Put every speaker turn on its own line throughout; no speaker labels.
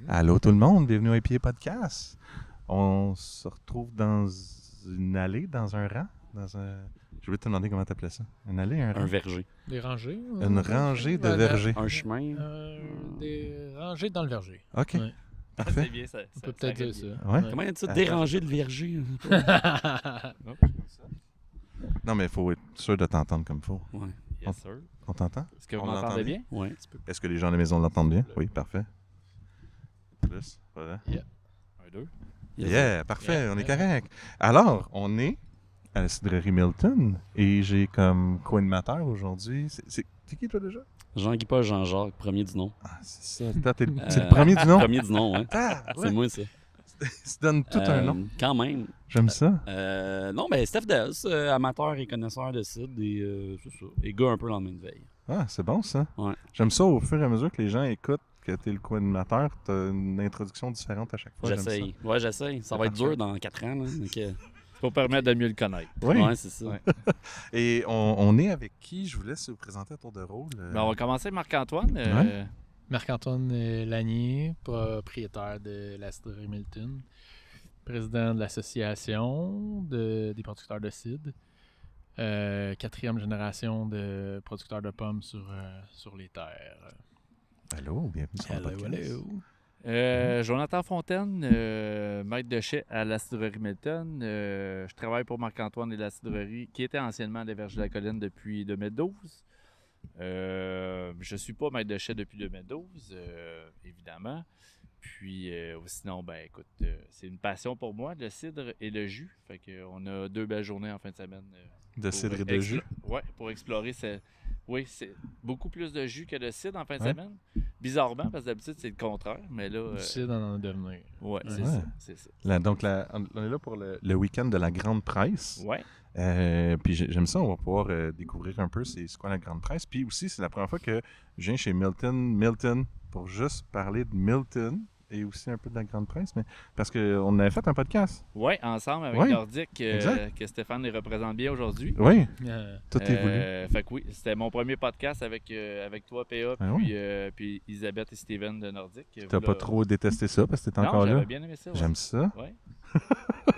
Allô tout le monde, bienvenue au IPA Podcast. On se retrouve dans une allée, dans un rang, Je voulais te demander comment t'appelais ça. Une allée, un rang?
Un verger.
Des rangées?
Une rangée de vergers.
Un chemin.
Des rangées dans le verger.
OK,
Ouais.
parfait.
C'est bien ça.
On peut peut-être dire ça.
Ouais.
Comment il y a ça? Déranger le verger.
Non, mais il faut être sûr de t'entendre comme il faut.
Ouais.
Yes, sir.
On t'entend?
Est-ce que vous
On l'entend
m'entendez
bien?
bien?
Ouais.
Est-ce que les gens à la maison l'entendent bien? Oui, parfait. Plus, voilà.
Un, deux.
Yeah, parfait,
Yeah,
on est
yeah.
correct. Alors, on est à la cidrerie Milton et j'ai comme co-animateur aujourd'hui. C'est qui toi déjà?
Jean-Guy Paul Jean-Jacques, premier du nom.
Ah, c'est ça. Attends, c'est le premier du nom?
Premier du nom, ouais.
Ah,
C'est
ouais.
moi, ça.
Tu donnes tout un nom.
Quand même.
J'aime ça.
Non, ben Steph Dess, amateur et connaisseur de cidre, et c'est ça. Et gars un peu dans le même veille.
Ah, c'est bon ça.
Ouais.
J'aime ça au fur et à mesure que les gens écoutent que tu es le co-animateur, tu as une introduction différente à chaque fois. J'aime
J'essaye. Ouais, j'essaye. Ça va être dur dans 4 ans. Là, donc,
Faut permettre de mieux le connaître.
ça. Oui.
Ouais, c'est ça.
Ouais.
Et on est avec qui? Je vous laisse vous présenter à tour de rôle.
Ben, on va commencer avec Marc-Antoine.
Ouais.
Marc-Antoine Lanier, propriétaire de la cidrerie Milton, président de l'association des producteurs de cidre, 4e génération de producteurs de pommes sur les terres.
Allô, bienvenue sur le podcast.
Jonathan Fontaine, maître de chai à la cidrerie Milton. Je travaille pour Marc-Antoine et la cidrerie, qui était anciennement des Vergers de la Colline depuis 2012. Je suis pas maître de chai depuis 2012, évidemment. Puis sinon, ben écoute, c'est une passion pour moi, le cidre et le jus. Fait qu'on a 2 belles journées en fin de semaine.
De cidre et de jus.
Oui, pour explorer. Oui, c'est beaucoup plus de jus que de cidre en fin de
Ouais.
semaine. Bizarrement, parce que d'habitude, c'est le contraire. Mais là.
Du cidre en un devenir.
Ouais, c'est
Ouais.
ça. C'est ça.
Donc, on est là pour le week-end de la Grande Presse.
Ouais.
Puis j'aime ça, on va pouvoir découvrir un peu c'est quoi la Grande Presse. Puis aussi, c'est la première fois que je viens chez Milton pour juste parler de Milton et aussi un peu de la Grande Presse, mais parce qu'on avait fait un podcast.
Ouais, ensemble avec
Ouais,
Nordique,
exact.
que Stéphane les représente bien aujourd'hui.
Oui, tout est voulu.
Fait que oui, c'était mon premier podcast avec toi, PA,
Ben
puis Elisabeth et Steven de Nordique.
T'as pas trop détesté ça parce que t'étais
Non,
encore là?
j'avais bien aimé ça. Ouais.
J'aime ça.
Ouais.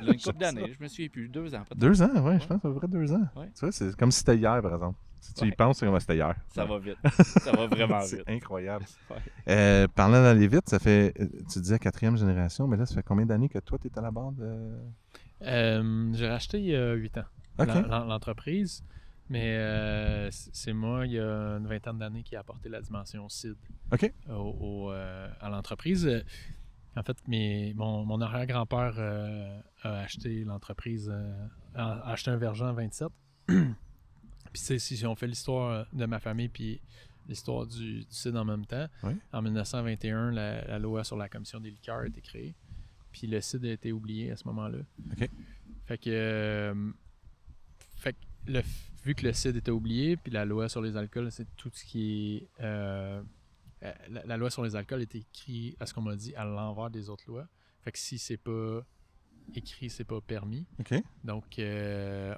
Il y a une
J'aime
couple d'années, je me suis plus 2 ans peut-être.
2 ans, ouais,
Ouais.
je pense à peu près 2 ans.
Ouais.
Tu vois, c'est comme si c'était hier, par exemple. Si tu y
Ouais.
penses, c'est comme si c'était hier.
Ça va vite. Ça va vraiment
C'est
vite.
incroyable.
Ouais.
Parlant d'aller vite, ça fait, tu disais 4e génération, mais là, ça fait combien d'années que toi, tu es à la bande?
J'ai racheté il y a 8 ans
OK.
l'entreprise, mais c'est moi, il y a une vingtaine d'années, qui a apporté la dimension cidre
OK.
à l'entreprise. En fait, mon arrière-grand-père a acheté l'entreprise, a acheté un verger en 27. Puis si on fait l'histoire de ma famille puis l'histoire du cidre en même temps,
Oui.
en 1921, la loi sur la commission des liqueurs a été créée. Puis le cidre a été oublié à ce moment-là.
OK.
Fait que vu que le cidre était oublié, puis la loi sur les alcools, c'est tout ce qui est... la loi sur les alcools est écrite, à ce qu'on m'a dit, à l'envers des autres lois. Fait que si c'est pas écrit, c'est pas permis.
OK.
Donc,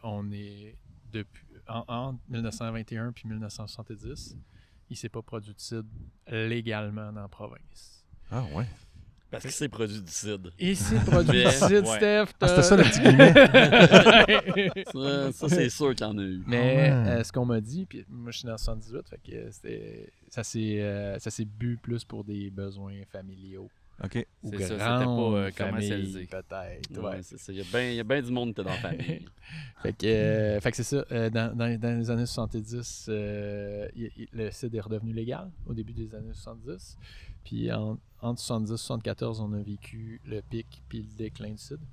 on est depuis en 1921 puis 1970, il s'est pas produit de cidre légalement dans la province.
Ah, ouais.
Parce qu'il s'est produit du cidre.
Il s'est produit de
Ouais.
cidre,
Ouais.
Steph.
Ah, c'était ça le petit guillemet.
Ça c'est sûr qu'il y en a eu.
Mais
Ah ouais.
ce qu'on m'a dit, puis moi je suis dans 78, fait que ça s'est bu plus pour des besoins familiaux.
OK.
Ou
C'est ça, c'était
grandes
pas,
familles,
commercialisé.
peut-être.
Ouais,
Ouais.
c'est ça. Il y a bien du monde qui était dans la famille.
Fait que c'est ça. Dans les années 70, le cidre est redevenu légal au début des années 70. Puis entre 70 et 74, on a vécu le pic puis le déclin du cidre.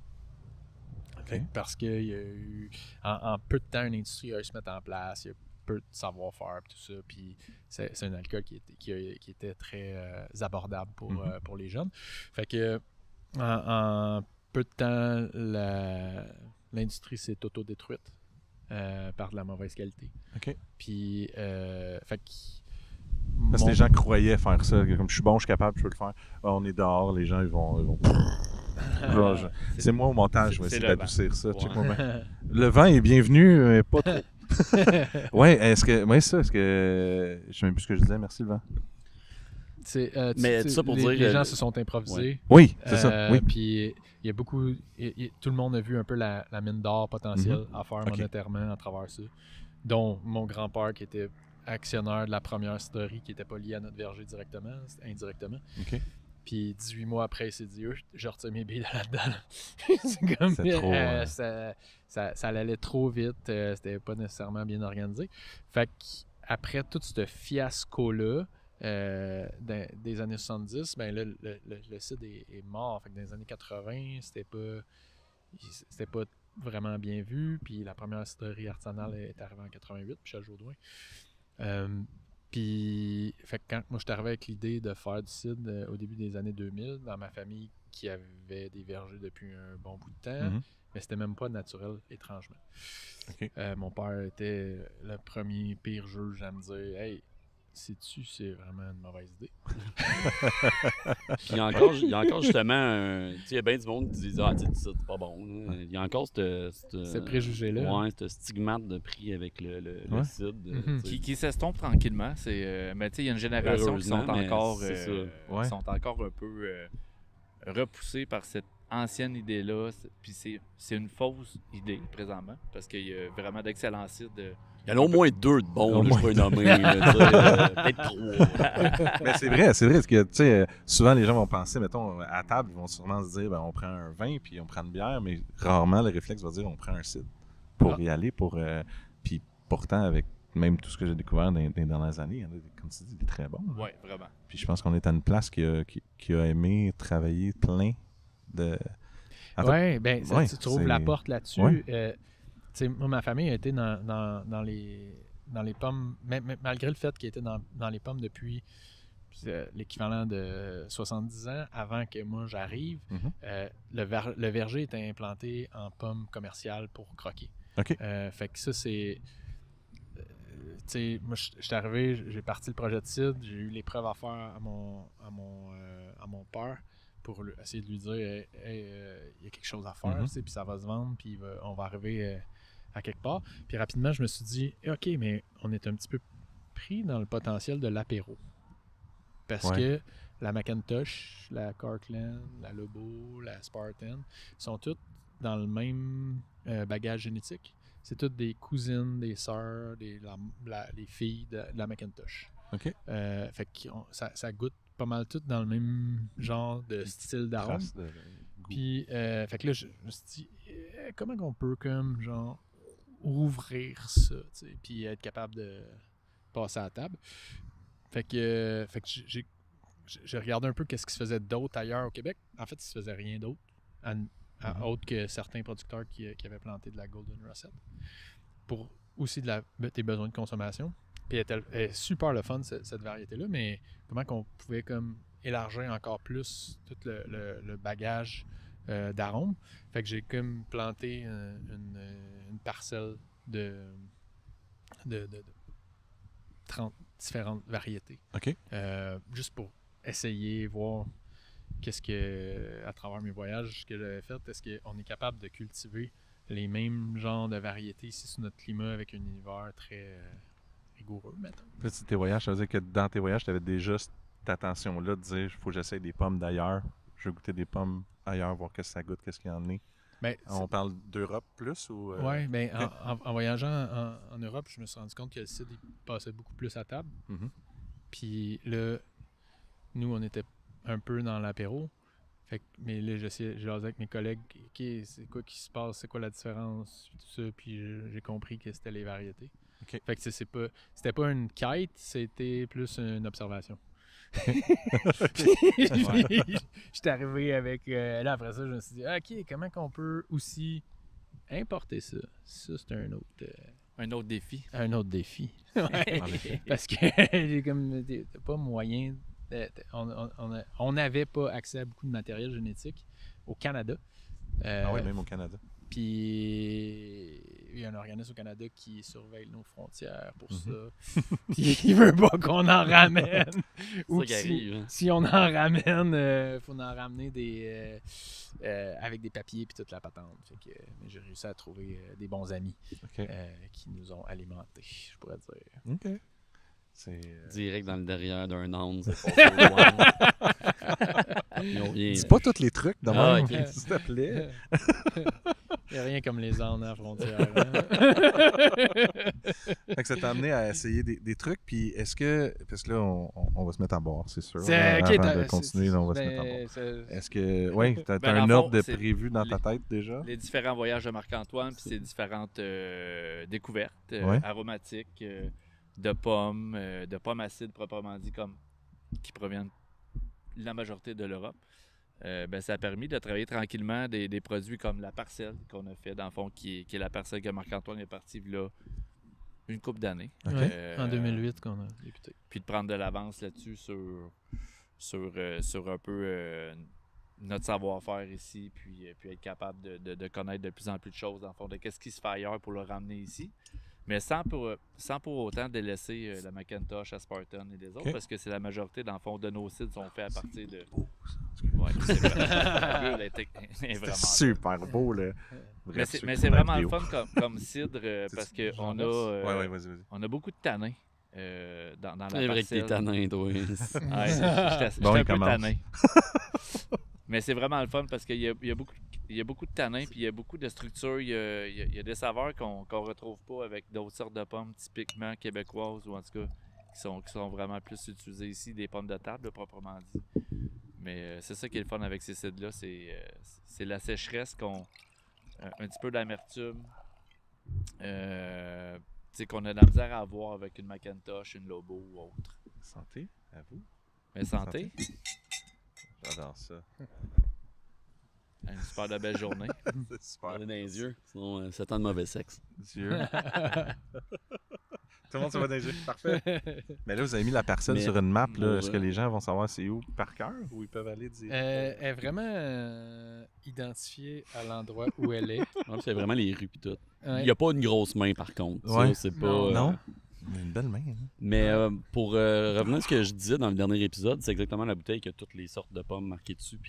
Fait que parce qu'il y a eu, en peu de temps, une industrie a eu se mettre en place. Il y a peu de savoir-faire et tout ça. Puis c'est un alcool qui était très abordable pour les jeunes. Fait que en peu de temps, l'industrie s'est autodétruite par de la mauvaise qualité.
OK.
Puis, fait que
Parce que les gens croyaient faire ça. Comme je suis bon, je suis capable, je peux le faire. Ah, on est dehors, les gens, ils vont... Genre, c'est moi au montage, je vais essayer d'adoucir ça.
Ouais.
Check-moi bien. Le vent est bienvenu, mais pas trop. Ouais, est-ce que... Je sais même plus ce que je disais, merci le vent.
Mais tout ça pour dire,
les gens se sont improvisés.
Oui, c'est ça, oui.
Puis il y a beaucoup... tout le monde a vu un peu la mine d'or potentielle à faire monétairement à travers ça. Dont mon grand-père qui était actionnaire de la première cidrerie qui n'était pas liée à notre verger directement, indirectement.
OK.
Puis 18 mois après, il s'est dit, je retire mes billes là-dedans. C'est comme
C'est trop,
ça allait trop vite, c'était pas nécessairement bien organisé. Fait qu'après tout ce fiasco-là, des années 70, ben là, le site est mort. Fait que dans les années 80, c'était pas vraiment bien vu. Puis la première cidrerie artisanale est arrivée en 88, puis Château-Jourdouin. Puis, fait que quand moi je suis arrivé avec l'idée de faire du cidre au début des années 2000, dans ma famille qui avait des vergers depuis un bon bout de temps, mais c'était même pas naturel, étrangement.
Okay.
Mon père était le premier pire juge à me dire « Hey, sais-tu, c'est vraiment une mauvaise idée. »
Puis il y a encore justement, tu sais, il y a bien du monde qui dit « Ah, tu sais, ça, c'est pas bon. » Il y a encore
ce préjugé-là.
Ouais, ce stigmate de prix avec le cidre.
Qui s'estompe tranquillement. Mais tu sais, il y a une génération qui sont encore, sont encore un peu repoussés par cette ancienne idée-là. Puis c'est une fausse idée, présentement, parce qu'il y a vraiment d'excellents cidres.
Il y en a au moins deux de bons, là, je peux nommer. Peut-être trois.
Mais c'est vrai, parce que, tu sais, souvent les gens vont penser, mettons, à table, ils vont sûrement se dire, ben, on prend un vin puis on prend une bière, mais rarement le réflexe va dire, on prend un cidre pour y aller. Puis pourtant, avec même tout ce que j'ai découvert dans les dernières années, il y en a, comme tu dis, des très bons.
Oui, vraiment.
Puis je pense qu'on est à une place qui a aimé travailler plein de...
Oui, bien, tu trouves la porte là-dessus.
Ouais.
Moi, ma famille a été dans les pommes, malgré le fait qu'elle était dans les pommes depuis l'équivalent de 70 ans, avant que moi j'arrive, le verger était implanté en pommes commerciales pour croquer.
OK.
Fait que ça, c'est... moi, je suis arrivé, j'ai parti le projet de cidre, j'ai eu les preuves à faire à mon père pour essayer de lui dire il y a quelque chose à faire, puis ça va se vendre, puis on va arriver à quelque part. Puis rapidement, je me suis dit, OK, mais on est un petit peu pris dans le potentiel de l'apéro. Parce que la Macintosh, la Corkland, la Lobo, la Spartan sont toutes dans le même bagage génétique. C'est toutes des cousines, des sœurs, les filles de la Macintosh.
OK.
Fait que ça goûte pas mal toutes dans le même genre de style d'arôme. Puis, fait que là, je me suis dit, comment on peut comme, genre, ouvrir ça, puis être capable de passer à la table. Fait que j'ai regardé un peu qu'est-ce qui se faisait d'autre ailleurs au Québec. En fait, il se faisait rien d'autre, autre que certains producteurs qui avaient planté de la Golden Rosette pour aussi des besoins de consommation. Puis elle est super le fun, cette variété-là, mais comment qu'on pouvait comme élargir encore plus tout le bagage d'arômes. Fait que j'ai comme planté une parcelle de 30 différentes variétés.
OK.
Juste pour essayer, voir qu'est-ce que, à travers mes voyages que j'avais fait, est-ce qu'on est capable de cultiver les mêmes genres de variétés ici sur notre climat avec un univers très rigoureux, mettons.
Puis tes voyages, ça veut dire que dans tes voyages, tu avais déjà cette attention-là de dire, il faut que j'essaye des pommes d'ailleurs. Je vais goûter des pommes ailleurs, voir qu'est-ce que ça goûte, qu'est-ce qu'il y en a.
Ben,
on parle d'Europe plus ou...
Oui, bien, en voyageant en Europe, je me suis rendu compte que le cidre passait beaucoup plus à table. Puis là, nous, on était un peu dans l'apéro. Mais là, j'ai jasé avec mes collègues, OK, c'est quoi qui se passe, c'est quoi la différence, tout ça. Puis j'ai compris que c'était les variétés.
Okay.
Fait que c'était pas une quête, c'était plus une observation. J'étais arrivé avec... là, après ça, je me suis dit, OK, comment qu'on peut aussi importer ça? Ça, c'est un autre...
un autre défi.
Un autre défi. Parce que j'ai comme pas moyen... on n'avait pas accès à beaucoup de matériel génétique au Canada.
Ah oui, même au Canada.
Puis il y a un organisme au Canada qui surveille nos frontières pour ça. Puis il veut pas qu'on en ramène. Ou si on en ramène, il faut en ramener avec des papiers puis toute la patente. Fait que, mais j'ai réussi à trouver des bons amis qui nous ont alimentés, je pourrais dire.
OK.
Direct dans le derrière d'un âne, c'est pas
Dis pas tous les trucs de même, s'il te plaît.
Il n'y a rien comme les ânes à la frontière.
Fait que ça t'a amené à essayer des trucs, puis est-ce que... Parce que là, on va se mettre à boire, c'est sûr.
Avant
de continuer, on va se mettre à boire. Est-ce que... Oui, t'as un ordre prévu dans ta tête déjà?
Les différents voyages de Marc-Antoine, puis ses différentes découvertes aromatiques de pommes acides proprement dit, qui proviennent la majorité de l'Europe. Ça a permis de travailler tranquillement des produits comme la parcelle qu'on a fait, dans le fond, qui est la parcelle que Marc-Antoine est parti là une couple d'années.
En 2008 qu'on a débuté.
Puis de prendre de l'avance là-dessus sur un peu notre savoir-faire ici, puis être capable de connaître de plus en plus de choses, dans le fond, de qu'est-ce qui se fait ailleurs pour le ramener ici. Mais sans pour autant délaisser la McIntosh, à Spartan et les autres, parce que c'est la majorité, dans le fond, de nos cidres sont faits à partir de... Ouais, c'est
vraiment super beau, là.
Mais c'est vraiment le fun comme cidre, parce qu'on a, on a beaucoup de tanins dans la parcelle.
C'est vrai que t'es tanin, toi.
J'étais un peu tanin. Mais c'est vraiment le fun parce qu'il y a beaucoup de tanins, puis il y a beaucoup de structures. Il y a des saveurs qu'on retrouve pas avec d'autres sortes de pommes typiquement québécoises, ou en tout cas qui sont vraiment plus utilisées ici, des pommes de table, proprement dit. Mais c'est ça qui est le fun avec ces cidres-là, c'est la sécheresse un petit peu d'amertume, qu'on a de la misère à avoir avec une McIntosh, une Lobo ou autre.
Santé à vous.
Mais santé.
J'adore ça.
Une super de belle journée.
C'est super.
Dans les yeux, sinon 7 ans de mauvais sexe.
Dieu. Tout le monde se voit dans les yeux. Parfait. Mais là, vous avez mis la parcelle sur une map. Est-ce que les gens vont savoir c'est où par cœur ou ils peuvent aller dire?
Elle est vraiment identifiée à l'endroit où elle est.
C'est vraiment les rues et tout. Il n'y a pas une grosse main par contre.
Ouais.
Ça, c'est pas,
non. Une belle main. Hein?
Mais pour revenir à ce que je disais dans le dernier épisode, c'est exactement la bouteille qui a toutes les sortes de pommes marquées dessus.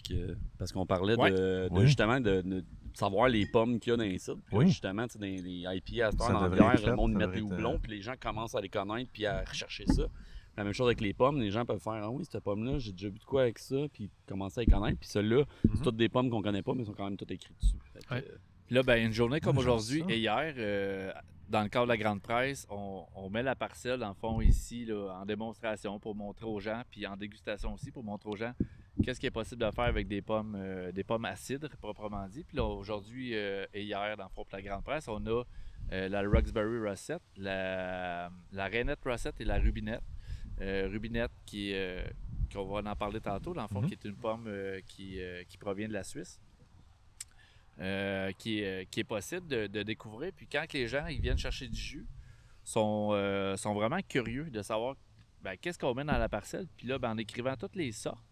Parce qu'on parlait de justement de savoir les pommes qu'il y a dans les sites. Puis justement, dans les IPA à cette heure, dans la bière, le monde met des houblons, puis les gens commencent à les connaître puis à rechercher ça. La même chose avec les pommes, les gens peuvent faire ah oui, cette pomme-là, j'ai déjà vu de quoi avec ça, puis commencer à les connaître. Puis celles-là, c'est toutes des pommes qu'on connaît pas, mais sont quand même toutes écrites dessus.
Là, une journée comme aujourd'hui et hier, dans le cadre de la Grande Presse, on met la parcelle, dans le fond, ici, là, en démonstration pour montrer aux gens, puis en dégustation aussi pour montrer aux gens qu'est-ce qui est possible de faire avec des pommes à cidre, proprement dit. Puis là, aujourd'hui et hier, dans le fond, pour la Grande Presse, on a la Roxbury Russet, la Rainette Russet et la Rubinette. Rubinette qu'on va en parler tantôt, dans le fond, qui est une pomme qui provient de la Suisse. Qui est possible de découvrir. Puis quand les gens ils viennent chercher du jus, sont vraiment curieux de savoir qu'est-ce qu'on met dans la parcelle. Puis là, en écrivant toutes les sortes,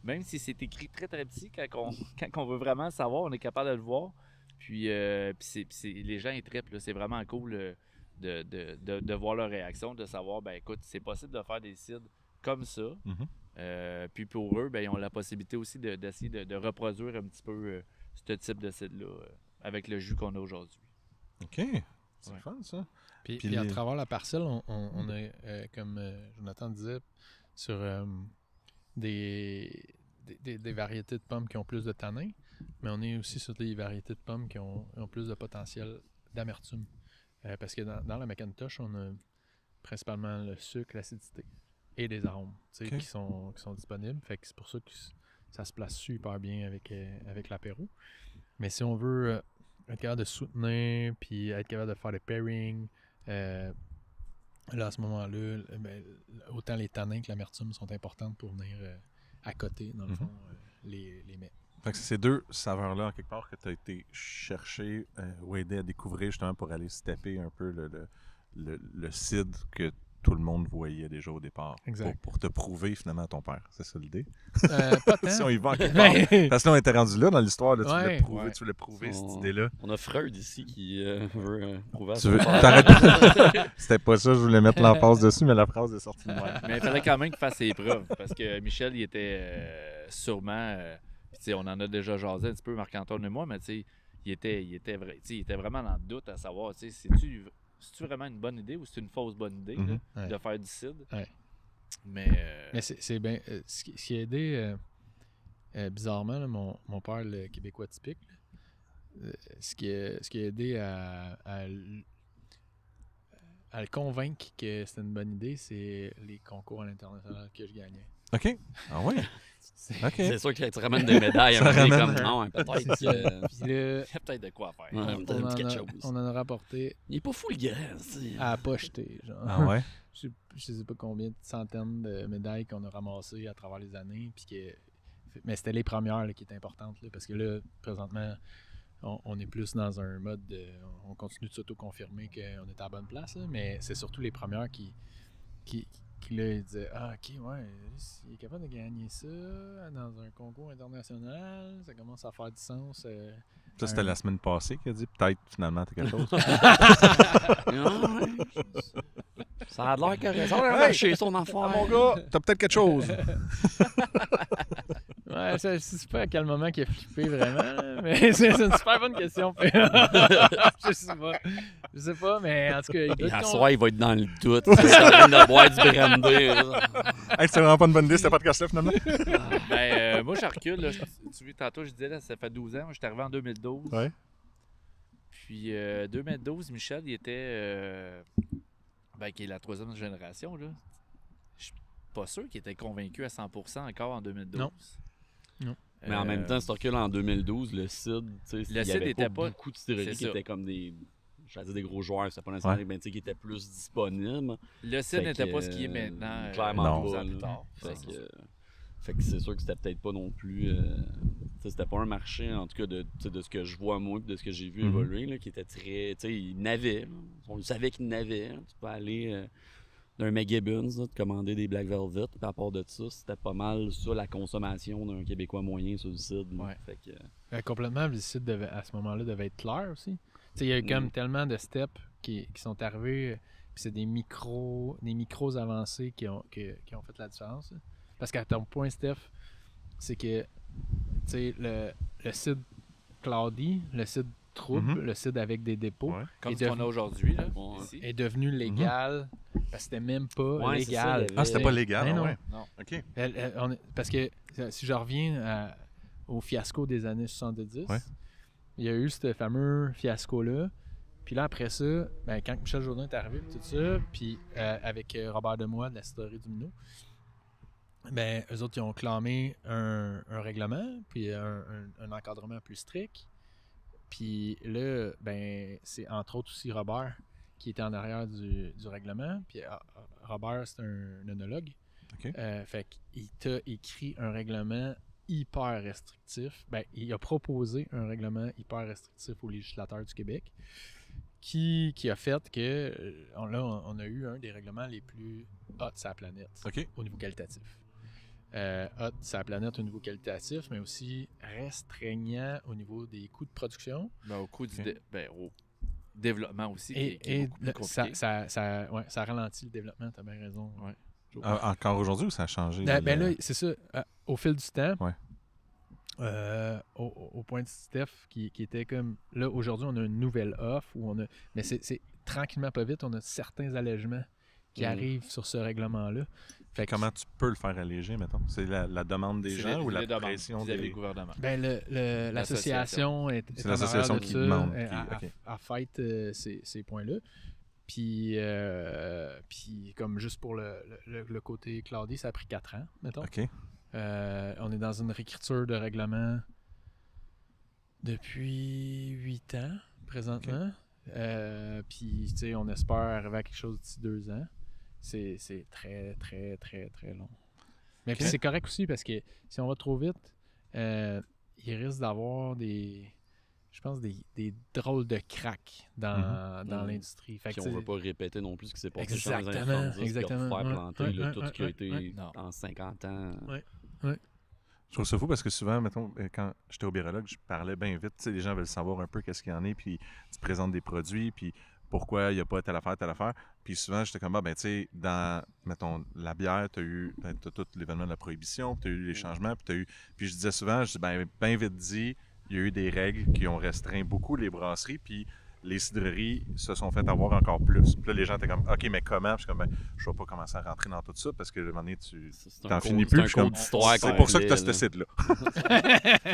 même si c'est écrit très très petit, quand on veut vraiment le savoir, on est capable de le voir. Puis les gens ils trippent. Là. C'est vraiment cool de voir leur réaction, de savoir, écoute, c'est possible de faire des cidres comme ça. Puis pour eux, ils ont la possibilité aussi d'essayer de reproduire un petit peu ce type de cidre-là avec le jus qu'on a aujourd'hui.
OK. C'est fun, ça.
Puis à travers la parcelle, on a, comme Jonathan disait, sur des variétés de pommes qui ont plus de tanins, mais on est aussi sur des variétés de pommes qui ont plus de potentiel d'amertume. Parce que dans la McIntosh, on a principalement le sucre, l'acidité et des arômes qui sont disponibles. Fait que c'est pour ça que ça se place super bien avec l'apéro. Mais si on veut être capable de soutenir puis être capable de faire des pairings, là, à ce moment-là, autant les tanins que l'amertume sont importantes pour venir à côté, dans le fond, les mets.
Fait que c'est ces deux saveurs-là, en quelque part, que tu as été chercher ou aider à découvrir justement pour aller se taper un peu le cidre que tout le monde voyait déjà au départ.
Exact.
Pour te prouver finalement à ton père. C'est ça l'idée?
Pas tant.
Si on y va en quelque part. Parce que là, on était rendu là dans l'histoire. Là, tu voulais prouver cette idée-là.
On a Freud ici qui veut prouver à
Tu
son
veux...
père.
C'était pas ça, je voulais mettre l'emphase dessus, mais la phrase est sortie de moi.
Mais il fallait quand même qu'il fasse ses preuves. Parce que Michel, il était sûrement... on en a déjà jasé un petit peu, Marc-Antoine et moi, mais il était vraiment dans le doute à savoir, c'est-tu vraiment une bonne idée ou c'est une fausse bonne idée de faire du CID?
Ouais.
Mais
c'est bien. Ce qui a aidé, bizarrement, là, mon père, le Québécois typique, ce qui a aidé à le convaincre que c'était une bonne idée, c'est les concours à l'international que je gagnais.
OK. Ah oui? OK.
C'est sûr que tu ramènes des médailles.
Ça ramène...
comme, non, peut-être.
Puis
il y a peut-être de quoi faire.
On en a rapporté.
Il est pas fou le gars.
À la pocheté, genre.
Ah ouais?
Je sais pas combien de centaines de médailles qu'on a ramassées à travers les années. Mais c'était les premières là, qui étaient importantes. Là, parce que là, présentement, on est plus dans un mode on continue de s'auto-confirmer qu'on est à la bonne place. Là, mais c'est surtout les premières qui là, il disait ok, ouais, s'il est capable de gagner ça dans un concours international, ça commence à faire du sens.
Ça, c'était la semaine passée qu'il a dit peut-être finalement t'as quelque chose.
Ça a l'air correct. Ça a l'air chez son affaire.
Mon gars, t'as peut-être quelque chose.
Ouais, je sais pas à quel moment qu'il a flippé vraiment, là, mais c'est une super bonne question. Je sais pas, mais en tout cas...
À soir, il va être dans le doute. Il est en train de boire du brandy.
Hey, c'est vraiment pas une bonne idée, ce podcast-là, finalement.
Moi, je recule. Là, tu vois, tantôt, je disais, là, ça fait 12 ans. Je suis arrivé en 2012.
Ouais.
Puis, 2012, Michel, il était... qui est la troisième génération, là. Je suis pas sûr qu'il était convaincu à 100% encore en 2012.
Non.
Mais en même temps, si tu recules en 2012, le CID, il y avait
était
pas beaucoup de sidérurgies qui étaient comme des gros joueurs. C'était pas nécessairement qui étaient plus disponibles.
Le CID n'était pas ce qu'il est maintenant.
Clairement
pas. Plus tard.
Fait que c'est sûr que c'était peut-être pas non plus... c'était pas un marché, en tout cas, de ce que je vois moi et de ce que j'ai vu évoluer, là, qui était très... il n'avait. On le savait qu'il n'avait. Tu peux aller d'un McGibbons, te commander des Black Velvet. Puis à part de ça, c'était pas mal ça, la consommation d'un Québécois moyen sur le CID.
Ouais. Fait que... complètement, le CID à ce moment-là devait être clair aussi. Il y a eu comme tellement de steps qui sont arrivés. Puis c'est des micros avancés qui ont fait la différence. Là. Parce qu'à ton point, Steph, c'est que le CID Cloudy, le CID Trouble, le CID avec des dépôts,
comme ce qu'on a aujourd'hui, là,
est devenu légal parce que c'était même pas légal.
C'était pas légal,
non.
OK.
Parce que si je reviens au fiasco des années 70, il y a eu ce fameux fiasco-là. Puis là, après ça, quand Michel Jourdain est arrivé, tout ça, puis avec Robert Demois de la cidrerie du Minot, eux autres, ils ont clamé un règlement, puis un encadrement plus strict. Puis là, c'est entre autres aussi Robert qui était en arrière du règlement. Puis Robert, c'est un œnologue.
Okay.
Fait qu'il t'a écrit un règlement hyper restrictif. Il a proposé un règlement hyper restrictif aux législateurs du Québec qui a fait que on a eu un des règlements les plus hot de sa planète au niveau qualitatif. Hot sur la planète au niveau qualitatif, mais aussi restreignant au niveau des coûts de production.
Au coût au développement aussi.
Et ça ralentit le développement, tu as bien raison.
Ouais. Encore aujourd'hui ou ça a changé?
Là, c'est ça. Au fil du temps, au point de Steph, qui était comme... Là, aujourd'hui, on a une nouvelle offre, mais c'est tranquillement pas vite, on a certains allègements qui arrivent sur ce règlement-là.
Comment tu peux le faire alléger, mettons? C'est la demande des gens ou la pression des
gouvernements?
L'association est
c'est l'association qui demande.
A fait ces points-là. Puis comme juste pour le côté Claudie, ça a pris 4 ans, mettons.
OK.
On est dans une réécriture de règlement depuis 8 ans, présentement. Puis, tu sais, on espère arriver à quelque chose d'ici 2 ans. C'est très, très, très, très long. Mais c'est correct aussi parce que si on va trop vite, il risque d'avoir des je pense, des drôles de cracks dans l'industrie.
Puis on ne veut pas répéter non plus ce qui s'est passé
dans
les années 70,
exactement.
Faire planter tout ce qui a été en 50 ans.
Ouais.
Je trouve ça fou parce que souvent, mettons, quand j'étais au birologue, je parlais bien vite. Tu sais, les gens veulent savoir un peu qu'est-ce qu'il y en a, puis tu présentes des produits, puis pourquoi il n'y a pas telle affaire. Puis souvent, j'étais comme, tu sais, dans, mettons, la bière, tu as eu tout l'événement de la prohibition, tu as eu les changements, puis je disais souvent, bien vite dit, il y a eu des règles qui ont restreint beaucoup les brasseries, puis les cidreries se sont fait avoir encore plus. Puis là, les gens étaient comme, OK, mais comment? Puis je suis comme, je ne vais pas commencer à rentrer dans tout ça parce que, à un moment donné, tu n'en finis plus. C'est pour ça que tu as ce site-là.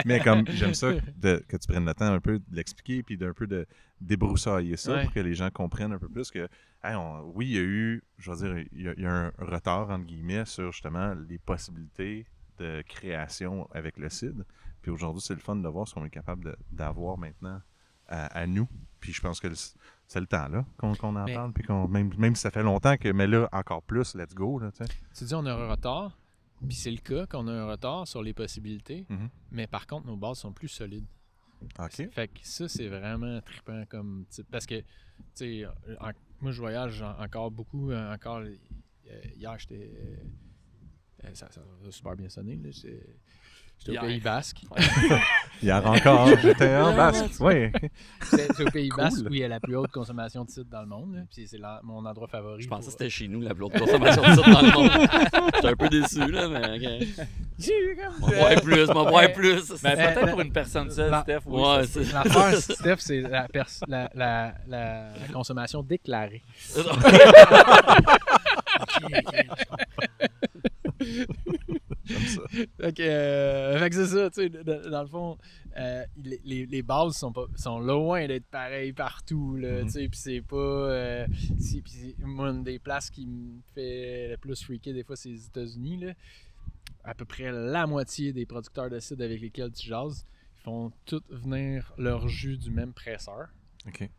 Mais comme, j'aime ça que tu prennes le temps un peu de l'expliquer puis d'un peu de débroussailler ça pour que les gens comprennent un peu plus que, oui, il y a eu, je veux dire, il y a un retard, entre guillemets, sur justement les possibilités de création avec le cidre. Puis aujourd'hui, c'est le fun de voir ce qu'on est capable d'avoir maintenant à nous. Puis je pense que c'est le temps là qu'on en parle. Puis même si ça fait longtemps mais là, encore plus, let's go. Là,
tu dis on a un retard, puis c'est le cas qu'on a un retard sur les possibilités, mais par contre, nos bases sont plus solides.
OK.
Fait que ça, c'est vraiment trippant comme type. Parce que, tu sais, moi, je voyage encore beaucoup. Encore, hier, j'étais... ça va super bien sonner, là. J'étais au Pays Basque.
Hier encore, j'étais en Basque. Oui.
C'est au Pays Basque où il y a la plus haute consommation de cidre dans le monde. Là. Puis c'est mon endroit favori.
Je pensais que c'était chez nous, la plus haute consommation de cidre dans le monde. J'étais un peu déçu, là, mais OK. M'en boire plus.
Mais peut-être pour une personne seule, Steph.
Oui, l'affaire, Steph, c'est la consommation déclarée.
J'aime ça.
Fait que c'est ça, tu sais, dans le fond, les bases sont loin d'être pareilles partout, là, tu sais, puis c'est pas... moi, une des places qui me fait le plus freaker, des fois, c'est les États-Unis, là. À peu près la moitié des producteurs de cidre avec lesquels tu jases, ils font tous venir leur jus du même presseur.
OK.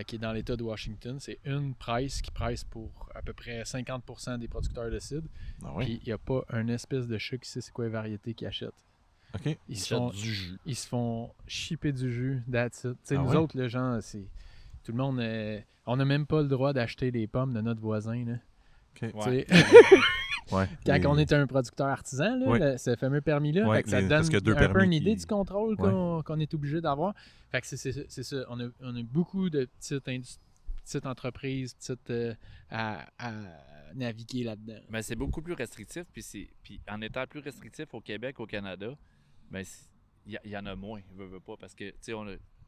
Qui est dans l'État de Washington. C'est une presse qui presse pour à peu près 50% des producteurs de cidre.
Ah oui?
Puis il n'y a pas une espèce de chat qui sait c'est quoi les variétés qu'ils achètent.
OK.
Ils se font shipper du jus, that's it. Nous autres, les gens, c'est... Tout le monde... on n'a même pas le droit d'acheter les pommes de notre voisin, là.
OK.
Quand on est un producteur artisan, là, ce fameux permis-là, fait que ça donne un peu une idée du contrôle qu'on est obligé d'avoir. Fait que c'est ça. On a beaucoup de petites entreprises à naviguer là-dedans.
Mais c'est beaucoup plus restrictif. Puis en étant plus restrictif au Québec, au Canada, il y en a moins. Veut pas, parce que, tu sais,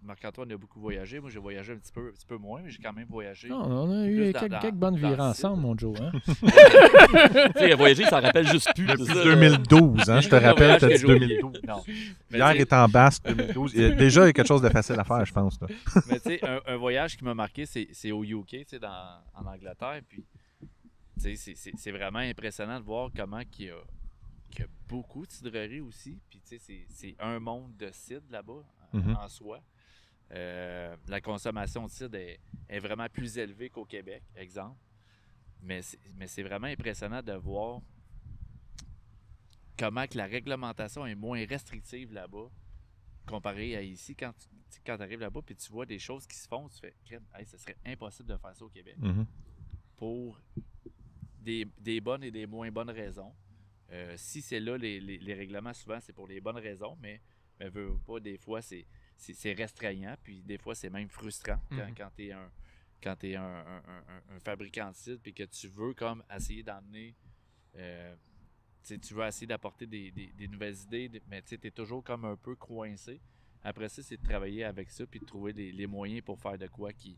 Marc-Antoine a beaucoup voyagé. Moi, j'ai voyagé un petit peu moins, mais j'ai quand même voyagé.
Non, on a eu quelques bonnes virées ensemble, mon Joe. Hein?
Tu sais, voyager, ça rappelle juste plus.
Depuis 2012, hein, je te rappelle, t'as dit 2012. Non. Hier est en Basque, 2012. Déjà, il y a quelque chose de facile à faire, je pense. Là.
Mais tu sais, un voyage qui m'a marqué, c'est au UK, tu sais, en Angleterre. Puis, tu sais, c'est vraiment impressionnant de voir comment qu'il y a beaucoup de cidreries aussi. Puis, tu sais, c'est un monde de cidre là-bas, en soi. La consommation de cidre est vraiment plus élevée qu'au Québec, exemple. Mais c'est vraiment impressionnant de voir comment que la réglementation est moins restrictive là-bas comparé à ici. Quand tu arrives là-bas et tu vois des choses qui se font, tu fais « ce serait impossible de faire ça au Québec. Pour des bonnes et des moins bonnes raisons. Si c'est là, les règlements, souvent, c'est pour les bonnes raisons, mais veut pas, des fois, c'est restreignant, puis des fois, c'est même frustrant quand tu es un fabricant de cidre puis que tu veux comme essayer d'emmener... tu veux essayer d'apporter des nouvelles idées, mais tu es toujours comme un peu coincé. Après ça, c'est de travailler avec ça puis de trouver les moyens pour faire de quoi qui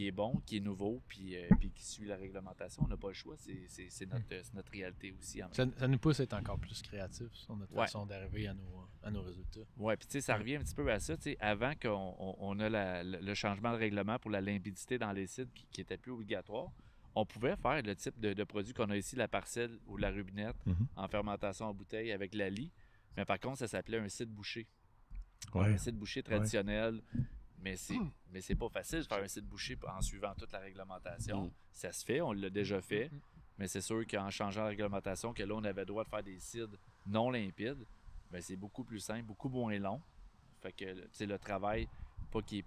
est bon, qui est nouveau, puis qui suit la réglementation. On n'a pas le choix. C'est notre réalité aussi.
Ça nous pousse à être encore plus créatifs sur notre façon d'arriver à nos résultats.
Oui, puis tu sais, ça revient un petit peu à ça. Avant qu'on a le changement de règlement pour la limpidité dans les cidres qui était plus obligatoire, on pouvait faire le type de produit qu'on a ici, la parcelle ou la rubinette, en fermentation en bouteille avec la lie. Mais par contre, ça s'appelait un cidre bouché. Un cidre bouché traditionnel. Mais c'est pas facile de faire un cidre bouché en suivant toute la réglementation. Ça se fait, on l'a déjà fait. Mais c'est sûr qu'en changeant la réglementation, que là, on avait le droit de faire des cidres non limpides, c'est beaucoup plus simple, beaucoup moins long. Fait que le travail pas qu'il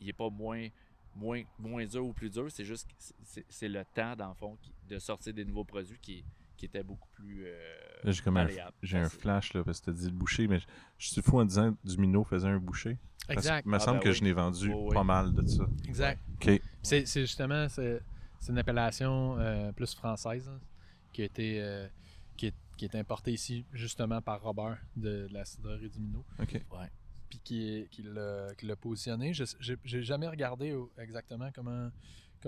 est pas moins dur ou plus dur, c'est juste que c'est le temps, dans le fond, de sortir des nouveaux produits qui était beaucoup plus
là, j'ai un flash, là, parce que tu as dit le boucher, mais je suis fou en disant du minot faisait un boucher.
Exact.
Il me semble que je n'ai vendu pas mal de ça.
Exact.
Okay.
C'est justement, c'est une appellation plus française, hein, qui est importée ici justement par Robert de la cidrerie du Minot.
OK.
Ouais. Puis qui l'a positionné. J'ai jamais regardé exactement comment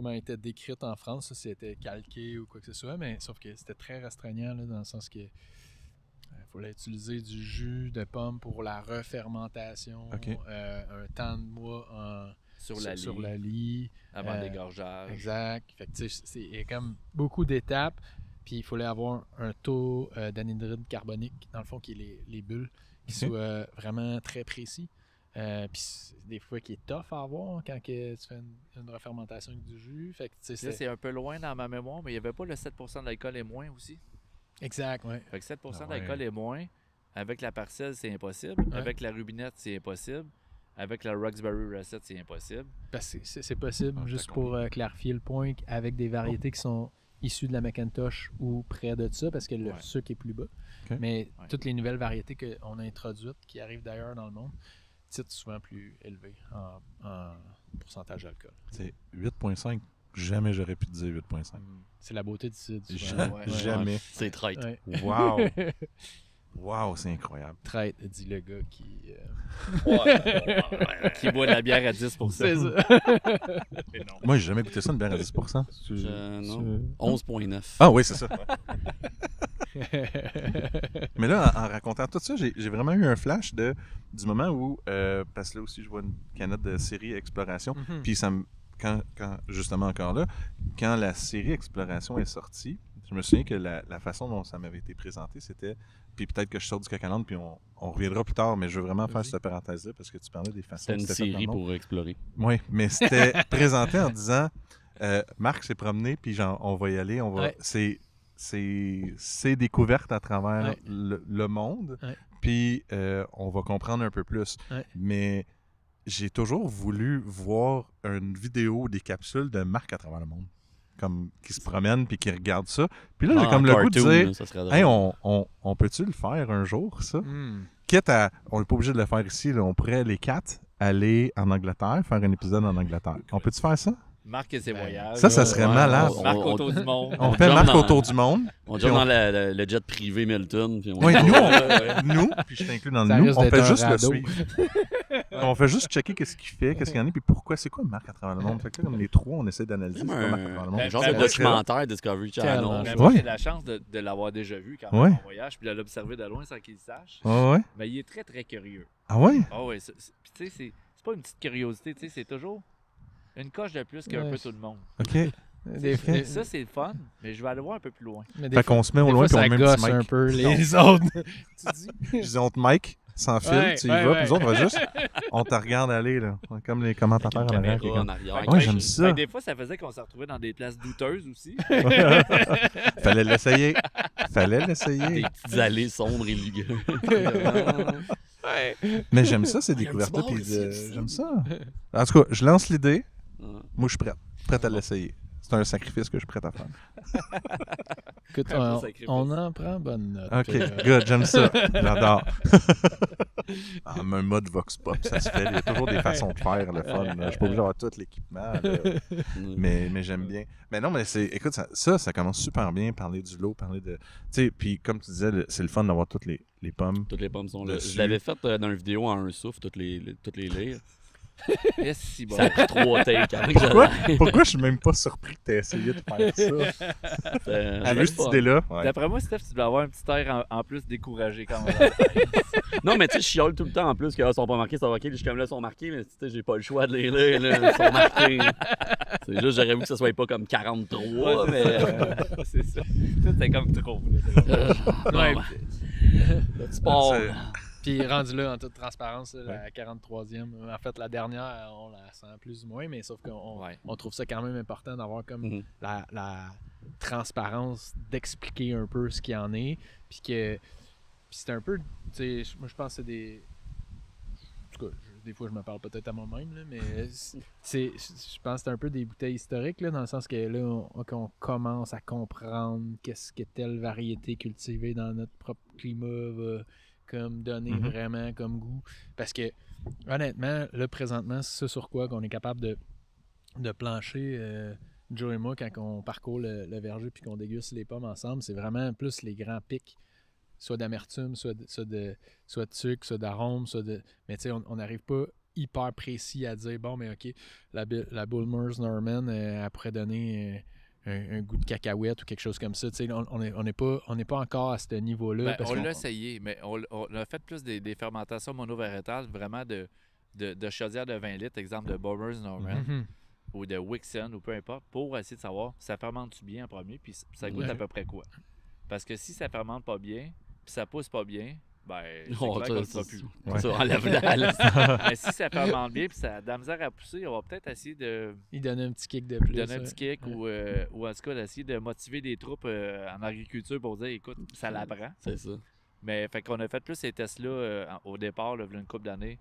elle était décrite en France, si c'était calqué ou quoi que ce soit, mais sauf que c'était très restreignant là, dans le sens que il fallait utiliser du jus de pomme pour la refermentation,
okay.
un temps de mois
sur
la lie.
Avant l'égorgeage.
Exact. Fait que, il y a comme beaucoup d'étapes. Puis il fallait avoir un taux d'anhydride carbonique, dans le fond, qui est les bulles, qui soient vraiment très précis. Puis des fois qui est tough à avoir quand tu fais une refermentation avec du jus. Fait que,
c'est un peu loin dans ma mémoire, mais il n'y avait pas le 7% d'alcool et moins aussi.
Exact, oui.
Fait que 7% d'alcool et moins, avec la parcelle, c'est impossible. Ouais. Avec la rubinette, c'est impossible. Avec la Roxbury Recette, c'est impossible.
Parce que c'est possible, juste pour clarifier le point, avec des variétés qui sont issues de la Macintosh ou près de ça, parce que le sucre est plus bas. Okay. Mais toutes les nouvelles variétés qu'on a introduites, qui arrivent d'ailleurs dans le monde, titrent souvent plus élevés en pourcentage d'alcool.
C'est 8,5. Jamais j'aurais pu te dire 8,5.
C'est la beauté du Cid.
Jamais.
C'est traite.
Wow! Wow, c'est incroyable.
Traite, dit le gars qui
boit de la bière à 10%.
C'est ça.
Moi, j'ai jamais goûté ça, une bière à 10%.
Non. 11,9.
Ah oui, c'est ça. Mais là, en racontant tout ça, j'ai vraiment eu un flash du moment où, parce que là aussi, je vois une canette de série Exploration, puis ça me... Quand, justement encore là, quand la série Exploration est sortie, je me souviens que la façon dont ça m'avait été présenté, c'était... Puis peut-être que je sors du Coq-à-l'âne, puis on reviendra plus tard, mais je veux vraiment faire cette parenthèse-là, parce que tu parlais des façons...
C'était une série pour explorer.
Oui, mais c'était présenté en disant, Marc s'est promené, puis genre, on va y aller, c'est découverte à travers le monde, puis on va comprendre un peu plus. Mais j'ai toujours voulu voir une vidéo des capsules de Marc à travers le monde, comme qui se promène puis qui regarde ça. Puis là, j'ai comme le goût de dire, hey, on peut-tu le faire un jour, ça? Quitte à, on n'est pas obligé de le faire ici, là, on pourrait les 4 aller en Angleterre, faire un épisode en Angleterre. On peut-tu faire ça?
Marc et ses voyages.
Ça serait malade.
Marc autour du monde.
On fait Marc autour du monde.
On jump dans le jet privé Milton. Puis
oui, nous, puis je t'inclus dans le nous, on fait juste le suivre. On fait juste checker qu'est-ce qu'il fait, qu'est-ce qu'il y en a, puis pourquoi, c'est quoi Marc à travers le monde. Fait que là, comme les trois, on essaie d'analyser Marc à travers le monde.
Genre de documentaire Discovery Channel.
Moi, j'ai la chance de l'avoir déjà vu quand même en voyage, puis de l'observer de loin sans qu'il le sache. Mais il est très, très curieux.
Ah ouais?
Ah ouais. Puis tu sais, c'est pas une petite curiosité, tu sais, c'est toujours... une coche de plus qu'un peu tout le monde.
OK.
Ça, c'est le fun, mais je vais aller voir un peu plus loin.
Fait qu'on se met au loin puis on met un petit mic.
Un peu les autres. Tu dis?
Je dis, on te mic sans fil, tu y vas, puis nous autres, on va juste... On te regarde aller, là. Comme les commentateurs en arrière. Ouais, j'aime ça.
Des fois, ça faisait qu'on se retrouvait dans des places douteuses aussi.
Fallait l'essayer. Des
petites allées sombres et lugubreuses.
Mais j'aime ça, ces découvertes-là. J'aime ça. En tout cas, je lance l'idée. Moi, je suis prête à l'essayer. C'est un sacrifice que je suis prêt à faire.
Écoute, on en prend bonne note.
OK, good, j'aime ça. J'adore. En mode Vox Pop, ça se fait. Il y a toujours des façons de faire le fun. Je suis pas obligé d'avoir tout l'équipement. Mais j'aime bien. Mais non, mais écoute, ça commence super bien. Parler du lot, parler de... Tu sais, puis comme tu disais, c'est le fun d'avoir toutes les pommes.
Toutes les pommes sont là. Je l'avais fait dans une vidéo en un souffle, toutes les lire.
Yes, bon.
Ça a pris 3 takes.
Pourquoi je suis même pas surpris que tu aies essayé de faire ça? Avec cette idée-là.
D'après moi, Steph, tu dois avoir un petit air en plus découragé quand même.
Non, mais tu sais, je chiale tout le temps en plus qu'ils sont pas marqués, sont marqués. Je suis comme là, ils sont marqués, mais tu sais, j'ai pas le choix de les lire. Là, ils sont marqués. C'est juste, j'aurais voulu que ça soit pas comme 43, mais.
C'est ça. Tout est comme trop.
Ouais. Le sport.
Puis rendu là, en toute transparence, la 43e, en fait, la dernière, on la sent plus ou moins, mais sauf qu'on trouve ça quand même important d'avoir comme la transparence, d'expliquer un peu ce qu'il y en est, puis c'est un peu, tu sais, moi je pense que c'est des... En tout cas, des fois, je me parle peut-être à moi-même, là, mais je pense que c'est un peu des bouteilles historiques, là, dans le sens que là, on commence à comprendre qu'est-ce que telle variété cultivée dans notre propre climat va comme donner vraiment comme goût. Parce que, honnêtement, là, présentement, c'est ça sur quoi qu'on est capable de plancher, Joe et moi, quand on parcourt le verger puis qu'on déguste les pommes ensemble, c'est vraiment plus les grands pics, soit d'amertume, soit de sucre, soit d'arôme, mais tu sais, on n'arrive pas hyper précis à dire, bon, mais OK, la Bulmers Norman, elle pourrait donner un goût de cacahuète ou quelque chose comme ça. Tu sais, on n'est pas encore à ce niveau-là.
On l'a essayé, mais on a fait plus des fermentations monovariétales, vraiment de chaudière de 20 litres, exemple de Bulmers Norman. Ou de Wixon, ou peu importe, pour essayer de savoir ça fermente-tu bien en premier, puis ça goûte à peu près quoi. Parce que si ça fermente pas bien, puis ça pousse pas bien, ben, c'est clair qu'on le fera plus.
Ça enlève la
Mais si ça fermente bien, puis ça a de la misère à pousser, on va peut-être essayer de...
Il donne un petit kick de plus.
Donner un petit kick, ou en tout cas d'essayer de motiver des troupes en agriculture pour dire, écoute, ça l'apprend.
C'est ça.
Mais fait qu'on a fait plus ces tests-là au départ, là, il y a une couple d'années,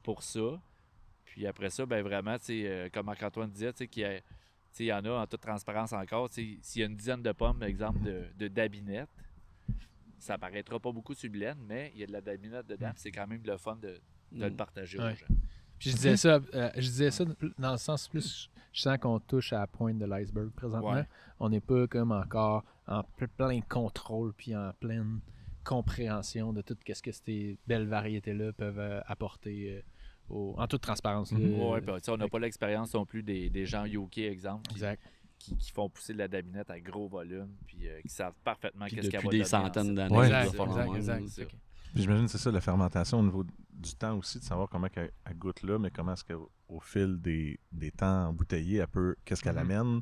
pour ça. Puis après ça, ben vraiment, comme Marc-Antoine disait, qu'il y en a en toute transparence encore. S'il y a une dizaine de pommes, par exemple, de dabinette, ça paraîtra pas beaucoup sur le blend, mais il y a de la dabinette dedans. C'est quand même le fun de le partager aux gens.
Puis je disais ça dans le sens plus, je sens qu'on touche à la pointe de l'iceberg présentement. Ouais. On n'est pas comme encore en plein contrôle puis en pleine compréhension de tout ce que ces belles variétés-là peuvent apporter en toute transparence.
Oui, on n'a pas l'expérience non plus des gens UK, exemple, qui font pousser de la dabinette à gros volume, puis qui savent parfaitement qu'est-ce qu'il y a
depuis des centaines d'années.
Ouais, exact.
J'imagine que c'est ça, la fermentation au niveau du temps aussi, de savoir comment elle goûte là, mais comment est-ce qu'au fil des temps embouteillés, qu'est-ce qu'elle amène,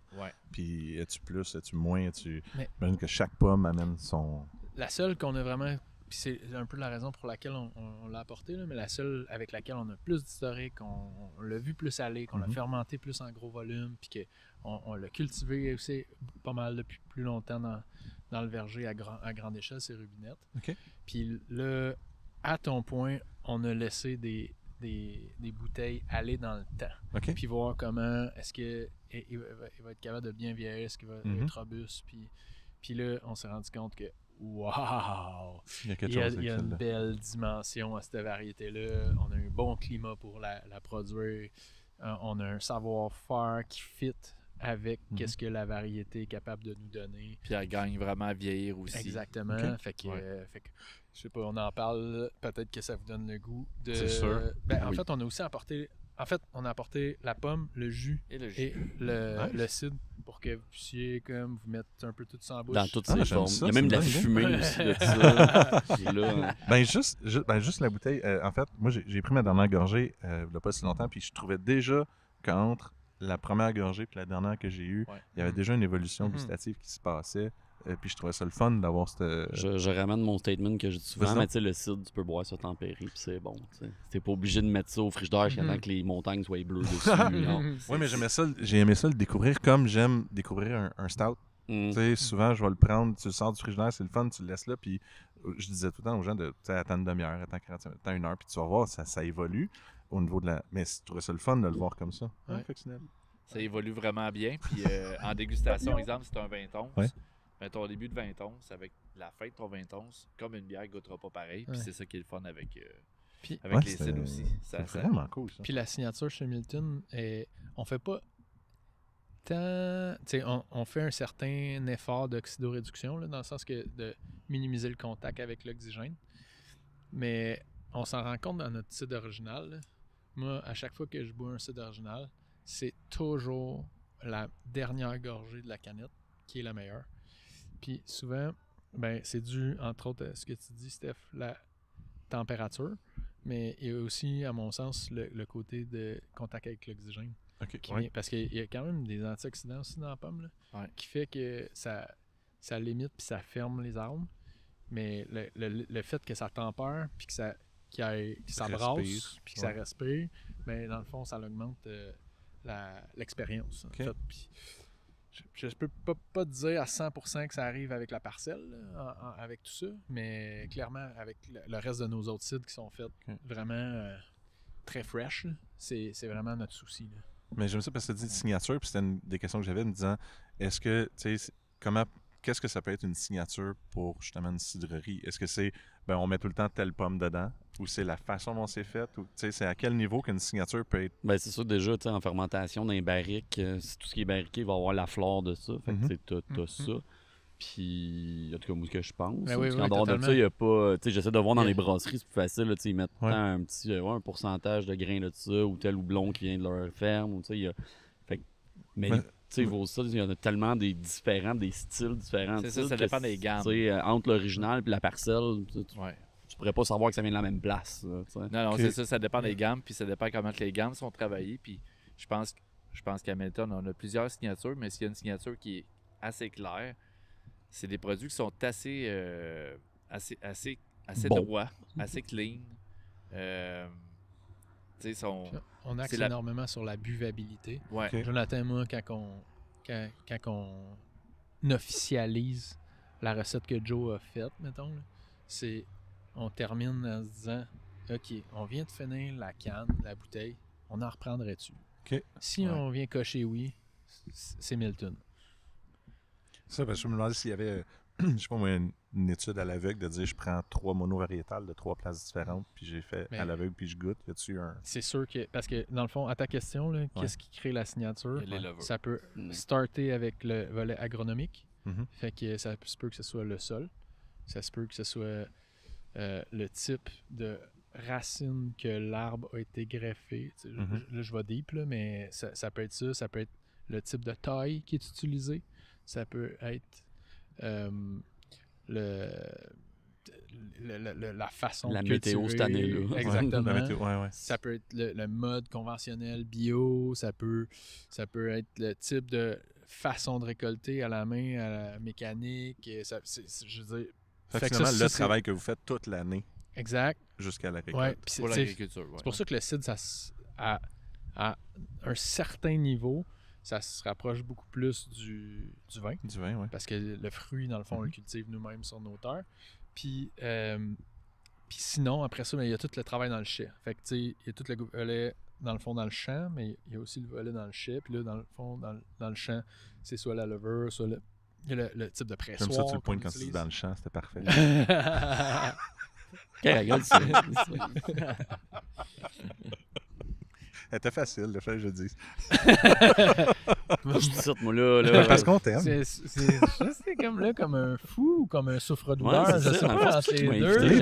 puis es-tu plus, es-tu moins, j'imagine que chaque pomme amène son...
La seule qu'on a vraiment... Puis c'est un peu la raison pour laquelle on l'a apporté, là, mais la seule avec laquelle on a plus d'historique, on l'a vu plus aller, qu'on l'a fermenté plus en gros volume, puis qu'on l'a cultivé aussi pas mal depuis plus longtemps dans le verger à grande échelle, c'est Rubinette.
Okay.
Puis là, à ton point, on a laissé des bouteilles aller dans le temps. Puis voir comment, est-ce qu'il va être capable de bien vieillir, est-ce qu'il va être robuste. Puis là, on s'est rendu compte que wow! Il y a une belle dimension à cette variété-là. On a un bon climat pour la produire. On a un savoir-faire qui fit avec qu'est-ce que la variété est capable de nous donner.
Puis elle gagne vraiment à vieillir aussi.
Exactement. Okay. Fait que, je sais pas, on en parle, peut-être que ça vous donne le goût de...
C'est sûr.
En fait, on a aussi apporté... on a apporté la pomme, le jus et le cidre pour que vous puissiez comme vous mettre un peu tout ça en bouche.
Dans toutes ses formes. Il y a même de la fumée aussi de ça.
Là, juste la bouteille. En fait, moi, j'ai pris ma dernière gorgée il n'y a pas si longtemps, puis je trouvais déjà qu'entre la première gorgée et la dernière que j'ai eue, il y avait déjà une évolution gustative qui se passait. Puis je trouvais ça le fun d'avoir cette...
Je ramène mon statement que je dis souvent, mais tu sais, le cidre, tu peux boire ça tempéré, puis c'est bon. T'es pas obligé de mettre ça au frigidaire jusqu'à temps que les montagnes soient bleues dessus.
Oui, mais j'ai aimé ça le découvrir comme j'aime découvrir un stout. Tu sais, souvent, je vais le prendre, tu le sors du frigidaire, c'est le fun, tu le laisses là, puis je disais tout le temps aux gens de attendre une demi-heure, attendre 45 minutes, attendre une heure, puis tu vas voir, ça évolue au niveau de la... Mais je trouvais ça le fun de le voir comme ça.
Ça évolue vraiment bien, puis en dégustation, exemple, c'est un 20 onces. Mais ton début de 20 onces, avec la fin de ton 20 onces, comme une bière ne goûtera pas pareil. Puis c'est ça qui est le fun avec les cidres aussi.
C'est vraiment cool, ça.
Puis la signature chez Milton, on fait pas tant... On fait un certain effort d'oxydoréduction, là, dans le sens que de minimiser le contact avec l'oxygène. Mais on s'en rend compte dans notre cidre original. Là. Moi, à chaque fois que je bois un cidre original, c'est toujours la dernière gorgée de la canette qui est la meilleure. Puis souvent, c'est dû, entre autres, à ce que tu dis, Steph, la température, mais il y a aussi, à mon sens, le côté de contact avec l'oxygène. Parce qu'il y a quand même des antioxydants aussi dans la pomme, là, qui fait que ça limite puis ça ferme les arômes. Mais le fait que ça tempère puis que ça brasse puis que ça respire, dans le fond, ça augmente l'expérience. En fait. Puis, je peux pas te dire à 100% que ça arrive avec la parcelle, là, avec tout ça, mais clairement, avec le reste de nos autres cidres qui sont faits vraiment très fresh. C'est vraiment notre souci. Là.
Mais j'aime ça parce que tu as dit signature, puis c'était une des questions que j'avais, me disant, est-ce que, tu sais, qu'est-ce que ça peut être une signature pour justement une cidrerie? Est-ce que c'est, on met tout le temps telle pomme dedans, ou c'est la façon dont c'est fait, ou tu sais, c'est à quel niveau qu'une signature peut être?
C'est sûr, déjà, tu sais, en fermentation, dans les barriques, tout ce qui est barriqué, il va avoir la flore de ça. Fait que, tu sais, ça. Puis, en tout cas, moi, ce que je pense. En dehors de ça, il n'y a pas. Tu sais, j'essaie de voir dans les brasseries, c'est plus facile. Là, ils mettent un petit un pourcentage de grains de ça, ou tel houblon qui vient de leur ferme. Ou, mais tu sais, il y en a tellement des styles différents.
C'est ça dépend des gammes.
Entre l'original et la parcelle, tu pourrais pas savoir que ça vient de la même place. Là,
non, c'est ça dépend des gammes, puis ça dépend comment les gammes sont travaillées. Puis je pense qu'à Milton, on a plusieurs signatures, mais s'il y a une signature qui est assez claire, c'est des produits qui sont assez droits, assez clean.
On axe énormément sur la buvabilité.
Ouais.
Okay.
Jonathan et moi, quand on officialise la recette que Joe a faite, mettons, là, on termine en se disant OK, on vient de finir la canne, la bouteille, on en reprendrait-tu?
Okay.
Si on vient cocher oui, c'est Milton.
Ça, parce que je me demandais s'il y avait, je sais pas moi, une étude à l'aveugle de dire je prends 3 monovariétales de 3 places différentes, puis j'ai fait à l'aveugle, puis je goûte. Y a-tu un.
C'est sûr que, parce que dans le fond, à ta question, là, qu'est-ce qui crée la signature? Ça peut starter avec le volet agronomique. Fait que ça se peut que ce soit le sol. Ça se peut que ce soit le type de racine que l'arbre a été greffé. Là, je vais deep, là, mais ça peut être ça. Ça peut être le type de taille qui est utilisé. Ça peut être la façon
la
de
météo
cultiver.
cette année-là.
Exactement.
La météo, ouais.
Ça peut être le mode conventionnel bio. Ça peut être le type de façon de récolter à la main, à la mécanique. Je veux dire...
Fait que finalement, le travail que vous faites toute l'année.
Exact.
Jusqu'à la récolte.
Ouais,
pour l'agriculture.
C'est pour ça que le cidre, à un certain niveau, ça se rapproche beaucoup plus du vin.
Du vin, oui.
Parce que le fruit, dans le fond, on le cultive nous-mêmes sur nos terres. Puis sinon, après ça, il y a tout le travail dans le chai. Fait que, tu sais, il y a tout le volet, dans le fond, dans le champ, mais il y a aussi le volet dans le chai. Puis là, dans le fond, dans le champ, c'est soit la levure, soit le type de pressoir.
J'aime ça, tu le pointes quand tu dis dans le champ, c'était parfait. C'était facile, le fait que je le dise.
Je dis ça, moi, là.
Parce qu'on t'aime.
C'est comme un fou ou comme un souffre-douleur. Je sais pas, entre
les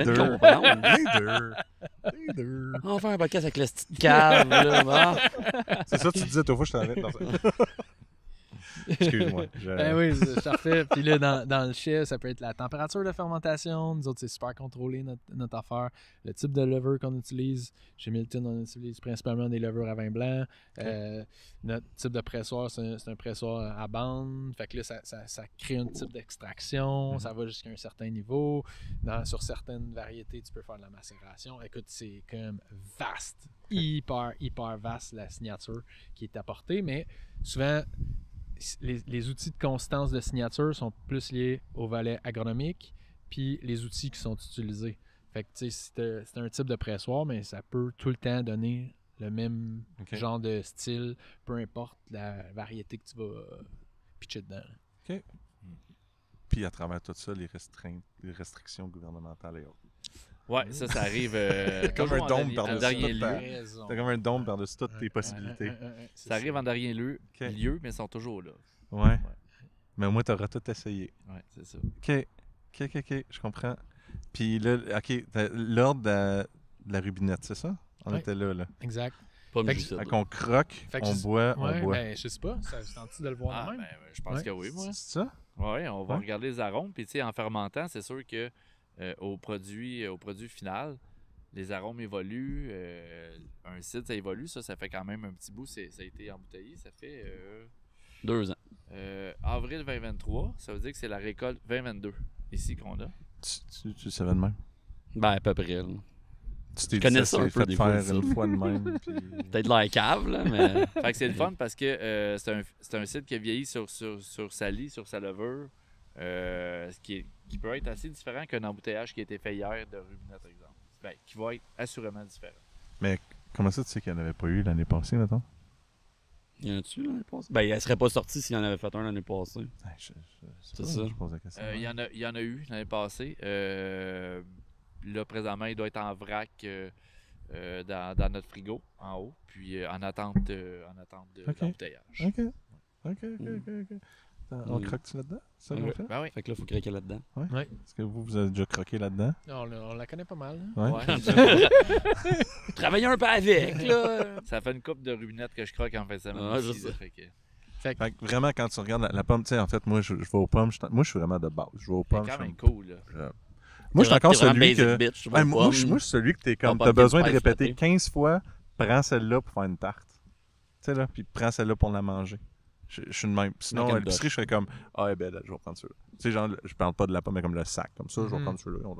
deux.
On va faire un podcast avec la petite cave, là.
C'est ça que tu disais, toi, fois, je t'arrête dans ça. Excuse-moi.
Oui, c'est parfait. Puis là, dans le chai, ça peut être la température de fermentation. Nous autres, c'est super contrôlé, notre affaire. Le type de levure qu'on utilise. Chez Milton, on utilise principalement des levures à vin blanc. Notre type de pressoir, c'est un pressoir à bande. Fait que là, ça crée un type d'extraction. Ça va jusqu'à un certain niveau. Sur certaines variétés, tu peux faire de la macération. Écoute, c'est quand même vaste. Hyper vaste, la signature qui est apportée. Mais souvent... Les outils de constance de signature sont plus liés au volet agronomique, puis les outils qui sont utilisés. Fait que, tu sais, c'est un type de pressoir, mais ça peut tout le temps donner le même genre de style, peu importe la variété que tu vas pitcher dedans.
OK. Puis à travers tout ça, les restrictions gouvernementales et autres.
Ouais, ça arrive
comme un dôme
par-dessus dernier lieu.
C'est comme un dôme par-dessus toutes tes possibilités.
Ça arrive en dernier lieu, mais ils sont toujours là.
Ouais. Mais moi, tu auras tout essayé.
Ouais, c'est ça.
OK, je comprends. Puis là, OK, l'ordre de la rubinette, c'est ça? On était là.
Exact.
Fait qu'on croque, on boit, on boit.
Ben, je sais pas, ça se tente de le voir même?
Je pense que oui, moi.
C'est ça?
Oui, on va regarder les arômes. Puis, tu sais, en fermentant, c'est sûr que au produit final, les arômes évoluent. Un cidre, ça évolue. Ça fait quand même un petit bout. Ça a été embouteillé. Ça fait
2 ans.
Avril 2023. Ça veut dire que c'est la récolte 2022 ici qu'on a.
Tu savais de même?
Ben, à peu près. Là.
Tu connais ça un peu des fois. Une fois de même. Puis...
Peut-être de la cave, là, mais...
Fait que c'est le fun parce que c'est un cidre qui a vieilli sur sa lie, sur sa levure. Ce qui peut être assez différent qu'un embouteillage qui a été fait hier de Rubinette, par exemple. Ben, qui va être assurément différent.
Mais Comment ça, tu sais qu'il n'y en avait pas eu l'année passée, mettons?
Il y en a-tu l'année passée? Ben, elle serait pas sortie s'il y en avait fait un l'année passée.
C'est ça. Je pose la question.
Il y en a eu l'année passée. Là, présentement, il doit être en vrac dans notre frigo, en haut, puis en attente d'embouteillage.
OK. On croque-tu là-dedans? Ça, on fait?
Ben oui.
Fait que là, il faut craquer là-dedans.
Ouais.
Est-ce que vous avez déjà croqué là-dedans?
On la connaît pas mal.
Ouais.
Travailler un peu avec, là.
Ça fait une coupe de rubinettes que je croque en fin de semaine.
Je sais.
Fait que vraiment, quand tu regardes la pomme, tu sais, en fait, moi, je vais aux pommes. Moi, je suis vraiment de base. Je vais aux pommes.
C'est quand même cool, là.
Moi, je suis encore celui
que...
Bitch, moi, je suis celui que t'es comme... T'as besoin de répéter 15 fois, prends celle-là pour faire une tarte. Tu sais, là, puis prends celle-là pour la manger. Je suis de même. Sinon, à l'épicerie, je serais comme, ben, je vais prendre celui-là. Tu sais, genre, je parle pas de la pomme, mais comme le sac. Comme ça, je vais prendre celui-là.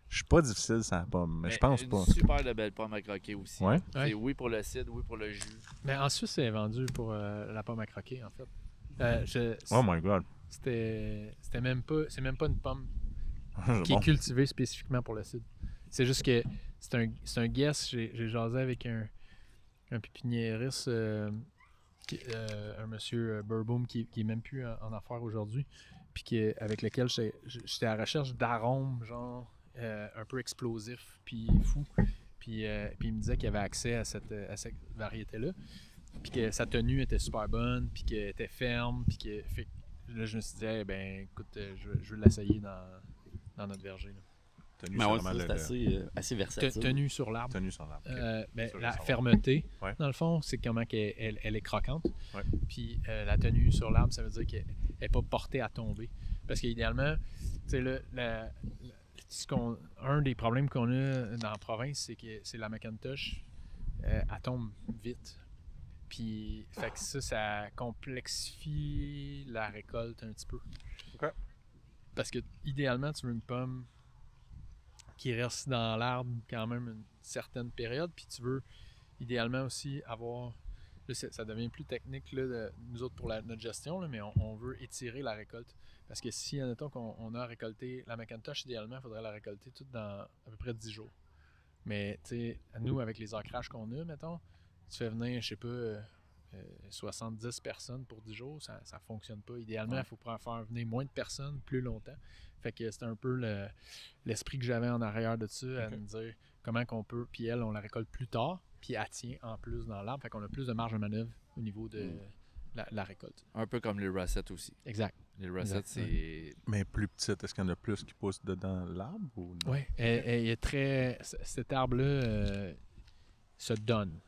Je suis pas difficile sans la pomme, mais je pense pas.
Une super de belle pomme à croquer aussi.
Ouais.
Oui pour le cidre, oui pour le jus.
Mais en Suisse, c'est vendu pour la pomme à croquer, en fait.
Oh my God.
C'est même pas une pomme qui est cultivée spécifiquement pour le cidre. C'est juste que c'est un guess. J'ai jasé avec un pépiniériste, un monsieur Burboom qui est même plus en affaires aujourd'hui, puis avec lequel j'étais à la recherche d'arômes, genre un peu explosifs, puis fous. Puis il me disait qu'il avait accès à cette variété-là, puis que sa tenue était super bonne, puis qu'elle était ferme, puis que là, je me suis dit, écoute, je veux l'essayer dans notre verger. Là.
Mais ouais, c'est assez versatile.
Tenue sur l'arbre.
Tenue sur l'arbre.
La fermeté, dans le fond, c'est comment elle est croquante.
Ouais.
Puis la tenue sur l'arbre, ça veut dire qu'elle n'est pas portée à tomber. Parce qu'idéalement, tu sais, un des problèmes qu'on a dans la province, c'est que c'est la Macintosh, elle tombe vite. Puis, fait que ça complexifie la récolte un petit peu.
OK. Parce
que idéalement, tu veux une pomme qui reste dans l'arbre quand même une certaine période, puis tu veux idéalement aussi avoir, là, ça devient plus technique là, nous autres pour notre gestion, là, mais on veut étirer la récolte. Parce que si, admettons qu'on a récolté la Macintosh, idéalement, il faudrait la récolter toute dans à peu près 10 jours. Mais, tu sais, nous, avec les ancrages qu'on a, mettons, tu fais venir, je sais pas, 70 personnes pour 10 jours, ça fonctionne pas. Idéalement, il faut faire venir moins de personnes plus longtemps. Fait que c'est un peu l'esprit que j'avais en arrière de ça, à me dire comment qu'on peut, puis elle, on la récolte plus tard, puis elle tient en plus dans l'arbre, fait qu'on a plus de marge de manœuvre au niveau de la récolte.
Un peu comme les Russet aussi.
Exact.
Les Russet, c'est...
Mais plus petite, est-ce qu'il y en a plus qui poussent dedans l'arbre ou non?
Oui, il est très... Cet arbre-là se donne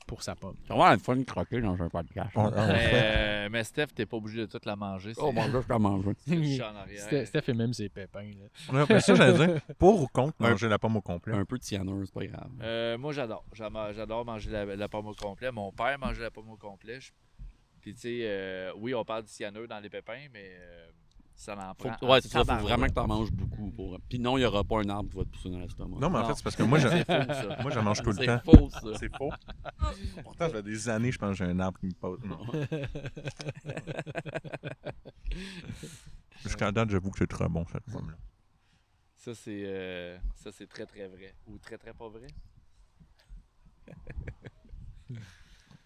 pour sa pomme.
Ça va être fun de croquer dans un podcast.
Mais Steph, t'es pas obligé de toute la manger.
Oh mon Dieu, je t'en mange.
Steph fait même ses pépins.
Là. Ouais, ça, j'allais dire, pour ou contre manger la pomme au complet?
Un peu de cyanure, c'est pas grave.
Moi, j'adore. J'adore manger la pomme au complet. Mon père mangeait la pomme au complet. Puis, tu sais, oui, on parle de cyanure dans les pépins, mais ça en prend.
Ouais, c'est ça. Faut vraiment que t'en manges beaucoup. Puis non, il n'y aura pas un arbre qui va te pousser dans l'estomac.
Non, mais en fait, c'est parce que moi,
c'est faux, ça.
Moi, j'en mange tout le temps.
C'est faux, ça.
C'est faux. Pourtant, ça fait des années, je pense que j'ai un arbre qui me pose. Non. Jusqu'à date, j'avoue que c'est très bon, cette pomme-là.
Ça, c'est très, très vrai. Ou très, très pas vrai.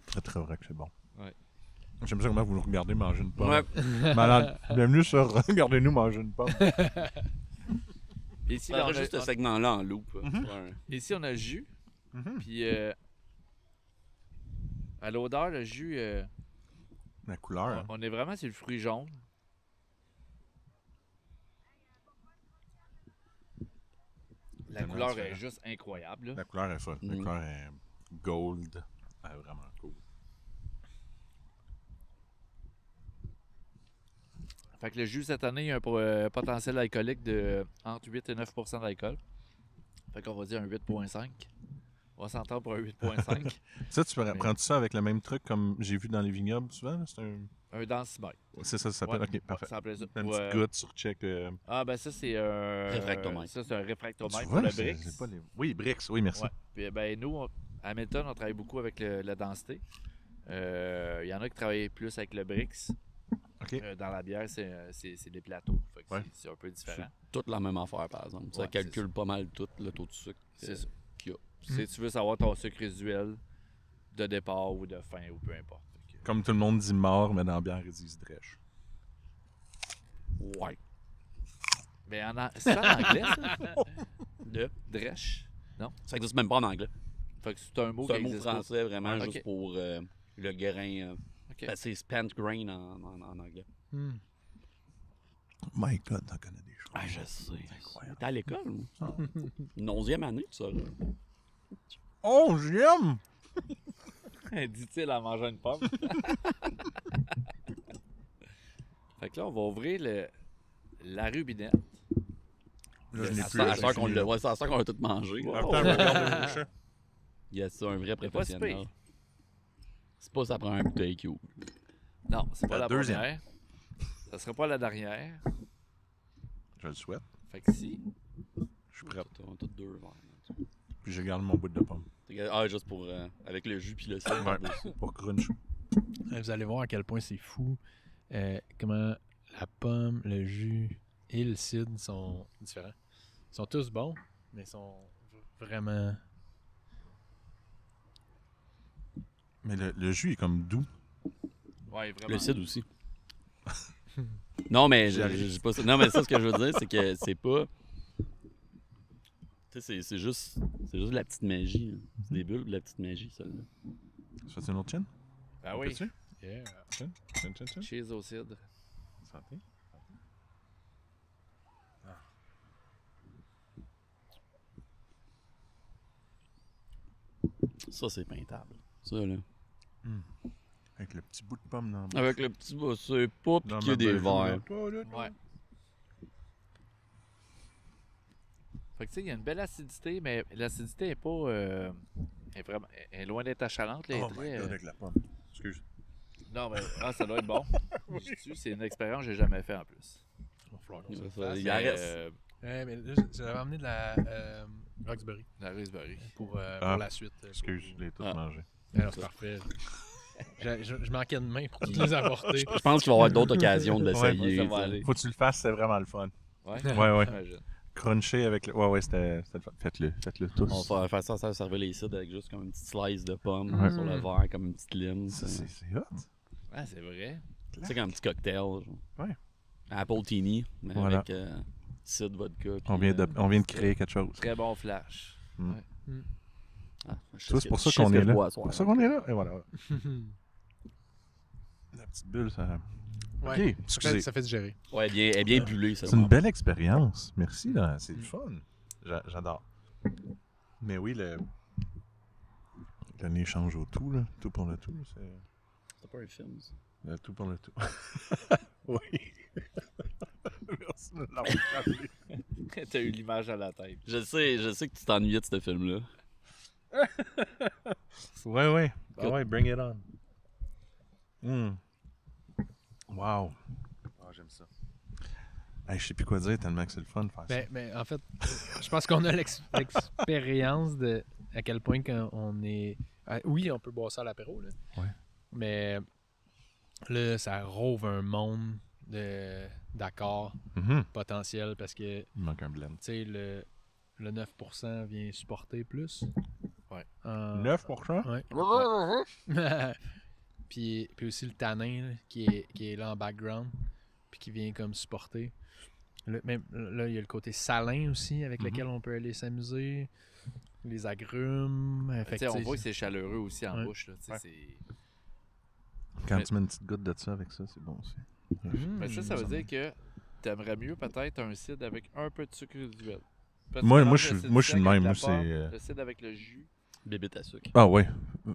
Très, très vrai que c'est bon.
Ouais.
J'aime ça comment vous nous regardez manger une pomme.
Ouais.
Malade. Bienvenue sur Regardez-nous manger une pomme.
Ici,
on a juste ce segment-là en loupe.
Ici, on a le jus. Puis, à l'odeur, le jus...
la couleur.
On est vraiment sur le fruit jaune. La couleur est juste incroyable. Là.
La couleur est folle. La couleur est gold. Elle est vraiment cool.
Fait que le jus cette année, il y a un potentiel alcoolique de entre 8 et 9 % d'alcool. Fait qu'on va dire un 8,5. On va s'entendre pour un 8,5.
Ça, tu prends ça avec le même truc comme j'ai vu dans les vignobles souvent? C'est
un densimètre.
C'est ça s'appelle?
Ouais.
Ok, parfait.
Ça s'appelle ça.
Une petite goutte sur check.
Ah, ben ça, c'est un...
réfractomètre.
Ça, c'est un réfractomètre
pour
le Brix.
Oui, Brix, oui, merci.
Ouais. Puis, ben, nous, à Hamilton, on travaille beaucoup avec la densité. Il y en a qui travaillent plus avec le Brix.
Okay.
Dans la bière, c'est des plateaux. Fait que c'est un peu différent.
C'est toute la même affaire, par exemple. Ça calcule pas mal tout le taux de sucre
qu'il
y a.
Si tu veux savoir ton sucre résiduel de départ ou de fin ou peu importe.
Comme tout le monde dit mort, mais dans la bière, ils disent drèche.
Ouais. Mais c'est en anglais, ça?
De
Drèche? Non?
Ça n'existe même pas en anglais.
Fait que c'est un mot
C'est un
qui
mot
existe
français, vraiment,
Ok.
juste pour le grain.
Ok.
Ben, c'est spent grain en anglais.
My God, t'en connais des choses.
Ah, je sais.
Incroyable.
T'es à l'école, moi. 11e année, tu sauras.
11e!
Dit-il en mangeant une pomme. Fait que là, on va ouvrir la rubinette.
Là, je n'ai
À
plus.
ça qu'on l'a. Ouais, c'est à ça qu'on a tout mangé.
Wow.
Attends, je regarde le bouchon.
Yes, c'est un vrai
pas si
professionnel.
pire.
C'est pas ça prend un bouteille qui ouvre.
Non, c'est pas
La
la
deuxième.
première. Ça sera pas la dernière.
Je le souhaite.
Fait que si.
Je suis prêt.
On a tous 2 verres.
Puis je garde mon bout de pomme.
Ah, juste pour. Avec le jus puis le sel.
Ouais, pour crunch.
Vous allez voir à quel point c'est fou comment la pomme, le jus et le cidre sont différents. Ils sont tous bons, mais ils sont vraiment...
Mais le jus est comme doux.
Ouais, vraiment.
Le cidre aussi. Non, mais j'ai pas ça. Non, mais ça, ce que je veux dire, c'est que c'est pas. Tu sais, c'est juste de la petite magie. Là. C'est des bulles de la petite magie, celle-là.
Ça fait une autre chaîne?
Ah oui.
Peux-tu?
Yeah.
Chaîne?
Cheese au cidre.
Santé.
Ça, c'est peintable. Ça, là.
Avec le petit bout de pomme dans le
Avec le petit bout, c'est pas piqué des verres.
Ouais. Fait que tu sais, il y a une belle acidité, mais l'acidité est pas. Est vraiment, est loin d'être achalante. Là, elle est
Oh my
très,
God, avec la pomme. Excuse.
Non, mais ça doit être bon. C'est une expérience que j'ai jamais fait en plus.
Il va falloir qu'on
Ça,
se
ça,
fasse.
il en reste.
Ouais, mais là, j'avais amené de la Roxbury
La raspberry.
pour
Ah,
la suite.
Excuse, je l'ai tout
Ah.
mangé.
Alors, c'est parfait. Je manquais de main pour toutes les apporter.
Je pense qu'il va y avoir d'autres occasions de l'essayer.
ça va
tu sais.
aller.
Faut que tu le fasses, c'est vraiment le fun.
Ouais,
Ouais.
j'imagine.
Cruncher avec le. Ouais, c'était le fun. Faites-le tous.
On va faire ça, ça va servir les cidres avec juste comme une petite slice de pomme
Ouais.
sur le verre, comme une petite lime.
Ça, c'est hot.
Ah, c'est vrai.
Tu sais, comme un petit cocktail. Genre.
Ouais.
Apple Teeny, mais
Voilà.
avec cidre, vodka.
On vient de créer quelque chose.
Très bon flash.
C'est pour ça qu'on est là. C'est pour ça qu'on est là. Et voilà. La petite bulle, ça.
Ouais.
Ok, excusez.
Ça fait digérer.
Ouais, elle est bien bullée, ça.
C'est une belle expérience. Merci, là. C'est le fun. J'adore. Mais oui, le nez change au tout, là. Tout pour le tout.
C'est pas un film, ça.
Le tout pour le tout. Oui. Merci de l'avoir rappelé.
T'as eu l'image à la tête.
Je sais que tu t'ennuyais de ce film-là.
Ouais. Ah ouais, bring it on. Wow. Ah, j'aime ça. Hey, je sais plus quoi dire tellement que c'est le fun de faire ça.
Mais en fait, je pense qu'on a l'expérience de à quel point on est... Oui, on peut boire ça à l'apéro, là.
Ouais.
Mais là, ça rouvre un monde d'accords potentiels parce que, tu
Il manque un blend.
sais, le 9% vient supporter plus.
Ouais.
9%?
Ouais. puis aussi le tanin là, qui est là en background puis qui vient comme supporter. Même là, il y a le côté salin aussi avec lequel on peut aller s'amuser. Les agrumes. Fait que,
On voit que c'est chaleureux aussi en bouche. Là,
Ouais.
c'est...
Quand
Mais-
tu mets une petite goutte de ça avec ça, c'est bon aussi.
Mais ça veut dire que t'aimerais mieux peut-être un cidre avec un peu de sucre résiduel. Parce que
Moi,
tu
moi,
mélanges
je
le
suis
cidre
de
sec
même.
avec
Moi,
la
c'est.
pomme, le cidre avec le jus.
Bébé à sucre.
Ah ouais.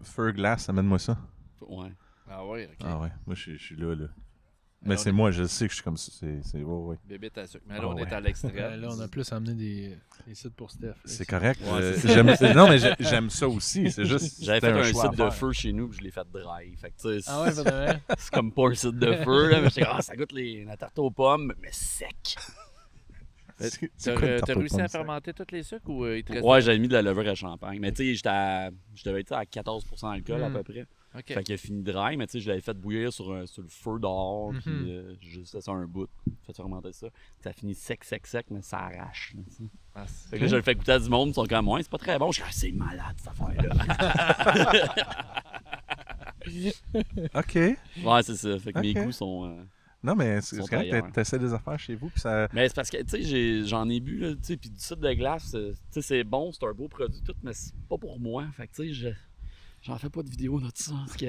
Feu glace, amène-moi ça.
Ouais.
Ah ouais, ok.
Ah ouais. Moi, je suis là.
Mais
Mais
on
c'est
est-
moi, je sais que je suis comme ça. C'est. Ouais.
Bébé à sucre. Mais là,
Ah
on est
ouais.
à l'extrême.
là, on a plus amené des sites pour Steph. là.
C'est correct.
Ouais,
Non, mais j'aime ça aussi. C'est juste.
J'avais
c'était
fait un
choix
site
à
de
faire.
feu chez nous, puis je l'ai fait dry. Fait que, tu sais,
Ah ouais, vraiment?
c'est comme pas un site de feu, là, mais j'étais comme, ça goûte la tarte aux pommes, mais sec.
C'est quoi une
T'as
tarte aux
réussi à
pommes, ça?
fermenter tous les sucres ou il te reste...
Ouais, j'avais mis de la levure à champagne. Mais tu sais, je devais être à 14% d'alcool à peu près.
Ok.
Fait qu'il a fini dry, mais tu sais, je l'avais fait bouillir sur le feu dehors,
Mhm.
puis j'ai juste laissé ça un bout, fait fermenter ça. Ça finit sec, mais ça arrache. Là, tu sais. Fait que là, je le fais goûter à du monde, ils sont comme ouais, c'est pas très bon. Je dis c'est malade cette affaire-là.
OK.
Ouais, c'est ça. Fait que mes
Ok.
goûts sont.
Non, mais c'est
Sont
quand
ailleurs.
même, t'essaies des affaires chez vous, puis ça...
Mais c'est parce que, tu sais, j'en ai bu, là, tu sais, puis du cidre de glace, tu sais, c'est bon, c'est un beau produit, tout, mais c'est pas pour moi. Fait que, tu sais, j'en fais pas de vidéo de ça, parce que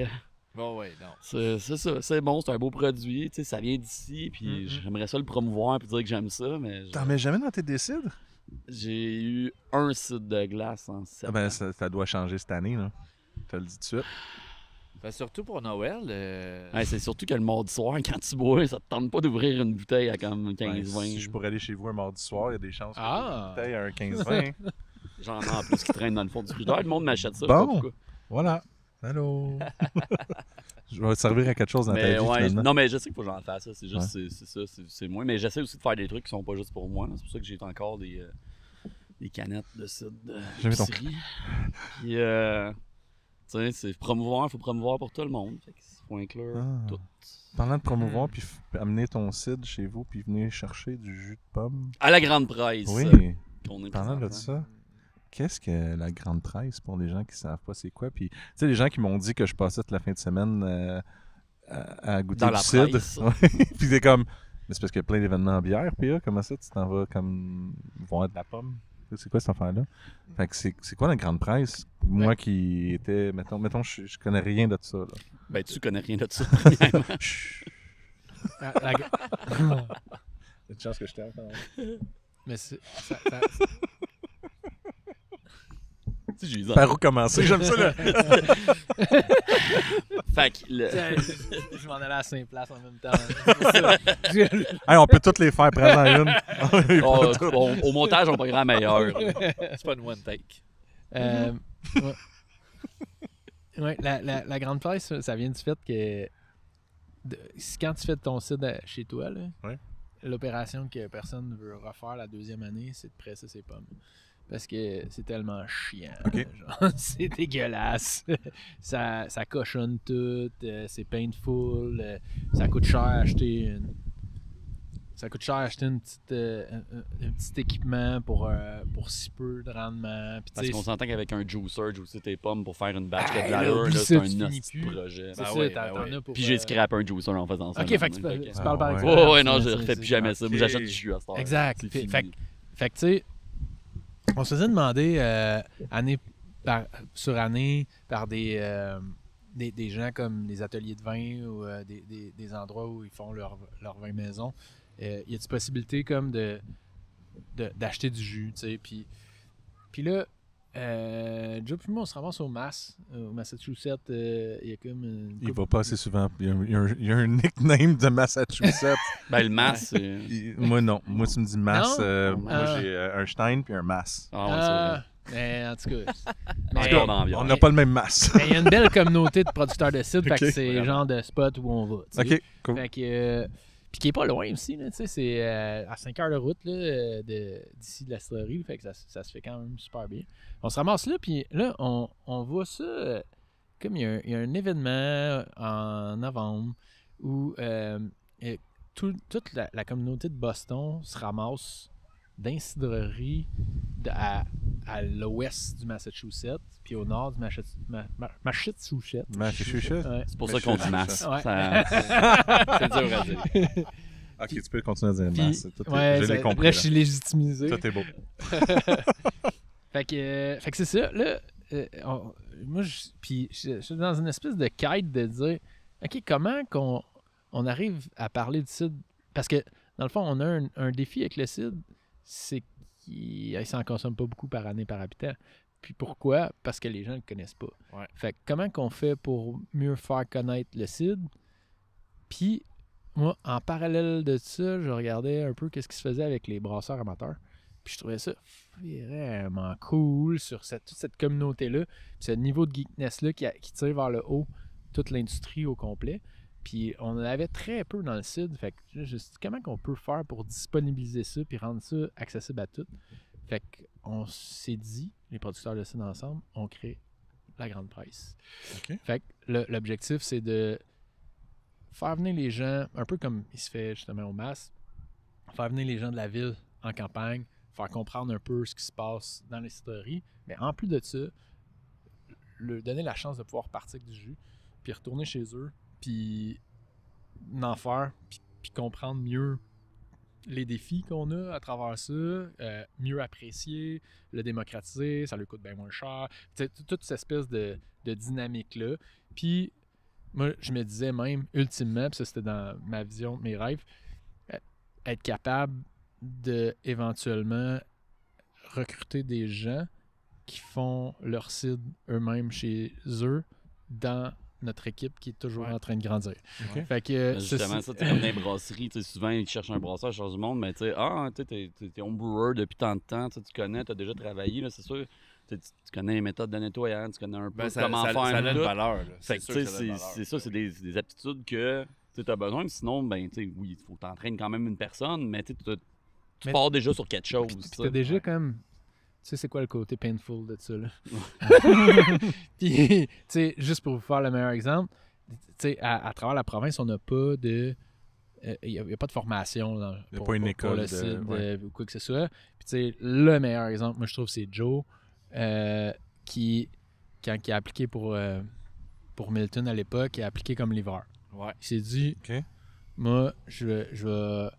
Bon, ouais, non.
c'est ça, c'est bon, c'est un beau produit, tu sais, ça vient d'ici, puis j'aimerais ça le promouvoir, puis dire que j'aime ça, mais
T'en mets jamais dans tes décides?
j'ai eu un cidre de glace en 7
Ah ben,
ans.
ça doit changer cette année, là. Je te le dis tout de suite.
Ben, surtout pour Noël.
Ouais, c'est surtout que le mardi soir, quand tu bois, ça te tente pas d'ouvrir une bouteille à comme 15-20.
Ben, si je pourrais aller chez vous un mardi soir, il y a des chances que
Ah!
tu à un 15-20.
J'en ai en plus qui traînent dans le fond du frigidaire. Le monde m'achète ça, je sais
Bon.
pas pourquoi.
Voilà. Allô? Je vais te servir à quelque chose dans ta
Mais
vie,
ouais,
finalement.
non, mais je sais qu'il faut que j'en fasse ça. C'est juste, c'est ça, c'est moi. Mais j'essaie aussi de faire des trucs qui sont pas juste pour moi. là. C'est pour ça que j'ai encore des canettes de cidre
J'aime ton-
d'épicerie. Puis, tu sais, il faut promouvoir pour tout le monde. Fait qu'il faut inclure
Ah.
tout.
Parlant de promouvoir, puis amener ton cidre chez vous, puis venir chercher du jus de pomme.
À la grande presse.
Oui.
Qu'on est
Parlant de
présentement.
ça, qu'est-ce que la grande presse pour les gens qui savent pas c'est quoi? Puis, tu sais, les gens qui m'ont dit que je passais toute la fin de semaine à goûter
Dans
du
la
cidre.
presse.
Ouais. Puis c'est comme, mais c'est parce qu'il y a plein d'événements en bière, puis là, comment ça, tu t'en vas comme voir de la pomme? C'est quoi cette affaire-là? Fait que c'est quoi la grande presse? Moi qui étais, mettons je connais rien de ça, là.
Ben, tu connais rien de ça, premièrement.
Chut.
La-
Il y a une chance que je t'aime.
Mais c'est...
Tu sais, j'ai eu
Par où commencer? J'aime ça, là.
Fait que
Je m'en allais à Saint-Place en même temps. C'est ça.
Hey, on peut toutes les faire prendre en une.
au montage, on programme meilleur.
C'est pas une one take.
Ouais. Ouais, la grande presse, ça vient du fait que quand tu fais ton cidre chez toi, là,
Ouais.
l'opération que personne ne veut refaire la deuxième année, c'est de presser ses pommes. Parce que c'est tellement chiant.
Ok.
Genre, c'est dégueulasse. Ça cochonne tout. C'est painful. Ça coûte cher à acheter un petit équipement pour si peu de rendement. Puis,
Parce
tu sais,
qu'on s'entend qu'avec un juicer, juicer tes pommes pour faire une batch
Ah,
de
là,
valeur,
oublie
là,
ça,
c'est
tu
un
finis
hostie
plus.
projet.
c'est
Ben
ça,
ouais,
t'en
ben ouais.
as pour...
Puis j'ai scrappé un juicer en faisant ça.
Ok, fait que tu
Fait
parles par
Ah,
exemple.
ouais, ouais, non, je refais plus jamais ça. Moi,
Ok.
j'achète du jus à ce temps.
Exact.
C'est
Fait
fini.
que, tu sais, on se faisait demander sur année par des gens comme les ateliers de vin ou des endroits où ils font leur vin maison. Y a-t-il possibilité comme d'acheter du jus, tu sais, puis là, Joe puis moi, on se ramasse au Massachusetts. Il y a comme
Il va pas assez souvent. Il y a un nickname de Massachusetts.
Ben, le masse, c'est.
Moi, non. Moi, tu me dis Mass.
Non?
Moi, j'ai un Stein puis un Mass.
Ah,
mais en tout cas,
c'est
mais-
encore dans l'ambiance.
On n'a pas le même Mass.
mais il y a une belle communauté de producteurs de cidre, fait que
Ok.
c'est le genre de spot où on va. tu sais.
Ok, cool.
Fait que, puis qui est pas loin aussi, là, tu sais, c'est à 5 heures de route là, d'ici de la cidrerie, fait que ça se fait quand même super bien. On se ramasse là, puis là, on voit ça, comme il y a un événement en novembre où toute la communauté de Boston se ramasse dans une cidrerie à l'ouest du Massachusetts, puis au nord du Massachusetts.
Massachusetts.
Ouais.
C'est pour ça qu'on dit masse.
Ouais.
Ça-
C'est dur à dire.
Ok, tu peux continuer à dire
Puis-
Mass. Tout est-
ouais,
je l'ai
ça-
compris.
là, je suis légitimisé.
Tout est beau.
Fait que c'est ça. Là, moi, je suis dans une espèce de quête de dire, OK, comment on arrive à parler de cidre? Parce que, dans le fond, on a un défi avec le cidre, c'est qu'il s'en consomme pas beaucoup par année par habitant. Puis pourquoi? Parce que les gens ne le connaissent pas.
Ouais.
Fait que comment qu'on fait pour mieux faire connaître le cidre? Puis, moi, en parallèle de ça, je regardais un peu qu'est-ce qui se faisait avec les brasseurs amateurs. Puis je trouvais ça vraiment cool sur toute cette communauté-là. Puis ce niveau de geekness-là qui tire vers le haut toute l'industrie au complet. Puis on en avait très peu dans le cidre. Fait que je me suis dit, comment qu'on peut faire pour disponibiliser ça puis rendre ça accessible à tous? Fait qu'on s'est dit, les producteurs de cidre ensemble, on crée la grande presse.
Ok.
Fait que l'objectif, c'est de faire venir les gens, un peu comme il se fait justement au MAS, faire venir les gens de la ville en campagne, faire comprendre un peu ce qui se passe dans les cidreries. Mais en plus de ça, leur donner la chance de pouvoir partir avec du jus, puis retourner chez eux, puis en faire, puis comprendre mieux les défis qu'on a à travers ça, mieux apprécier, le démocratiser, ça lui coûte bien moins cher. Toute cette espèce de dynamique-là. Puis moi, je me disais même, ultimement, puis ça c'était dans ma vision, mes rêves, être capable de éventuellement recruter des gens qui font leur CID eux-mêmes chez eux dans notre équipe qui est toujours en train de grandir.
Okay.
Fait que,
justement, ça, tu es comme dans les brasseries, souvent ils cherchent un brasseur, ils cherchent du monde, mais tu sais, t'es homebrewer depuis tant de temps, tu connais, tu as déjà travaillé, là, c'est sûr. Tu connais les méthodes de nettoyage, tu connais un peu comment faire.
Ça a une valeur.
C'est ça, c'est des aptitudes que tu as besoin. Sinon, ben, oui, il faut que tu entraînes quand même une personne, mais tu pars déjà sur quelque chose.
Tu as déjà comme. Tu sais, c'est quoi le côté painful de ça, là? Puis, tu sais, juste pour vous faire le meilleur exemple, tu sais, à travers la province, on n'a pas de. Il n'y a pas de formation
pour une école
pour le site ou quoi que ce soit. Puis, tu sais, le meilleur exemple, moi, je trouve, c'est Joe, qui a appliqué pour Milton à l'époque, il a appliqué comme livreur.
Ouais.
Il s'est dit, moi, je vais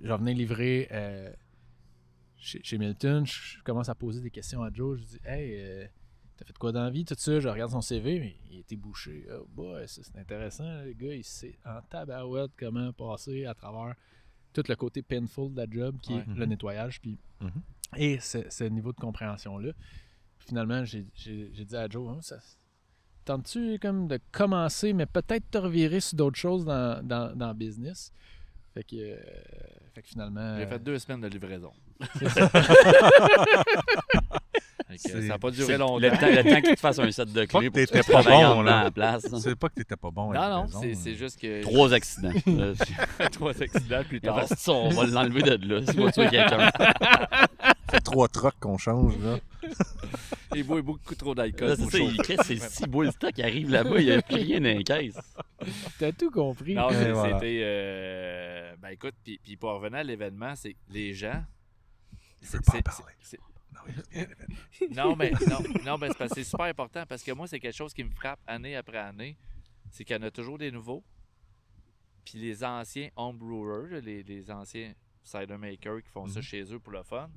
venir livrer chez Milton. Je commence à poser des questions à Joe. Je dis, hey, t'as fait quoi dans la vie, tout ça? Je regarde son CV, mais il était bouché. Oh, boy, ça, c'est intéressant. Le gars, il sait en tabarouette comment passer à travers tout le côté painful de la job, qui est le nettoyage. Puis, et ce niveau de compréhension-là. Finalement, j'ai dit à Joe, ça tentes-tu comme de commencer, mais peut-être te revirer sur d'autres choses dans le business? Fait que finalement...
J'ai fait 2 semaines de livraison. Ça n'a pas duré longtemps.
Le temps qu'il te fasse un set de clés
pour que t'étais pas bon, là.
À la place.
C'est pas que t'étais pas bon.
Non, c'est juste que...
3 accidents.
3 accidents plus tard.
On va l'enlever de là. Si tu tuer quelqu'un.
C'est 3 trucks qu'on change, là.
Il boit beaucoup trop d'alcool.
C'est 6 boules de stock qui arrivent là-bas. Il n'y a plus rien dans les caisses.
T'as tout compris.
Non, c'était... Ben écoute, puis pour revenir à l'événement, c'est que les gens...
Je veux pas en parler.
Non, mais c'est super important parce que moi, c'est quelque chose qui me frappe année après année. C'est qu'il y en a toujours des nouveaux. Puis les anciens homebrewers, les anciens cider makers qui font ça chez eux pour le fun,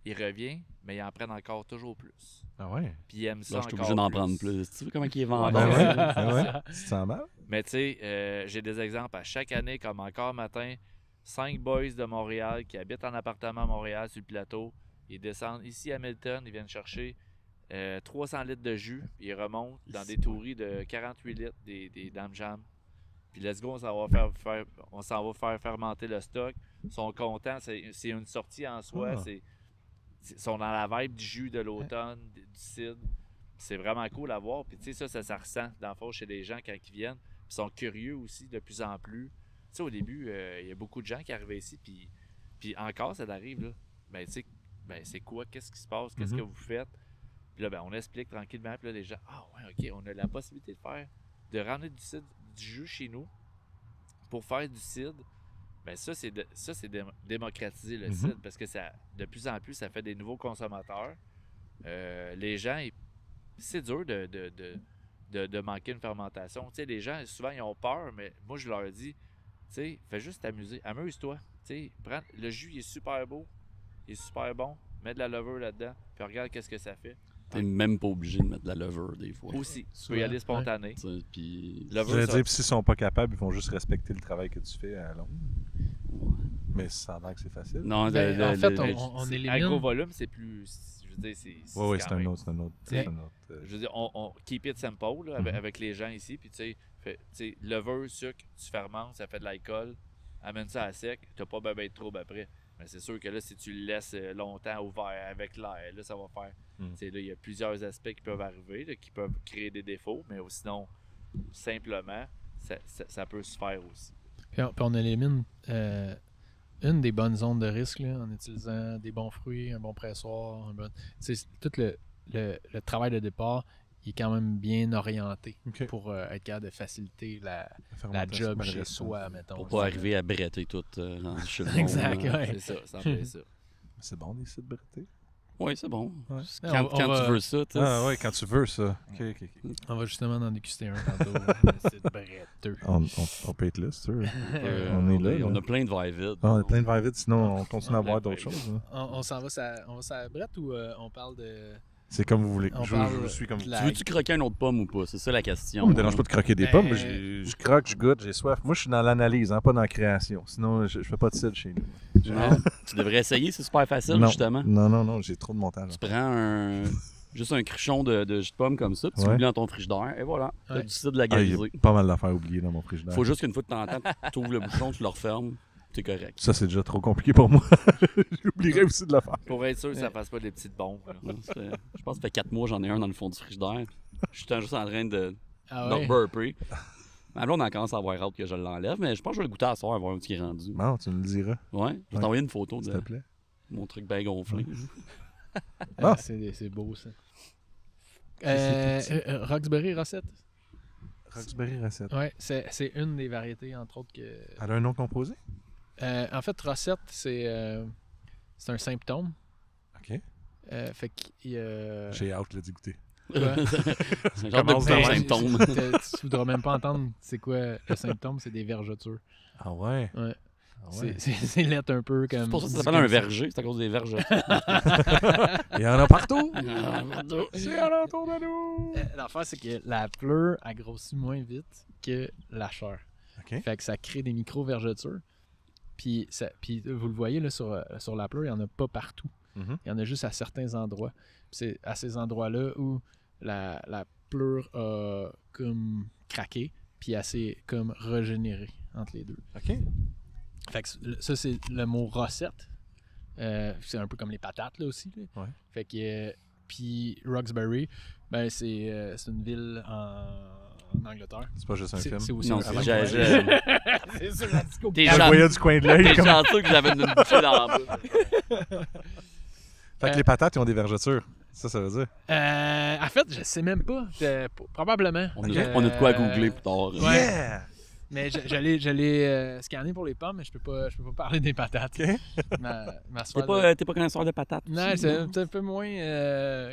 ils reviennent, mais ils en prennent encore toujours plus.
Ah ouais?
Puis ils aiment ça.
Là, je suis obligé d'en prendre plus. Tu vois comment il est vendu?
Ouais. Tu te sens mal?
Mais tu sais, j'ai des exemples à chaque année, comme encore matin, 5 boys de Montréal qui habitent en appartement à Montréal sur le plateau. Ils descendent ici à Milton, ils viennent chercher 300 litres de jus, puis ils remontent dans des touris de 48 litres, des Dame Jam. Puis let's go, on s'en va faire fermenter le stock. Ils sont contents, c'est une sortie en soi. Ils sont dans la vibe du jus de l'automne, du cidre. C'est vraiment cool à voir. Puis tu sais, ça ressent dans le fond chez les gens quand ils viennent. Puis ils sont curieux aussi de plus en plus. Tu sais, au début, il y a beaucoup de gens qui arrivaient ici, puis encore, ça arrive, là. Ben, tu sais, c'est quoi? Qu'est-ce qui se passe? Qu'est-ce que vous faites? Puis là, on explique tranquillement. Puis là, les gens, OK, on a la possibilité de ramener du jus chez nous pour faire du cidre. Ben ça, c'est démocratiser le cidre parce que de plus en plus, ça fait des nouveaux consommateurs. Les gens, c'est dur de manquer une fermentation. Tu sais, les gens, souvent, ils ont peur, mais moi, je leur dis, tu sais, fais juste t'amuser. Amuse-toi. Tu sais, le jus, il est super beau. Il est super bon. Mets de la levure là-dedans. Puis regarde qu'est-ce que ça fait.
T'es même pas obligé de mettre de la levure des fois.
Aussi. Tu peux y aller spontané.
Puis...
Je veux dire, s'ils sont pas capables, ils vont juste respecter le travail que tu fais à long. Mais ça a l'air que c'est facile.
Non,
en fait, on élimine...
À gros volume, c'est plus... Je veux dire, c'est
c'est un autre.
Je veux dire, on keep it simple là, avec les gens ici. Puis tu sais, levure, sucre, tu fermentes, ça fait de l'alcool. Amène ça à sec, t'as pas besoin de trouble après. Mais c'est sûr que là, si tu le laisses longtemps ouvert avec l'air, là, ça va faire... Là, il y a plusieurs aspects qui peuvent arriver, là, qui peuvent créer des défauts, mais sinon, simplement, ça peut se faire aussi.
Puis on élimine une des bonnes zones de risque là, en utilisant des bons fruits, un bon pressoir. Tout le travail de départ, il est quand même bien orienté pour être capable de faciliter la job chez soi, mettons.
Pour pas arriver à bretter tout dans le chemin.
Exact,
C'est ça, ça en fait ça.
C'est bon, des sites bretés.
Oui, c'est bon.
Ouais.
Quand tu veux ça.
Ah ouais, quand tu veux ça. OK.
On va justement en déguster un tantôt. C'est bretteux.
On peut être là, c'est sûr.
On est là. On a plein de verres vides.
On a plein de verres vides, sinon on continue à boire d'autres choses. Hein.
On s'en va sur la brette ou on parle de...
C'est comme vous voulez. Je vous suis comme vous.
Tu veux-tu croquer une autre pomme ou pas? C'est ça la question.
Ça me dérange pas de croquer des pommes. Je croque, je goûte, j'ai soif. Moi, je suis dans l'analyse, pas dans la création. Sinon, je fais pas de cidre chez nous.
Tu devrais essayer, c'est super facile, justement.
Non, j'ai trop de montage.
Tu prends juste un cruchon de jus de pomme comme ça, puis tu l'oublies dans ton frigidaire, et voilà. T'as du cidre lagarisé.
Il y a pas mal d'affaires oubliées dans mon frigidaire.
Faut juste qu'une fois de temps en temps, tu ouvres le bouchon, tu le refermes. C'est correct.
Ça, c'est déjà trop compliqué pour moi. J'oublierais aussi de le faire.
Pour être sûr que ça fasse pas des petites bombes.
Je pense que ça fait 4 mois j'en ai un dans le fond du frigidaire. Je suis juste en train de burper. Mais là, on a commencé à avoir hâte que je l'enlève, mais je pense que je vais le goûter à soir, voir où il est rendu.
Non, tu me le diras.
Ouais, je vais t'envoyer une photo
s'il te plaît.
Mon truc bien gonflé.
C'est beau, ça. Roxbury Rosette.
Roxbury Rosette.
Ouais, c'est une des variétés, entre autres, que...
Elle a un nom composé?
En fait, Rosette, c'est un symptôme.
OK.
Fait que...
J'ai hâte d'y goûter.
C'est un genre de petit symptôme.
Tu voudras même pas entendre c'est quoi le symptôme, c'est des vergetures.
Ah ouais?
Ouais.
Ah ouais.
C'est lettre un peu comme...
C'est pour ça que ça s'appelle un verger, c'est à cause des vergetures.
Il y en a partout!
C'est
alentour de nous!
L'affaire, c'est que la pleure a grossi moins vite que la chair.
OK.
Fait que ça crée des micro-vergetures. Puis vous le voyez là, sur la pleure, il n'y en a pas partout.
Mm-hmm.
Il y en a juste à certains endroits. Puis c'est à ces endroits-là où la pleure a comme craqué, puis elle s'est comme régénérée entre les deux.
OK.
Fait que ça, c'est le mot Rosette. C'est un peu comme les patates, là, aussi. Là.
Ouais.
Fait que... puis Roxbury, ben c'est une ville en Angleterre.
C'est pas juste un film.
C'est aussi
non,
un
c'est
C'est sur la disco.
T'es
voyais du coin de l'œil.
T'es chanceux que j'avais une bouchée dans la bouche.
Fait que les patates, ils ont des vergetures. Ça veut dire?
En fait, je sais même pas. Probablement.
On a de quoi googler plus tard.
Ouais.
Yeah!
Mais j'allais scanner pour les pommes, mais je peux pas parler des patates.
OK.
T'es pas connaisseur de patates?
Non, c'est un peu moins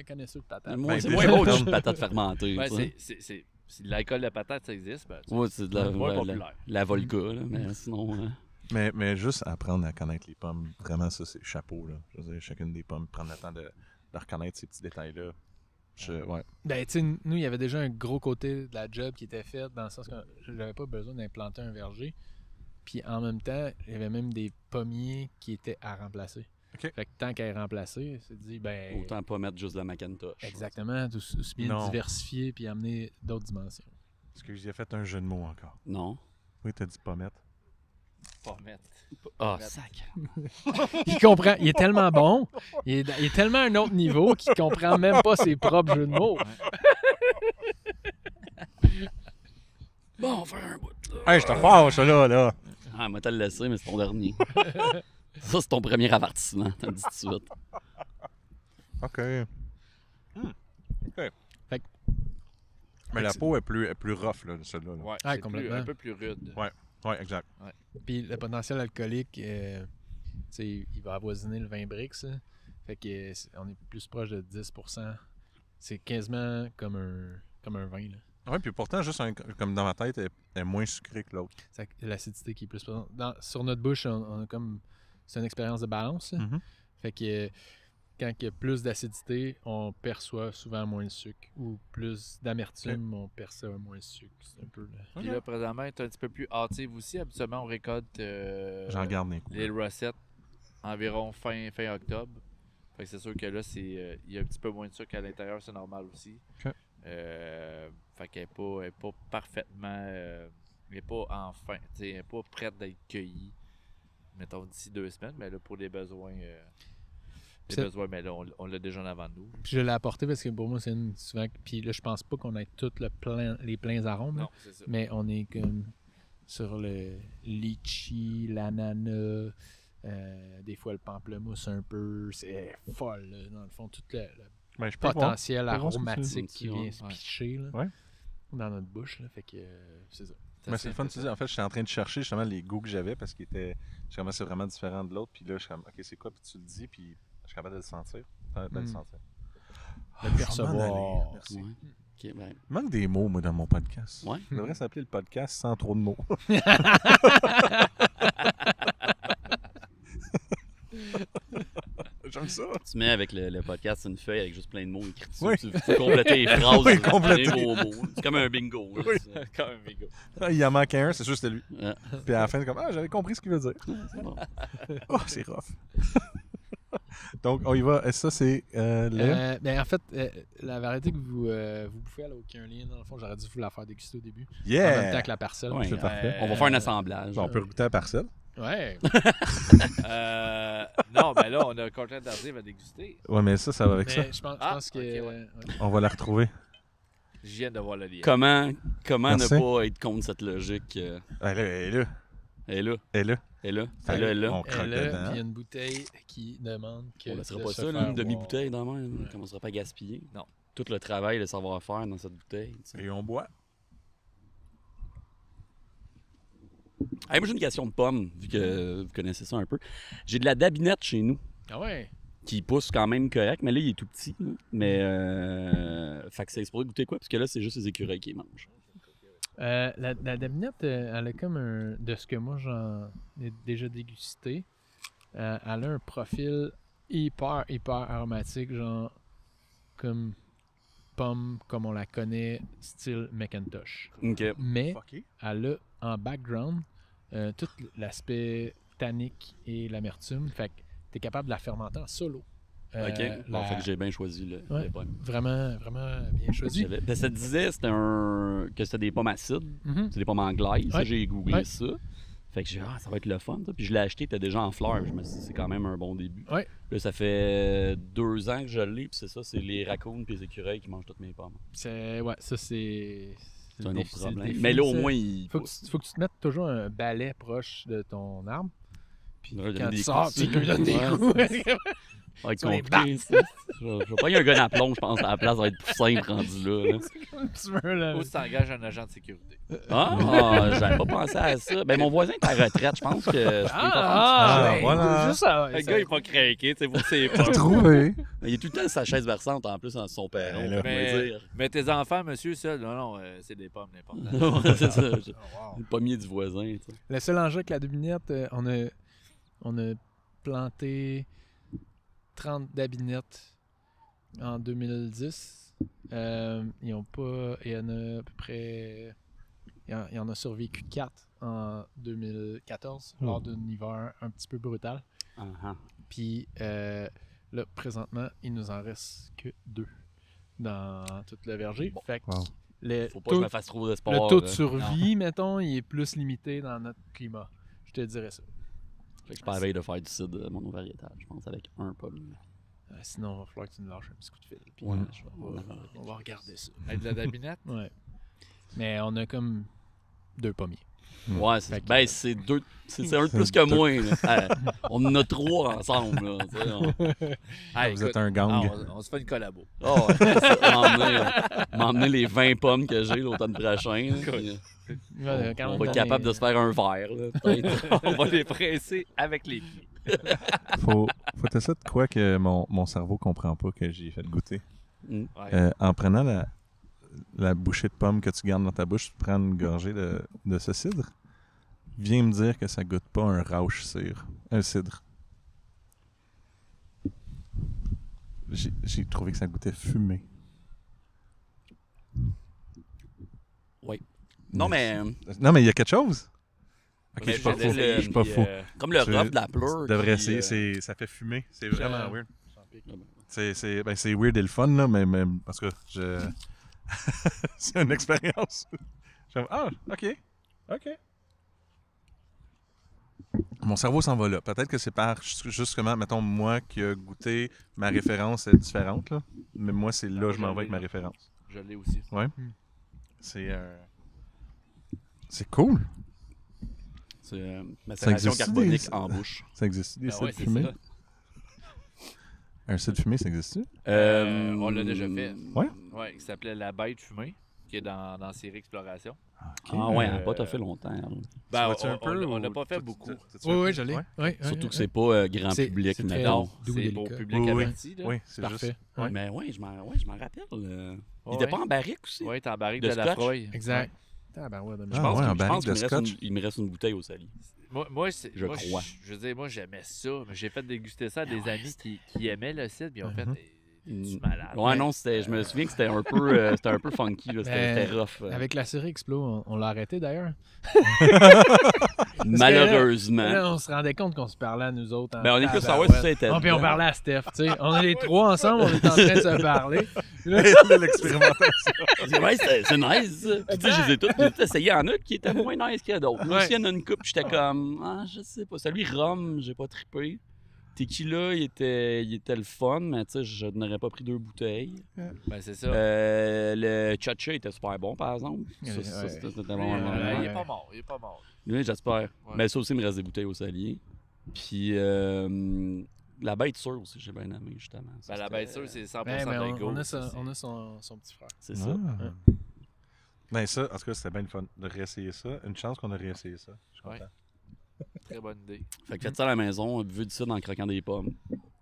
connaisseur de patates.
C'est moins beau qu'une patate fermentée.
Ouais, c'est de l'alcool de patate, ça existe. Ben,
ouais, c'est de la Volga, là, mais sinon...
Mais juste apprendre à connaître les pommes, vraiment, ça, c'est chapeau. Là. Je veux dire, chacune des pommes, prendre le temps de reconnaître ces petits détails-là. Ouais.
Ben, tu sais, nous, il y avait déjà un gros côté de la job qui était fait, dans le sens que je n'avais pas besoin d'implanter un verger. Puis en même temps, il y avait même des pommiers qui étaient à remplacer.
Okay.
Fait que tant qu'à être remplacé, c'est dit, ben...
Autant pas mettre juste de la Macintosh.
Exactement, aussi bien diversifier puis amener d'autres dimensions.
Est-ce que j'ai fait un jeu de mots encore?
Non.
Oui, t'as dit pommette.
Pommette.
Ah, sac.
Il comprend, il est tellement bon, il est tellement à un autre niveau qu'il comprend même pas ses propres jeux de mots.
Bon, on va faire un bout.
Hey, je te fâche, là.
Ah, moi, t'as le laissé, mais c'est ton dernier. Ça, c'est ton premier avertissement, t'as dit tout de suite.
OK. OK.
Fait que...
Mais la peau est plus rough, là, celle-là. Là.
Ouais,
c'est complètement.
Un peu plus rude.
Ouais, exact.
Ouais. Puis le potentiel alcoolique, il va avoisiner le 20 brix. Fait que on est plus proche de 10%. C'est quasiment comme un vin. Là.
Ouais, puis pourtant, juste comme dans ma tête, elle est moins sucrée que l'autre.
C'est l'acidité qui est plus présente. Sur notre bouche, on a comme... C'est une expérience de balance.
Mm-hmm.
Fait que quand il y a plus d'acidité, on perçoit souvent moins de sucre. Ou plus d'amertume, on perçoit moins de sucre. C'est un peu... Là.
Puis là, présentement, elle est un petit peu plus hâtive aussi. Habituellement, on récolte
J'en garde un coup.
les Rosette environ fin octobre. Fait que c'est sûr que là, il y a un petit peu moins de sucre à l'intérieur, c'est normal aussi.
Okay.
Fait qu'elle n'est pas parfaitement... elle n'est pas enfin... Elle n'est pas prête d'être cueillie, mettons, d'ici 2 semaines. Mais là, pour les besoins... mais là, on l'a déjà en avant de nous.
Puis je l'ai apporté parce que pour moi, c'est souvent... Puis là, je pense pas qu'on ait tous les pleins arômes.
Non, c'est ça.
Mais on est comme sur le litchi, l'ananas, des fois le pamplemousse un peu. C'est folle, là, dans le fond, tout le potentiel aromatique qui vient se picher là, dans notre bouche. Là, fait que c'est ça.
Mais c'est le fun, tu dis. En fait, j'étais en train de chercher justement les goûts que j'avais parce que c'est vraiment différent de l'autre. Puis là, je suis comme, OK, c'est quoi? Puis tu le dis, puis je suis capable de le sentir. De le sentir.
De le percevoir.
Merci.
Ouais. Okay, ben.
Il manque des mots, moi, dans mon podcast.
Ouais.
Il devrait s'appeler le podcast sans trop de mots. J'aime ça.
Tu mets avec le podcast une feuille avec juste plein de mots écrits dessus.
Oui.
Tu peux compléter les phrases.
Oui, compléter.
Les gros mots. C'est comme un bingo. Là,
Oui.
Comme un bingo.
Il en manquait un, c'est sûr que c'était lui.
Ouais.
Puis à la fin, c'est comme, j'avais compris ce qu'il veut dire.
C'est bon.
Oh, c'est rough. Donc, on y va. Et ça, c'est
Ben, en fait, la variété que vous bouffez, elle n'a aucun lien. Dans le fond, j'aurais dû vous la faire déguster au début. En même temps que la parcelle.
Ouais,
c'est parfait.
On va faire un assemblage.
Bon, on peut goûter à la parcelle.
Ouais.
Non, ben là, on a Content Dardier va déguster.
Ouais, mais ça va avec ça.
Mais je pense que.
ok, ouais.
Ouais.
On va la retrouver.
Je viens de voir le lien.
Comment
Merci.
ne pas être contre cette logique?
Elle est là.
Elle est là.
Elle est là.
Elle est là.
Fait
Elle est là.
On croque
Elle a, puis il y a
dedans.
une bouteille qui demande que.
On ne laissera
de
pas
se
ça, là,
faire
une demi-bouteille
voir.
dans la main. On
Ouais.
ne commencera pas à gaspiller.
Non.
Tout le travail, le savoir-faire dans cette bouteille. Tu sais.
Et on boit.
Hey, moi, j'ai une question de pommes, vu que vous connaissez ça un peu. J'ai de la dabinette chez nous,
Ah ouais.
qui pousse quand même correct, mais là, il est tout petit. Là. Mais, fait que c'est supposé goûter quoi? Parce que là, c'est juste les écureuils qui mangent.
La dabinette, elle a comme un. De ce que moi j'en ai déjà dégusté, elle a un profil hyper aromatique, genre comme pomme comme on la connaît, style Macintosh.
OK.
Mais
Fucké.
elle a en background tout l'aspect tannique et l'amertume. Fait que t'es capable de la fermenter en solo.
OK. Bon, fait que j'ai bien choisi le pomme.
Vraiment bien choisi.
Ben, ça disait que c'était des pommes acides.
Mhm.
C'est des pommes anglaises. Ça,
Ouais.
j'ai googlé
Ouais.
ça. Fait que j'ai dit, ça va être le fun. Ça. Puis je l'ai acheté, il était déjà en fleurs. Je me suis dit, c'est quand même un bon début.
Ouais.
Là, ça fait 2 ans que je l'ai. Puis c'est ça, c'est les raccoons et les écureuils qui mangent toutes mes pommes.
Ça c'est.
C'est
le
un autre
défi- c'est le
problème.
défi,
Mais là, au
ça.
moins, il
Faut que tu te mettes toujours un balai proche de ton arbre. Puis
Ouais, donner
quand
des
tu sors,
coups
tu
dessus.
lui donnes des
Ouais.
coups.
Ça va être
Sur les
compliqué, ça. Je vais pas y un gun à plomb, je pense, à la place, ça va être plus simple rendu là.
Comme tu veux, là.
Ou tu t'engages un agent de sécurité.
Ah, j'avais pas pensé à ça. Ben, mon voisin est à la retraite, je pense que je peux y faire
Ah, voilà.
Juste ça.
Le gars, il est pas craqué, tu sais, pour ses
T'as
pommes.
trouvé.
Il est tout le temps sur sa chaise versante en plus dans son perron.
Ben là.
on va dire.
Mais tes enfants, monsieur, ça, non, c'est des pommes, n'importe.
Ouais, c'est ça.
Oh, wow.
Le pommier du voisin. Tu sais.
Le seul enjeu avec la dabinette, on a planté 30 dabinettes en 2010. Ils ont pas. Il y en a à peu près. Il y en a survécu 4 en 2014 lors d'un hiver un petit peu brutal. Puis là, présentement, il nous en reste que 2 dans tout le verger.
Bon.
Fait que
Wow.
Faut pas que je me fasse trop d'espoir.
le taux de survie, mettons, il est plus limité dans notre climat. Je te dirais ça.
Fait que je suis pas à la veille de faire du cidre monovariétal, je pense, avec un pomme.
Sinon, il va falloir que tu nous lâches un petit coup de fil. Puis,
Ouais.
on va regarder ça.
Avec de la dabinette?
Ouais. Mais on a comme 2 pommiers.
Ouais,
Fait que-
ben c'est deux. C'est un de plus que moi. Là. On en a 3 ensemble. Là, tu sais,
Ah,
Vous
écoute,
êtes un gang.
on se fait une collabo.
Oh, ouais, m'emmener les 20 pommes que j'ai l'automne prochain. Là, puis, on va être capable de se faire un verre. Là, peut-être.
On va les presser avec les pieds.
Faut essayer de quoi que mon cerveau comprend pas que j'ai fait goûter.
Mm.
Ouais.
En prenant la bouchée de pomme que tu gardes dans ta bouche, tu prends une gorgée de ce cidre. Viens me dire que ça goûte pas un rauch cidre. J'ai trouvé que ça goûtait fumé.
Oui. Non, mais
Non, mais il y a quelque chose. Ok,
Mais
je suis pas
j'allais
fou.
le-
Je suis pas
Puis,
fou.
comme le
Tu
rough de la pleure.
Tu devrais
qui,
essayer. Ça fait fumer. C'est vraiment weird.
ben,
C'est weird et le fun, là, mais parce que c'est une expérience. OK. Mon cerveau s'en va là. Peut-être que c'est par justement, mettons, moi qui a goûté, ma référence est différente, là. Mais moi, c'est là que je m'en vais avec ma référence.
Je l'ai aussi.
C'est cool.
C'est macération
existe,
carbonique
des-
en bouche.
Ça existe, des
Ben ouais,
cidres
c'est
fumés?
ça.
Un cidre fumé, ça existe-tu?
On l'a déjà fait.
Ouais?
Ouais, qui s'appelait La Bête fumée, qui est dans la série Exploration.
Ah ouais, pas t'as fait longtemps.
Ben, on n'a pas fait beaucoup.
Oui, je l'ai.
Surtout que c'est pas grand public.
C'est
pour public averti.
Oui, c'est
parfait.
Juste. Mais oui, je m'en rappelle. Il était pas en barrique aussi?
Oui, il était en barrique
de
la Froy.
Exact.
Je pense qu'il me reste une bouteille au Sali.
Moi,
je crois.
Je veux dire, moi, j'aimais ça. J'ai fait déguster ça à des amis qui aimaient le cidre, puis ils ont fait... C'est malade.
Ouais, non, je me souviens que c'était un peu funky, là, c'était rough.
Avec la série Explo, on l'a arrêté d'ailleurs.
Malheureusement.
Là, on se rendait compte qu'on se parlait à nous autres.
On est que savoir si ça était.
Puis on parlait à Steph, tu sais. On est les trois ensemble, on est en train de se parler.
L'expérimentation.
Ouais, c'est nice. Puis tu sais, j'ai tout essayé. Il y en a qui étaient moins nice que d'autres. Moi aussi, il y en a une couple, j'étais comme, je sais pas. Celui rhum, j'ai pas trippé. Tequila, il était le fun, mais tu sais, je n'aurais pas pris 2 bouteilles.
Ben, c'est ça.
Le Chacha était super bon, par exemple. Ça, c'était vraiment
il est pas mort,
Oui, j'espère. Mais ça aussi, il me reste des bouteilles au Salier. Puis la bête sûre aussi, j'ai bien aimé, justement.
Ben, la bête sûre, c'est 100%
de
go.
On a son petit frère.
C'est ça.
Ben ça, en tout cas, c'était bien le fun de réessayer ça. Une chance qu'on a réessayé ça. Je suis content.
Très bonne idée.
Fait que faites ça à la maison, buvez du cidre en croquant des pommes.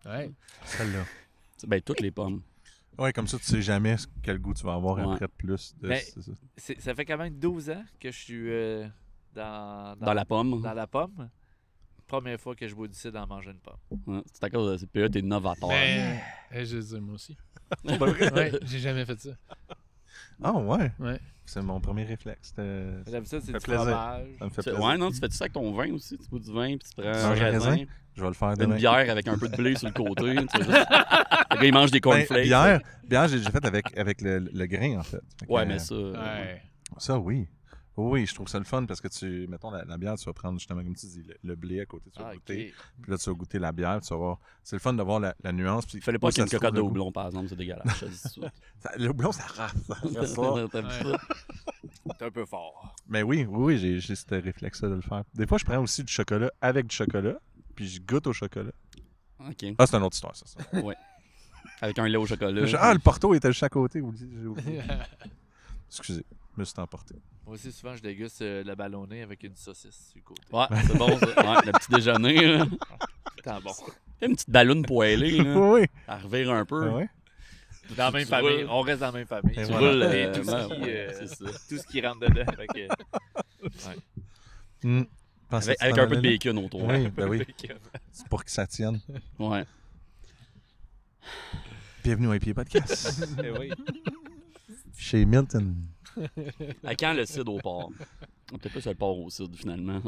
Ouais.
Celle-là.
Ben, toutes les pommes.
Ouais, comme ça, tu sais jamais quel goût tu vas avoir après de plus.
Ça fait quand même 12 ans que je suis
dans la pomme.
Dans la pomme. Première fois que je bois du cidre en mangeant une pomme.
Ouais, c'est à cause de CPE, t'es novateur.
Je dis moi aussi.
C'est pas vrai?
Ouais, j'ai jamais fait ça.
Ah ouais?
Ouais.
C'est mon premier réflexe.
D'habitude, c'est du
plaisir.
fromage.
Ça me fait plaisir.
Ouais, non, tu fais ça avec ton vin aussi. Tu bois du vin, puis tu prends
un raisin. Je vais le faire demain.
Une bière avec un peu de blé sur le côté. Le gars, il mange des cornflakes.
Bière, j'ai déjà fait avec le grain, en fait.
Ouais, mais ça...
Ça, oui. Oui, je trouve ça le fun parce que mettons, la bière, tu vas prendre justement, comme tu dis, le blé à côté, tu vas goûter. Puis là, tu vas goûter la bière, tu vas voir. C'est le fun de voir la nuance.
Il fallait pas qu'il y ait une cocotte de houblon, par exemple, c'est dégueulasse. Je dis ça.
Le houblon, ça rase.
C'est un peu fort.
Mais oui, j'ai ce réflexe-là de le faire. Des fois, je prends aussi du chocolat avec du chocolat, puis je goûte au chocolat.
OK.
Ah, c'est une autre histoire, ça.
Ouais. Avec un lait au chocolat.
Le Porto était juste à côté. J'ai oublié. Excusez, je me suis emporté.
Moi aussi, souvent, je déguste le ballonné avec une saucisse sur le côté.
Ouais, c'est bon, ça. Ouais, le petit déjeuner, là.
C'est bon.
Une petite balloune poêlée, là.
Oui.
À revire un peu.
Ah ouais.
Dans la même famille. On reste dans la même famille.
Tu roules,
tout ce qui rentre dedans.
Avec un peu de bacon autour.
Oui, ben oui. C'est pour que ça tienne.
Ouais.
Bienvenue à IPA Podcast.
Oui.
Chez Milton.
À quand le cidre au porc? Peut-être pas sur le porc au cidre, finalement.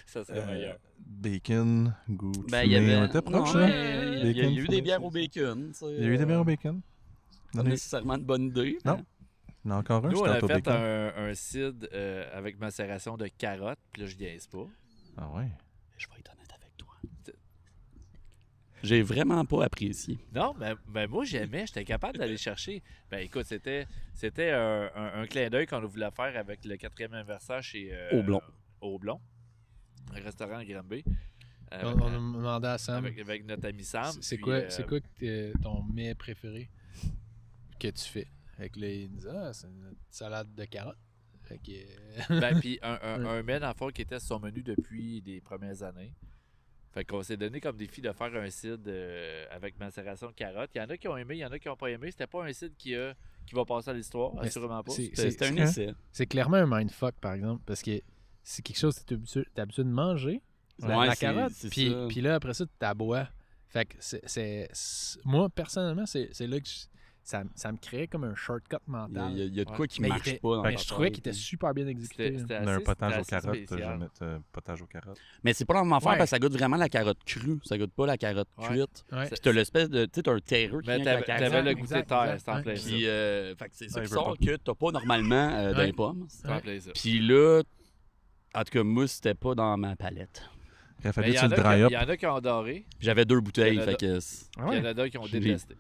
Ça serait meilleur.
Bacon, goût de
ben, fumée,
on était proche,
là. Il y a eu des bières au bacon.
Il y a eu des bières au bacon.
Pas nécessairement de bonne idée.
Non. Il y en a encore un,
nous, on a fait un cidre avec macération de carottes, puis là, je niaise pas.
Ah ouais?
Je vais être honnête avec toi. J'ai vraiment pas apprécié.
Non, mais moi, j'aimais. J'étais capable d'aller chercher. Ben écoute, c'était un clin d'œil qu'on voulait faire avec le 4e anniversaire chez Aublon, un restaurant à Granby.
On a demandé à Sam.
Avec notre ami Sam.
C'est quoi ton mets préféré que tu fais? Avec les c'est une salade de carottes.
Puis un mets dans le fond qui était sur son menu depuis les premières années. Fait qu'on s'est donné comme défi de faire un cidre avec macération de carottes. Il y en a qui ont aimé, il y en a qui n'ont pas aimé. C'était pas un cidre qui va passer à l'histoire, assurément pas.
C'était un essai.
C'est clairement un mindfuck, par exemple, parce que c'est quelque chose que tu es habitué de manger, la carotte, puis là, après ça, tu t'aboies. Fait que moi, personnellement, c'est là que ça me créait comme un shortcut mental.
Il y a de quoi qui marche pas dans
je trouvais qu'il était super bien exécuté.
On a un potage aux carottes. Je vais mettre potage aux carottes.
Mais c'est pas la même affaire parce que ça goûte vraiment la carotte crue. Ça goûte pas la carotte cuite. Puis t'as l'espèce de... Tu sais, t'as un terreux qui vient avec la carotte.
T'avais le goûter terre, c'est en plein ça.
Puis c'est ça qui sort que t'as pas normalement dans les pommes.
C'est en plein ça.
Puis là, en tout cas, moi, c'était pas dans ma palette.
Il y en a qui ont adoré.
J'avais 2 bouteilles. Il
y en a d'autres qui ont détesté.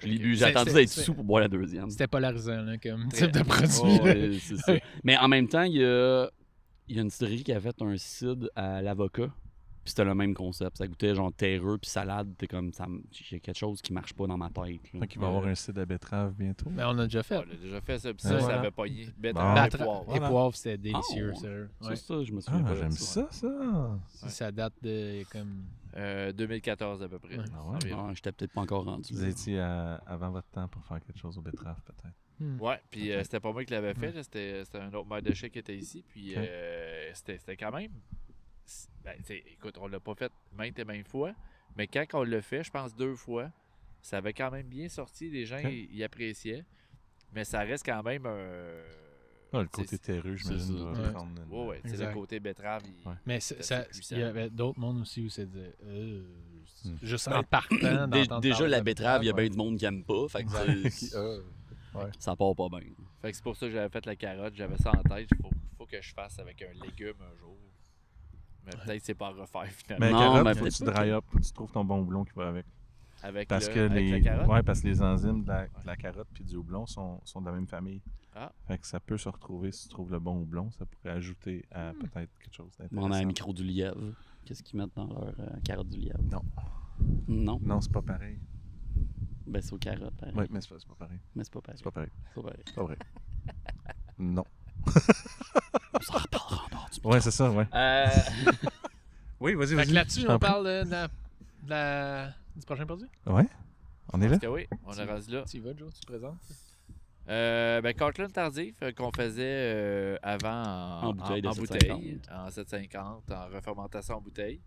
J'ai attendu d'être sous pour boire la deuxième.
C'était polarisant là, comme type de produit.
C'est ça. Mais en même temps, il y a une cidrerie qui a fait un cidre à l'avocat. Puis c'était le même concept. Ça goûtait genre terreux puis salade. T'es comme, il y a quelque chose qui marche pas dans ma tête.
Donc il va y avoir un cidre à betterave bientôt.
Mais on a déjà fait.
On a déjà fait ça. Puis ça avait pogné. Betterave et poivre.
Et poivre, c'était délicieux.
C'est ça, je me souviens pas.
J'aime ça.
Ça date de comme...
2014 à peu près.
J'étais peut-être pas encore rendu.
Vous étiez avant votre temps pour faire quelque chose aux betteraves, peut-être.
Ouais, puis c'était pas moi qui l'avais fait. C'était un autre maître de chai qui était ici. Puis c'était quand même... écoute, on l'a pas fait maintes et maintes fois. Mais quand on l'a fait, je pense 2 fois, ça avait quand même bien sorti. Les gens y appréciaient. Mais ça reste quand même
le côté terreux, j'imagine.
Oui, c'est le côté betterave.
Mais il y avait d'autres mondes aussi où c'est juste en partant.
Déjà, la betterave, il y a bien du monde qui aime pas. Fait que ça part pas bien.
Fait que c'est pour ça que j'avais fait la carotte. J'avais ça en tête. Il faut que je fasse avec un légume un jour. Mais peut-être c'est pas à refaire finalement.
Mais la carotte, faut que tu dry up, faut que tu trouves ton bon houblon qui va avec.
Avec
la carotte? Oui, parce que les enzymes de la carotte et du houblon sont de la même famille. Fait que ça peut se retrouver si tu trouves le bon houblon. Ça pourrait ajouter à peut-être quelque chose d'intéressant.
On a un micro du lièvre. Qu'est-ce qu'ils mettent dans leur carotte du lièvre?
Non. Non, c'est pas pareil.
Ben, c'est aux carottes, pareil.
Oui, mais c'est pas pareil.
Mais c'est pas pareil.
C'est pas pareil.
C'est
pas vrai. Non.
On s'en reparlera en dehors du
Ouais, c'est ça, ouais. Oui, vas-y.
Fait que là-dessus, on parle du prochain produit?
Ouais. On est là?
Parce que oui, on est rendu là.
Tu y vas, Joe? Tu te présentes?
Cortland tardif qu'on faisait avant en bouteille, en 750, en refermentation en bouteille,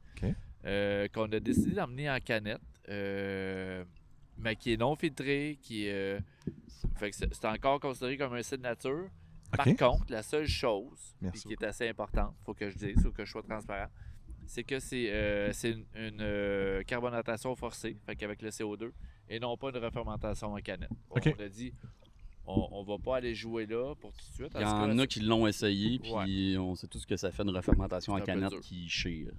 qu'on a décidé d'emmener en canette, mais qui est non filtré, fait que c'est encore considéré comme un cidre nature. Par contre, la seule chose qui est assez importante, faut que je dise, faut que je sois transparent, c'est que c'est une carbonatation forcée, fait qu'avec le CO2, et non pas une refermentation en canette. On a dit, on va pas aller jouer là pour tout de suite.
Il y en a qui l'ont essayé, puis on sait tout ce que ça fait une refermentation en canette qui chire.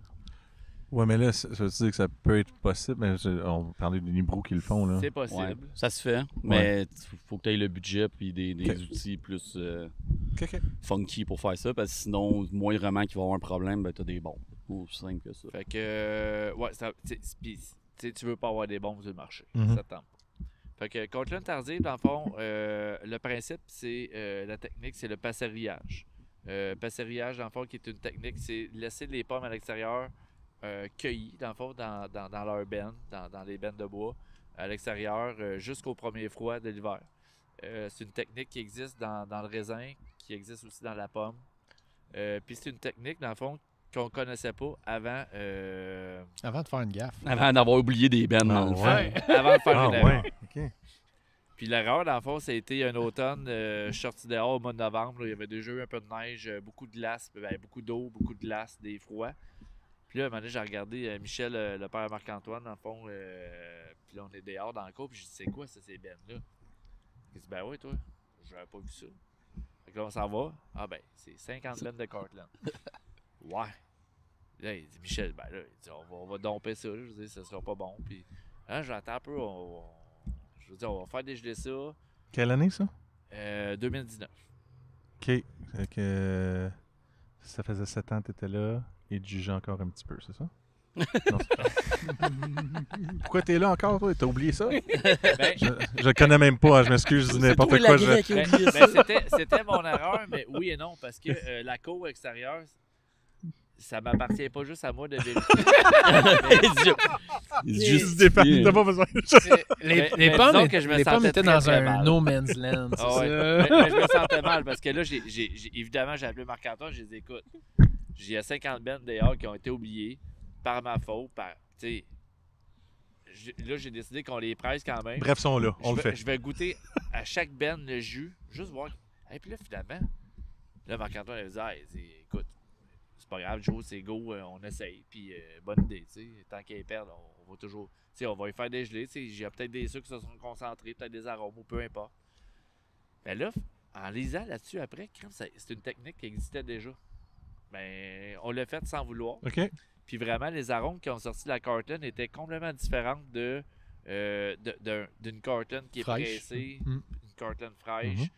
Ouais, mais là, ça veut dire que ça peut être possible, mais on parlait des Libro qui le font, là.
C'est possible.
Ouais, ça se fait, mais faut que tu aies le budget puis des outils plus funky pour faire ça, parce que sinon, moindrement qu'il va y avoir un problème, ben t'as des bombes. Aussi simple que ça.
Fait que, tu veux pas avoir des bombes sur le marché. Ça te tente pas. Fait que Cortland tardif, dans le fond, le principe, c'est la technique, c'est le passerillage. Passerillage, dans le fond, qui est une technique, c'est laisser les pommes à l'extérieur cueillies, dans le fond, dans leur benne, dans les bennes de bois, à l'extérieur, jusqu'au premier froid de l'hiver. C'est une technique qui existe dans le raisin, qui existe aussi dans la pomme. Puis c'est une technique, dans le fond, qu'on connaissait pas avant...
Avant de faire une gaffe.
Avant d'avoir oublié des bennes dans le fond.
Avant de faire une erreur. Puis l'erreur, dans le fond, ça a été un automne. Je suis sorti dehors au mois de novembre. Là, il y avait déjà eu un peu de neige, beaucoup de glace, beaucoup d'eau, beaucoup de glace, des froids. Puis là, un moment donné, j'ai regardé Michel, le père Marc-Antoine, dans le fond. Puis là, on est dehors dans le cours. Puis je dis, c'est quoi ça, ces bennes-là? Il dit, ben oui, toi, j'avais pas vu ça. Fait que là, on s'en va. Ah ben, c'est 50 bennes de Cortland. Ouais. Là, il dit, Michel, ben là, il dit, on va domper ça. Je dis, ça sera pas bon. Puis là, j'attends un peu. Je veux dire, on va faire dégeler ça.
Quelle année, ça?
2019.
OK. Fait que ça faisait 7 ans que tu étais là et tu jugeais encore un petit peu, c'est ça? Non, pourquoi t'es là encore, toi? T'as oublié ça? Je le connais même pas, je m'excuse, je dis n'importe quoi.
C'était mon erreur, mais oui et non, parce que la cour extérieure, ça m'appartient pas juste à moi de vérifier.
Juste des familles, t'as pas besoin de ça.
Les pommes étaient dans un no man's land.
Mais je me sentais mal parce que là, évidemment, j'ai appelé Marc-Antoine, j'ai dit, écoute, il y a 50 bennes dehors qui ont été oubliées par ma faute. Là, j'ai décidé qu'on les presse quand même.
Bref, sont là, on le fait.
Je vais goûter à chaque benne le jus, juste voir. Et puis là, finalement, Marc-Antoine avait dit, écoute, c'est pas grave, Joe, c'est go, on essaye. Puis bonne idée, tu sais. Tant qu'il perd, on va toujours. Tu sais, on va y faire dégeler. Il y a peut-être des sucres qui se sont concentrés, peut-être des arômes, ou peu importe. Mais là, en lisant là-dessus après, c'est une technique qui existait déjà. Mais on l'a fait sans vouloir.
OK.
Puis vraiment, les arômes qui ont sorti de la Cortland étaient complètement différents d'une Cortland qui est pressée, une Cortland fraîche.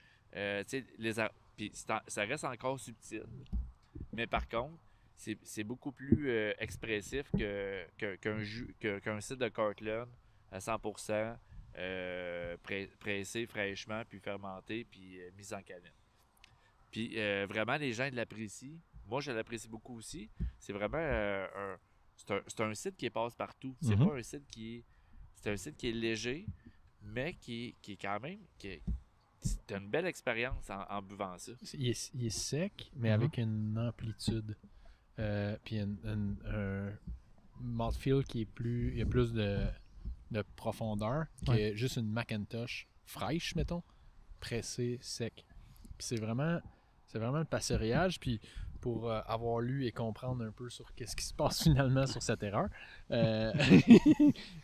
Puis ça reste encore subtil. Mais par contre, c'est beaucoup plus expressif qu'un cidre de Cortland à 100%, pressé fraîchement, puis fermenté, puis mis en canette. Puis vraiment, les gens l'apprécient. Moi, je l'apprécie beaucoup aussi. C'est vraiment c'est un cidre qui passe partout. C'est pas un cidre c'est un cidre qui est léger, mais qui est quand même... C'est une belle expérience en buvant ça.
Il est sec, mais avec une amplitude. Puis un mouthfeel qui est plus... Il y a plus de profondeur que juste une Macintosh fraîche, mettons, pressée, sec. Puis c'est vraiment le passerillage. Puis pour avoir lu et comprendre un peu sur qu'est-ce qui se passe finalement sur cette erreur, en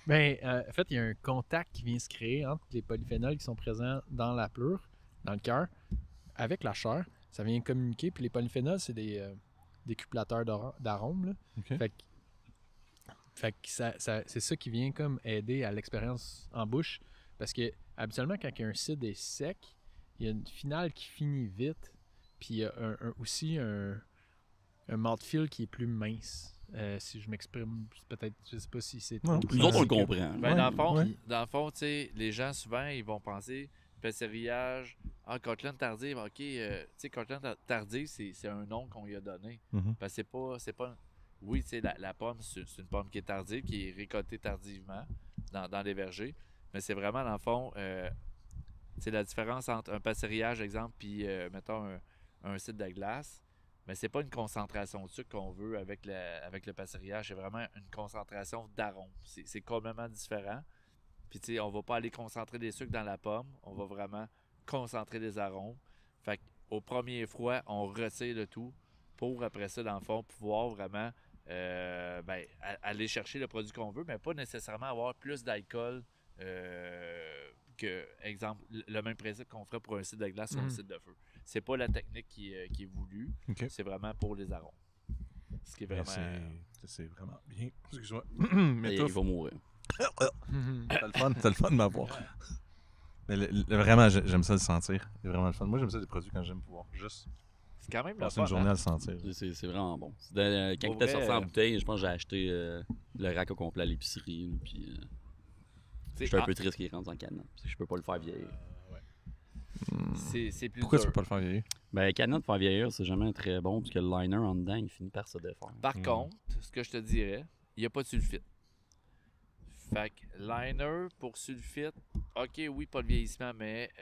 fait, il y a un contact qui vient se créer entre les polyphénols qui sont présents dans la pleure, dans le cœur, avec la chair. Ça vient communiquer. Puis les polyphénols, c'est des décuplateurs d'arômes. Okay. Fait que c'est ça qui vient comme aider à l'expérience en bouche. Parce que habituellement, quand un cidre est sec, il y a une finale qui finit vite. Puis il y a aussi un mouthfeel qui est plus mince. Si je m'exprime, peut-être, je sais pas si c'est...
Nous autres, on le comprend.
Dans le fond, tu sais, les gens, souvent, ils vont penser passerillage, Cortland tardive, ok, tu sais, Cortland tardive, c'est un nom qu'on lui a donné. Parce que c'est pas oui, tu sais, la pomme, c'est une pomme qui est tardive, qui est récoltée tardivement dans les vergers. Mais c'est vraiment, dans le fond, c'est la différence entre un passerillage, exemple, puis, mettons, un cidre de glace. Mais c'est pas une concentration de sucre qu'on veut avec le passerillage. C'est vraiment une concentration d'arôme. C'est complètement différent. Puis, tu sais, on va pas aller concentrer des sucres dans la pomme. On va vraiment concentrer des arômes. Fait qu'au premier froid, on retire le tout pour, après ça, dans le fond, pouvoir vraiment aller chercher le produit qu'on veut, mais pas nécessairement avoir plus d'alcool que, exemple, le même principe qu'on ferait pour un cidre de glace ou un cidre de feu. C'est pas la technique qui est voulue. Okay. C'est vraiment pour les arômes. Ce qui est vraiment...
C'est vraiment bien. Excuse-moi.
Mais il va mourir.
T'as le fun de m'avoir. Mais vraiment, j'aime ça le sentir. C'est vraiment le fun. Moi, j'aime ça des produits quand j'aime pouvoir juste...
C'est quand même
passer une journée à le sentir.
C'est vraiment bon. Quand il était sorti en bouteille, je pense que j'ai acheté le rack au complet à l'épicerie. Puis je suis un peu triste qu'il rentre en canette. Parce que je peux pas le faire vieillir.
C'est plus
Pourquoi
dur.
tu peux pas le faire vieillir?
Ben, canette faire vieillir, c'est jamais très bon. Parce que le liner en dedans, il finit par se défaire.
Par contre, ce que je te dirais, il n'y a pas de sulfite. Fait que liner pour sulfite, ok, oui, pas de vieillissement, mais...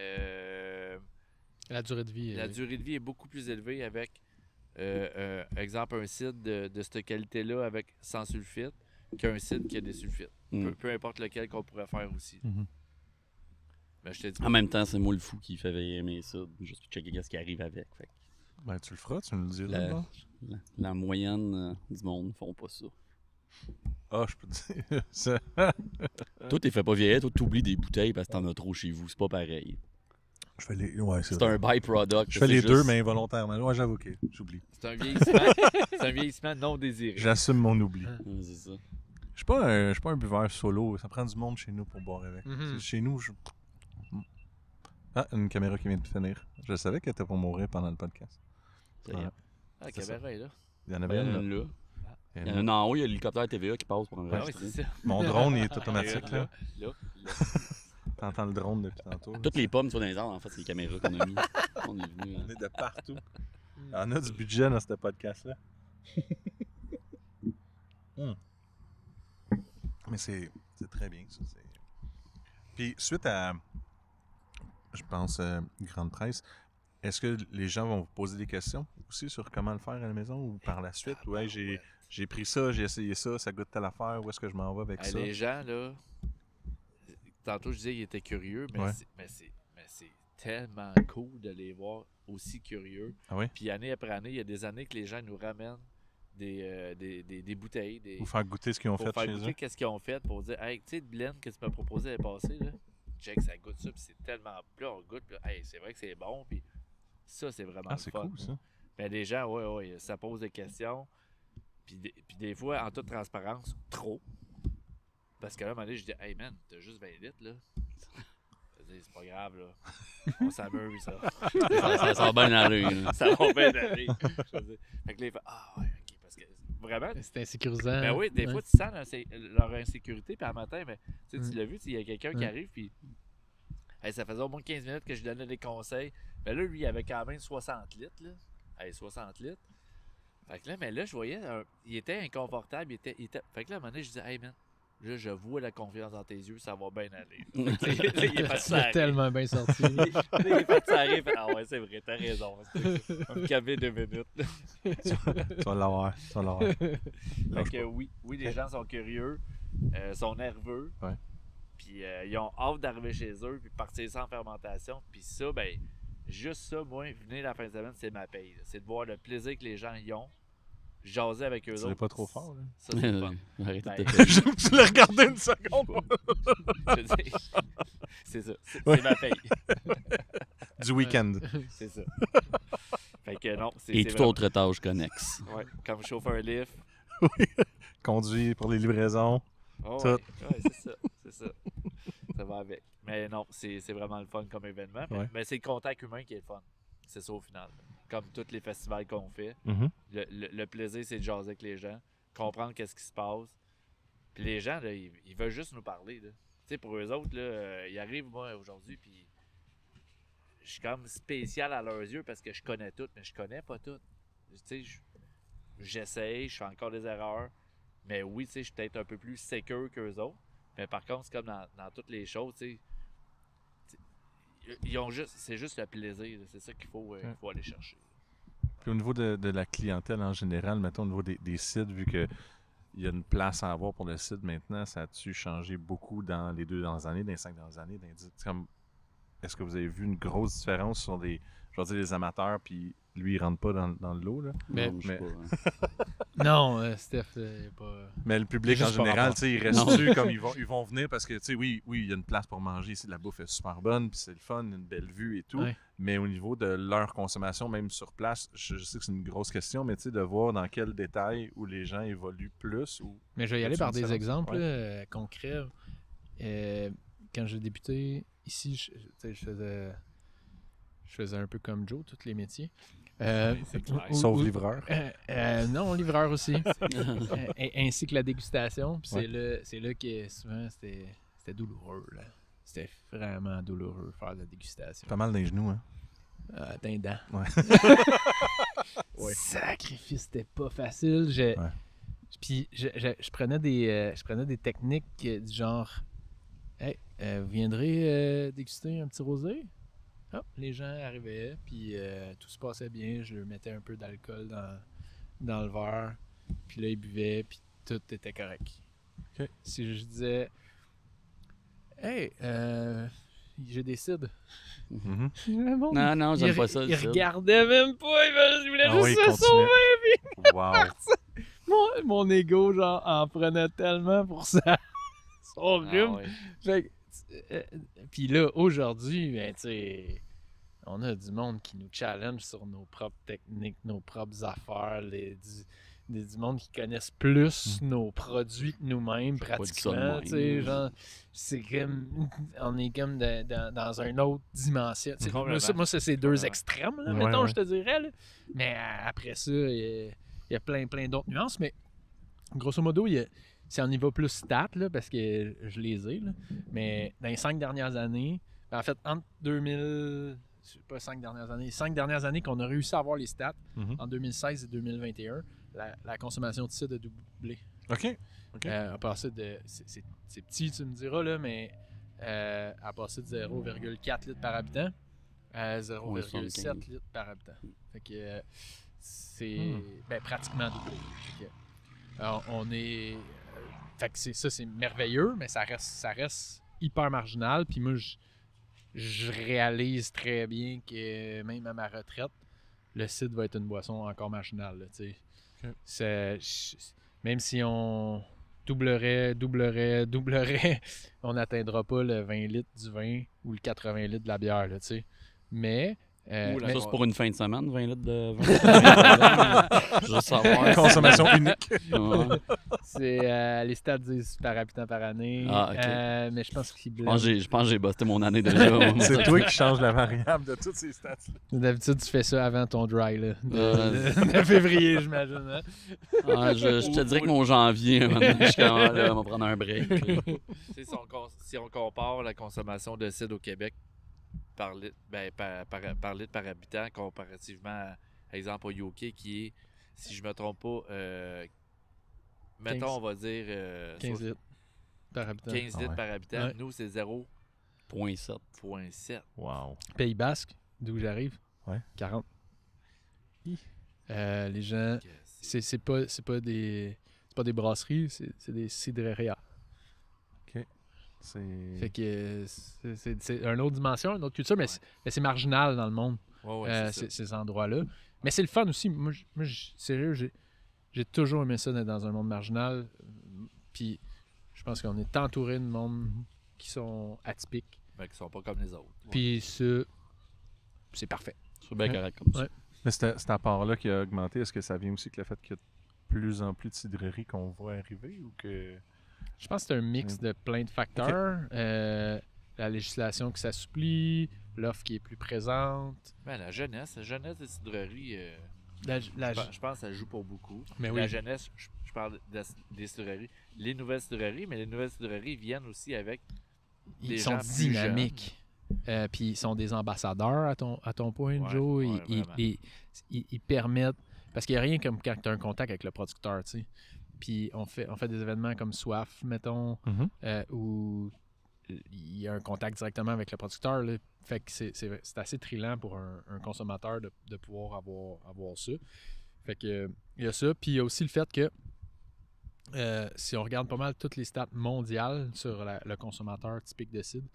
La durée de vie.
La durée de vie est beaucoup plus élevée avec, exemple, un cidre de cette qualité-là avec sans sulfite qu'un cidre qui a des sulfites. Peu importe lequel qu'on pourrait faire aussi. Mais je te dis,
en même temps, c'est moi le fou qui fait veiller mes cidres, juste pour checker ce qui arrive avec. Fait.
Ben, tu le feras, tu me le diras.
La moyenne du monde ne font pas ça.
Ah, je peux te dire ça.
Toi, t'es fait pas vieillir, toi, t'oublies des bouteilles parce que t'en as trop chez vous. C'est pas pareil.
Je fais les... ouais,
c'est un byproduct.
Je fais les deux, mais involontairement. Ouais, j'avoue que j'oublie.
C'est un vieillissement non désiré.
J'assume mon oubli.
C'est ça.
Je suis pas un buveur solo. Ça prend du monde chez nous pour boire avec. Chez nous, Ah, une caméra qui vient de finir. Je savais qu'elle était pour mourir pendant le podcast.
La caméra est là.
Il y en avait une là.
Il y en a une en haut, il y a l'hélicoptère TVA qui passe pour enregistrer.
Mon drone, il est automatique là. T'entends le drone depuis tantôt.
Toutes les pommes sont dans les arbres, en fait, c'est les caméras qu'on a mis. On est venu.
On est de partout. On a du budget dans ce podcast-là. Mais c'est très bien, ça. Puis, suite à, je pense, Grande Presse, est-ce que les gens vont vous poser des questions aussi sur comment le faire à la maison ou par la suite? Ouais, j'ai pris ça, j'ai essayé ça, ça goûte telle affaire, où est-ce que je m'en vais avec ça?
Les gens, là, tantôt je disais qu'ils étaient curieux, mais c'est tellement cool de les voir aussi curieux.
Ah oui?
Puis année après année, il y a des années que les gens nous ramènent des bouteilles.
Pour faire goûter ce qu'ils ont fait chez eux.
Pour faire goûter qu'est-ce qu'ils ont fait, pour dire, hey, tu sais, le blend que tu m'as proposé l'année passée, là, check, ça goûte ça, puis c'est tellement... Puis là, on goûte, puis hey, c'est vrai que c'est bon, puis ça, c'est vraiment le fun.
C'est cool, ça.
Mais les gens, ouais, ça pose des questions. Puis des fois, en toute transparence, trop. Parce que là, à un moment donné, je dis, hey man, t'as juste 20 litres, là. Je dis, c'est pas grave, là. On s'amuse, ça.
Ça va bien aller.
Ça va bien aller. Fait que là, il fait, ah ouais, ok. Parce que vraiment.
C'est insécurisant.
Ben oui, des fois, tu sens leur insécurité, puis à matin, mais tu l'as vu, il y a quelqu'un qui arrive, puis ça faisait au moins 15 minutes que je donnais des conseils. Mais là, lui, il avait quand même 60 litres, là. 60 litres. Fait que là, mais là, je voyais, il était inconfortable, Fait que là, à un moment donné, je disais, hey man, là, je vois la confiance dans tes yeux, ça va bien aller. Il est parti
ça tellement bien sorti.
il est parti arriver. Ah ouais, c'est vrai, t'as raison. On va me calmer 2 minutes.
Tu vas l'avoir.
Fait que oui, les gens sont curieux, sont nerveux.
Ouais.
Puis ils ont hâte d'arriver chez eux, puis partir sans fermentation. Puis ça, ben, juste ça, moi, venir la fin de semaine, c'est ma paye. C'est de voir le plaisir que les gens y ont. Jaser avec eux autres.
C'est pas trop fort, là.
Ça, c'est le fun.
Arrête
Ben,
Tu l'as regardé une seconde.
C'est ça. C'est ma paye.
Du week-end.
C'est ça. Fait que non, c'est
Et toute
vraiment...
autre tâche connexe.
Ouais, comme chauffeur lift.
Oui. Conduire pour les livraisons.
Oh,
tout.
ouais, c'est ça. Ça va avec. Mais non, c'est vraiment le fun comme événement. Mais c'est le contact humain qui est le fun. C'est ça au final. Comme tous les festivals qu'on fait.
Mm-hmm.
Le plaisir, c'est de jaser avec les gens, comprendre qu'est-ce qui se passe. Puis les gens, là, ils veulent juste nous parler. Tu sais, pour eux autres, là, ils arrivent, moi, aujourd'hui, puis je suis comme spécial à leurs yeux parce que je connais tout, mais je connais pas tout. Tu sais, j'essaye, je fais encore des erreurs. Mais oui, tu sais, je suis peut-être un peu plus sécure qu'eux autres. Mais par contre, c'est comme dans toutes les choses, tu sais. C'est juste le plaisir. C'est ça qu'il faut aller chercher.
Puis au niveau de la clientèle en général, mettons au niveau des sites, vu qu'il y a une place à avoir pour le site maintenant, ça a-tu changé beaucoup dans les 2 dernières années, dans les 5 dernières années? Est-ce que vous avez vu une grosse différence sur les amateurs, puis lui, il rentre pas dans le lot, là?
Mais...
Non,
Steph, il pas...
Mais le public en général, il reste comme ils vont venir parce que, oui, il y a une place pour manger ici, la bouffe est super bonne, puis c'est le fun, une belle vue et tout.
Ouais.
Mais au niveau de leur consommation, même sur place, je sais que c'est une grosse question, mais de voir dans quel détail où les gens évoluent plus.
Mais je vais y aller par des exemples concrets. Quand j'ai débuté ici, je faisais un peu comme Joe, tous les métiers.
Sauf livreur.
Non, livreur aussi. Ainsi que la dégustation. Puis c'est là que souvent c'était douloureux. Là. C'était vraiment douloureux faire de la dégustation.
Pas mal dans les genoux, hein?
D'un dent.
Ouais.
Sacrifice, c'était pas facile. Puis je prenais des techniques du genre hey, vous viendrez déguster un petit rosé? Oh, les gens arrivaient, puis tout se passait bien. Je leur mettais un peu d'alcool dans le verre, puis là, ils buvaient, puis tout était correct.
Okay.
Si je disais hey, j'ai des cidres.
Mm-hmm.
Non, j'aime pas ça.
Ils regardaient même pas, ils voulaient juste se sauver. Puis
wow.
Mon ego, genre, en prenait tellement pour ça. C'est horrible. Puis là, aujourd'hui, ben, tu sais, on a du monde qui nous challenge sur nos propres techniques, nos propres affaires, du monde qui connaissent plus nos produits que nous-mêmes, pratiquement. Tu sais, genre, c'est comme, on est comme dans une autre dimension. Moi, c'est ces deux extrêmes, là, mettons, je te dirais. Là. Mais après ça, il y a plein d'autres nuances. Mais grosso modo, si on y va plus stats, là, parce que je les ai, là, mais dans les 5 dernières années, en fait, entre 2000... pas 5 dernières années, 5 dernières années qu'on a réussi à avoir les stats, en 2016 et 2021, la consommation de cidre a doublé.
OK.
À passer de... C'est petit, tu me diras, là, mais à passer de 0,4 litres par habitant à 0,7 litres par habitant. Fait que c'est pratiquement doublé. Alors, on est... fait que c'est merveilleux, mais ça reste hyper marginal. Puis moi, je réalise très bien que même à ma retraite, le cidre va être une boisson encore marginale. Là, même si on doublerait, on n'atteindra pas le 20 litres du vin ou le 80 litres de la bière. Là, mais
Ça, c'est pour une fin de semaine, 20 litres de vin. Je veux savoir.
Consommation unique.
C'est les stats disent par habitant par année.
Okay.
Mais je pense qu'il
je pense que j'ai busté mon année déjà.
C'est toi qui changes la variable de toutes ces stats-là.
D'habitude, tu fais ça avant ton dry là, de février, j'imagine. Hein?
Je te dirais que mon janvier, je suis quand même là, on va prendre un break.
Si on compare la consommation de cidre au Québec par litre par habitant comparativement à exemple au UK qui est, si je me trompe pas, mettons
15.
On va dire
15 litres par habitant.
15 litres par habitant. Nous, c'est
0,7.
Wow.
Pays Basque, d'où j'arrive, 40. Les gens, c'est pas des brasseries, c'est des cidreries. Fait que c'est une autre dimension, une autre culture, mais c'est marginal dans le monde, ces endroits-là. Mais c'est le fun aussi. Moi sérieux, j'ai toujours aimé ça d'être dans un monde marginal. Puis je pense qu'on est entouré de monde qui sont atypiques.
Ben, qui sont pas comme les autres.
Puis c'est parfait.
C'est bien correct comme ça.
Mais c'est à part-là qui a augmenté. Est-ce que ça vient aussi avec le fait qu'il y a de plus en plus de cidreries qu'on voit arriver ou que...
Je pense que c'est un mix de plein de facteurs. La législation qui s'assouplit, l'offre qui est plus présente.
Ben, la jeunesse des cidreries, je pense que ça joue pour beaucoup.
Mais
la jeunesse, je parle des cidreries. Les nouvelles cidreries, mais les nouvelles cidreries viennent aussi avec des gens
sont dynamiques. Puis ils sont des ambassadeurs à ton point, Joe. Ils permettent... Parce qu'il n'y a rien comme quand tu as un contact avec le producteur, tu sais. Puis on fait des événements comme Soif, mettons, où il y a un contact directement avec le producteur. Là. Fait que c'est assez thrillant pour un consommateur de pouvoir avoir ça. Fait que il y a ça. Puis il y a aussi le fait que si on regarde pas mal toutes les stats mondiales sur le consommateur typique de cidre,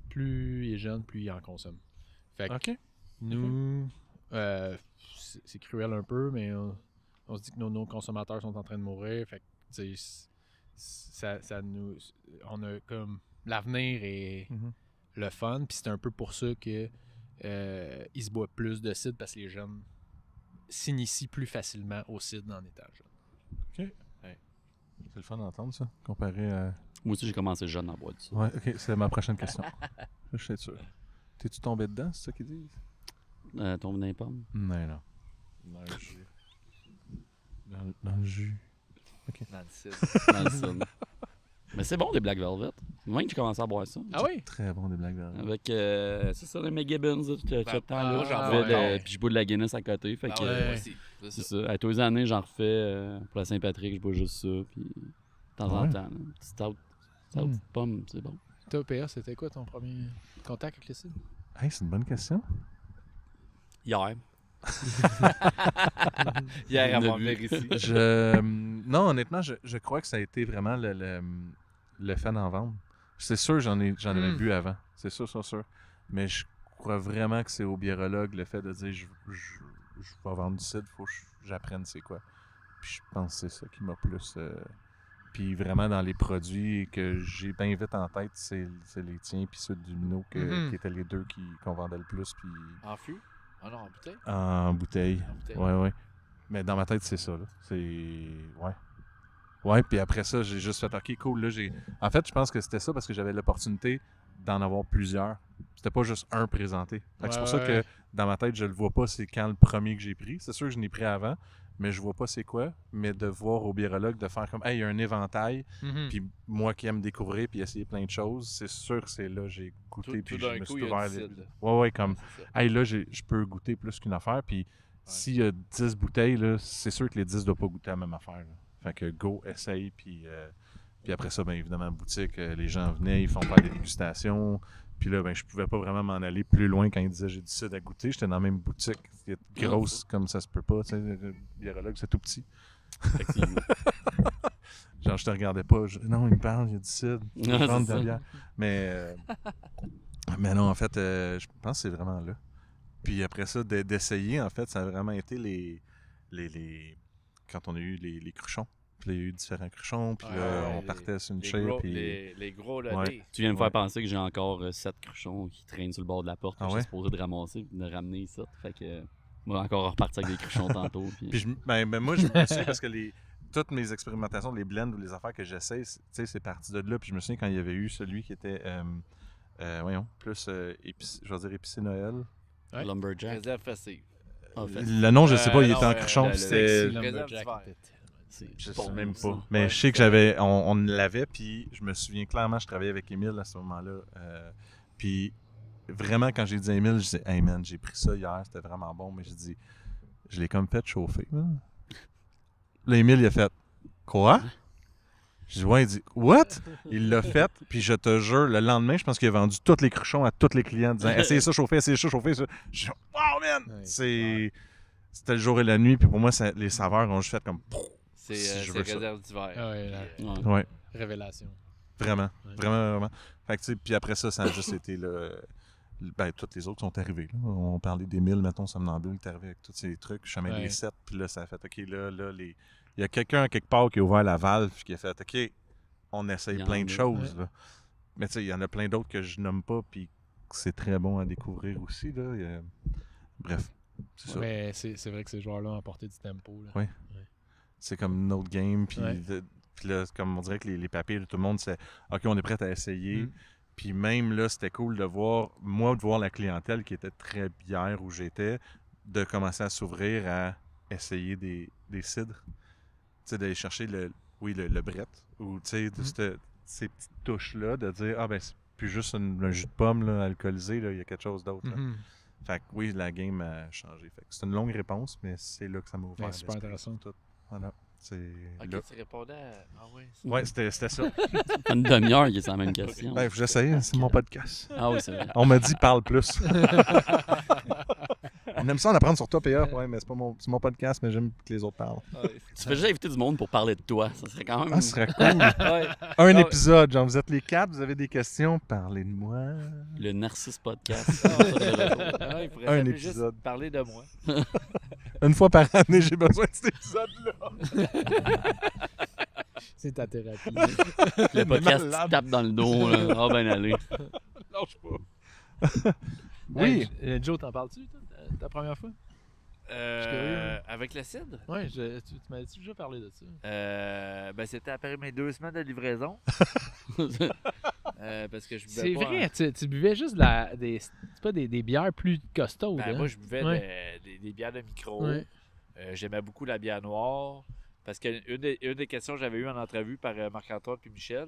plus il est jeune, plus il en consomme. Fait que nous, c'est cruel un peu, mais on se dit que nos consommateurs sont en train de mourir. Fait que, tu sais, ça nous... On a comme... L'avenir est le fun. Puis c'est un peu pour ça que ils se boivent plus de cidre parce que les jeunes s'initient plus facilement au cidre en étant jeunes.
OK. Ouais. C'est le fun d'entendre ça, comparé à...
Moi aussi, j'ai commencé jeune à boire de ça.
Ouais, OK. C'est ma prochaine question. Je suis sûr. T'es-tu tombé dedans, c'est ça qu'ils disent?
Tombé dans les pommes?
Non. Dans le jus. Dans le jus. OK.
Dans le cidre.
Dans le cidre. Mais c'est bon, des Black Velvet. Moi, j'ai commencé à boire ça.
Ah oui?
Très bon, des Black Velvet.
Avec, c'est ça, les McGibbons, tout ce temps-là.
j'en bois
Puis je bois de la Guinness à côté. Fait que, c'est ça. À tous les années, j'en refais pour la Saint-Patrick, je bois juste ça. Puis de temps en temps, stout de pomme, c'est bon.
Toi, PA, c'était quoi ton premier contact avec le cidre?
Hey, c'est une bonne question.
Hier.
Hier, avant de venir ici.
Non, honnêtement, je crois que ça a été vraiment le fait d'en vendre. C'est sûr, j'en avais bu avant. C'est sûr. Mais je crois vraiment que c'est au biérologue le fait de dire je vais vendre du cidre, faut que j'apprenne c'est quoi. Puis je pense que c'est ça qui m'a plus... Puis vraiment, dans les produits que j'ai bien vite en tête, c'est les tiens puis ceux du Mino qui étaient les deux qu'on vendait le plus. Puis...
En fût? Ah non, en bouteille?
En bouteille. Ouais. Mais dans ma tête, c'est ça, là. Ouais, puis après ça, j'ai juste fait « OK, cool, là, j'ai... » En fait, je pense que c'était ça parce que j'avais l'opportunité d'en avoir plusieurs. C'était pas juste un présenté. Fait que c'est pour ça que dans ma tête, je le vois pas c'est quand le premier que j'ai pris. C'est sûr que je l'ai pris avant, mais je vois pas c'est quoi. Mais de voir au biérologue, de faire comme « Hey, il y a un éventail. Puis moi qui aime découvrir puis essayer plein de choses, c'est sûr que c'est là j'ai goûté puis je me suis ouvert. Ouais, comme « Hey, là, je peux goûter plus qu'une affaire. » Puis s'il y a 10 bouteilles, là, c'est sûr que les 10 ne doivent pas goûter la même affaire. Là. Fait que go, essaye, puis après ça, bien évidemment, boutique, les gens venaient, ils font faire des dégustations. Puis là, ben, je pouvais pas vraiment m'en aller plus loin quand ils disaient j'ai du cidre à goûter. J'étais dans la même boutique, grosse comme ça se peut pas. Tu sais, le biérologue, c'est tout petit.
Effectivement.
Genre, je te regardais pas. Non, il me parle, il y a du cidre. Je vais prendre de la bière. Mais non, en fait, je pense que c'est vraiment là. Puis après ça, d'essayer, en fait, ça a vraiment été les quand on a eu les cruchons. Puis il y a eu différents cruchons. Puis là, on partait sur une chaise.
Les gros levés.
Ouais.
Tu viens me faire penser que j'ai encore 7 cruchons qui traînent sur le bord de la porte. Que je suis
ouais?
supposé de ramasser et de ramener ici. Fait que on va encore repartir avec des cruchons tantôt.
Puis moi, je me souviens parce que toutes mes expérimentations, les blends ou les affaires que j'essaie, c'est parti de là. Puis je me souviens quand il y avait eu celui qui était, plus, je vais dire épicé Noël.
Ouais. Lumberjack.
Réserve festive.
Le nom, je sais pas, il était en cruchon. C'était.
Lumberjack.
Je sais même pas. Mais je sais que on l'avait, puis je me souviens clairement, je travaillais avec Émile à ce moment-là. Puis vraiment, quand j'ai dit à Émile, je disais, hey man, j'ai pris ça hier, c'était vraiment bon, mais j'ai dit, je l'ai comme fait chauffer. Là, Émile, il a fait, quoi? Je dis, ouais, il dit, what? Il l'a fait, puis je te jure, le lendemain, je pense qu'il a vendu tous les cruchons à tous les clients, disant, essayez ça chauffer, essayez ça chauffer. Je dis, wow, man! C'était le jour et la nuit, puis pour moi, les saveurs ont juste fait comme,
c'est réserve d'hiver.
Ouais.
Révélation.
Vraiment, vraiment. Fait que, tu sais, puis après ça, ça a juste été toutes les autres sont arrivées. Là. On parlait d'Émile, mettons, Somnambule, qui est arrivé avec tous ces trucs, chemin des 7, puis là, ça a fait, OK, là, il y a quelqu'un quelque part qui a ouvert la valve, puis qui a fait, OK, on essaye plein de choses. Là. Mais tu sais, il y en a plein d'autres que je nomme pas, puis c'est très bon à découvrir aussi. Là. Bref, c'est ça.
Mais c'est vrai que ces joueurs-là ont apporté du tempo. Là.
Oui. C'est comme une autre game, puis là, comme on dirait que les papiers de tout le monde, c'est OK, on est prêt à essayer. Puis même là, c'était cool de voir la clientèle qui était très bière où j'étais, de commencer à s'ouvrir à essayer des cidres. Tu sais, d'aller chercher le brett, ou tu sais, ces petites touches-là, de dire, c'est plus juste un jus de pomme là, alcoolisé, il y a quelque chose d'autre. Fait que oui, la game a changé. Fait que c'est une longue réponse, mais c'est là que ça m'a ouvert.
C'est super intéressant.
Tout. Voilà.
Ok,
là.
tu répondais à... Ah oui.
Ouais, c'était ça.
Une demi-heure qui est la même question.
J'essaie, c'est mon podcast.
Ah oui, c'est vrai.
On m'a dit parle plus. On aime ça en apprendre sur toi, PA. Ouais, mais c'est mon podcast, mais j'aime que les autres parlent.
Tu fais déjà inviter du monde pour parler de toi. Ça serait quand même...
Ah, ce serait cool. Un épisode, genre vous êtes les 4, vous avez des questions, parlez de moi.
Le Narcisse Podcast.
Il pourrait
un épisode.
Juste parler de moi.
Une fois par année, j'ai besoin de cet épisode-là.
C'est ta thérapie.
Le podcast qui tape dans le dos. Là. Ah ben allez.
Lâche pas. Oui.
Joe, t'en parles-tu, ta première fois?
Avec le cidre?
Oui, tu m'as déjà parlé de ça.
C'était après mes 2 semaines de livraison. Parce que je buvais
c'est
pas...
vrai, tu buvais juste des bières plus costaudes.
Moi, je buvais des bières de micro. Ouais. J'aimais beaucoup la bière noire. Parce qu'une des questions que j'avais eues en entrevue par Marc-Antoine puis Michel,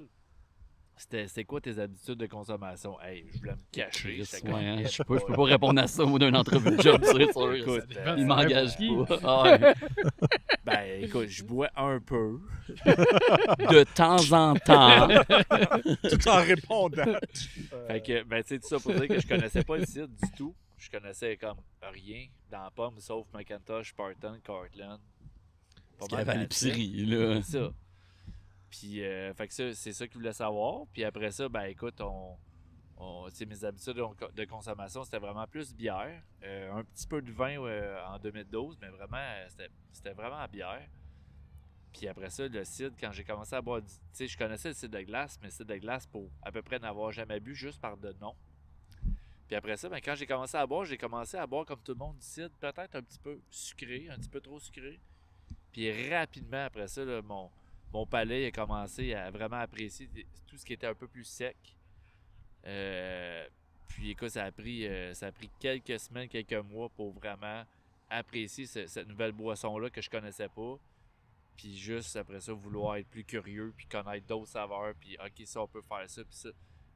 c'était quoi tes habitudes de consommation? Hey, je voulais me cacher.
Je peux pas répondre à ça au bout d'une entrevue de job, c'est sûr. Écoute, il m'engage pas.
Écoute, je bois un peu.
De temps en temps.
Tout en répondant.
Fait que, tu sais, tout ça pour dire que je connaissais pas le site du tout. Je connaissais comme rien dans la pomme, sauf McIntosh, Spartan, Cortland.
Ce qu'il y avait à l'épicerie, là.
C'est ça. Puis, fait que c'est ça qu'il voulait savoir. Puis après ça, écoute, mes habitudes de consommation, c'était vraiment plus bière. Un petit peu de vin en 2012, mais vraiment, c'était vraiment bière. Puis après ça, le cidre, quand j'ai commencé à boire, tu sais, je connaissais le cidre de glace, mais le cidre de glace pour à peu près n'avoir jamais bu, juste par de nom. Puis après ça, quand j'ai commencé à boire comme tout le monde du cidre, peut-être un petit peu sucré, un petit peu trop sucré. Puis rapidement après ça, là, mon palais a commencé à vraiment apprécier tout ce qui était un peu plus sec. Puis écoute, ça a pris quelques semaines, quelques mois pour vraiment apprécier cette nouvelle boisson-là que je connaissais pas. Puis juste après ça, vouloir être plus curieux, puis connaître d'autres saveurs, puis OK, ça, on peut faire ça, puis ça.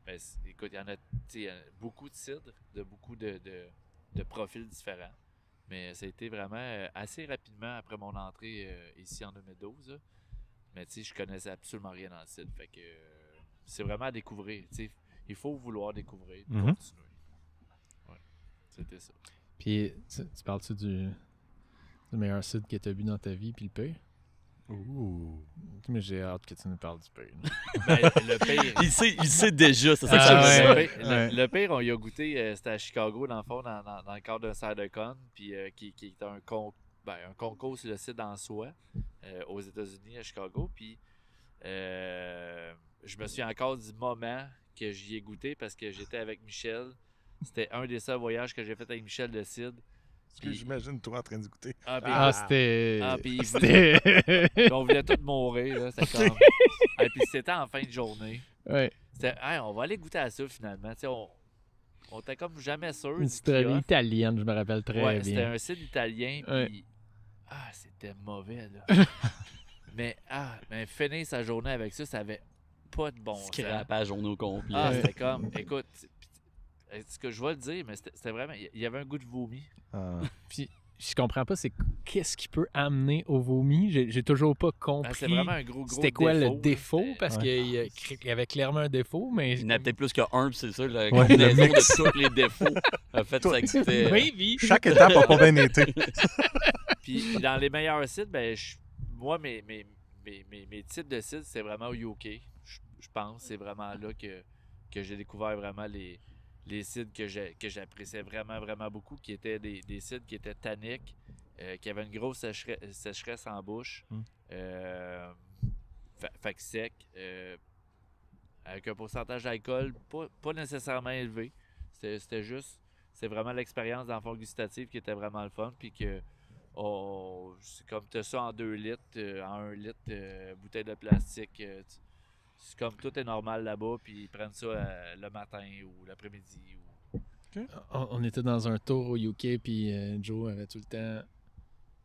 Mais écoute, il y en a beaucoup de cidres, de beaucoup de profils différents. Mais ça a été vraiment assez rapidement après mon entrée ici en 2012. Là. Mais tu sais, je connaissais absolument rien dans le cidre. Fait que c'est vraiment à découvrir. Tu sais, il faut vouloir découvrir, continuer. Ouais, c'était ça.
Puis, tu parles-tu du meilleur cidre que tu as bu dans ta vie, puis le pire?
Ouh.
Mais j'ai hâte que tu nous parles du pire.
Le pire...
il sait déjà, c'est ça que j'aime.
Le pire, on y a goûté, c'était à Chicago, dans le fond, dans le cadre d'un CyderCon, puis qui est un un concours sur le cidre en soi aux États-Unis, à Chicago. Puis je me souviens encore du moment que j'y ai goûté parce que j'étais avec Michel. C'était un des seuls voyages que j'ai fait avec Michel de cidre.
Parce que j'imagine toi en train de goûter.
C'était...
on voulait tous mourir. Là, c'était comme... puis c'était en fin de journée.
Ouais.
C'était, on va aller goûter à ça finalement. On était comme jamais sûr.
C'était italienne, je me rappelle très bien.
C'était un cidre italien. Puis, c'était mauvais. Là. mais finir sa journée avec ça, ça avait pas de bon sens.
Scrap à la journée au complet.
C'était comme, écoute, ce que je vais le dire, mais c'était vraiment, il y avait un goût de vomi.
Puis je comprends pas, c'est qu'est-ce qui peut amener au vomi. J'ai toujours pas compris.
C'est vraiment un gros
c'était quoi
défaut,
le défaut, parce qu'il y avait clairement un défaut, mais...
Il y en a peut-être plus qu'un, puis c'est ça, la combinaison de tous les défauts a fait ça que c'était...
Oui.
Chaque étape a pas bien été.
Puis dans les meilleurs sites, moi, mes titres de sites, c'est vraiment au UK. Je pense c'est vraiment là que j'ai découvert vraiment les cidres que j'appréciais vraiment, vraiment beaucoup, qui étaient des cidres qui étaient tanniques, qui avaient une grosse sécheresse en bouche, fait que sec, avec un pourcentage d'alcool pas nécessairement élevé. C'était juste, c'est vraiment l'expérience dans le fond gustative qui était vraiment le fun, puis que c'est comme tu as ça en 2 litres, en 1 litre, bouteille de plastique. C'est comme tout est normal là-bas, puis ils prennent ça le matin ou l'après-midi.
Okay. On était dans un tour au UK, puis Joe avait tout le temps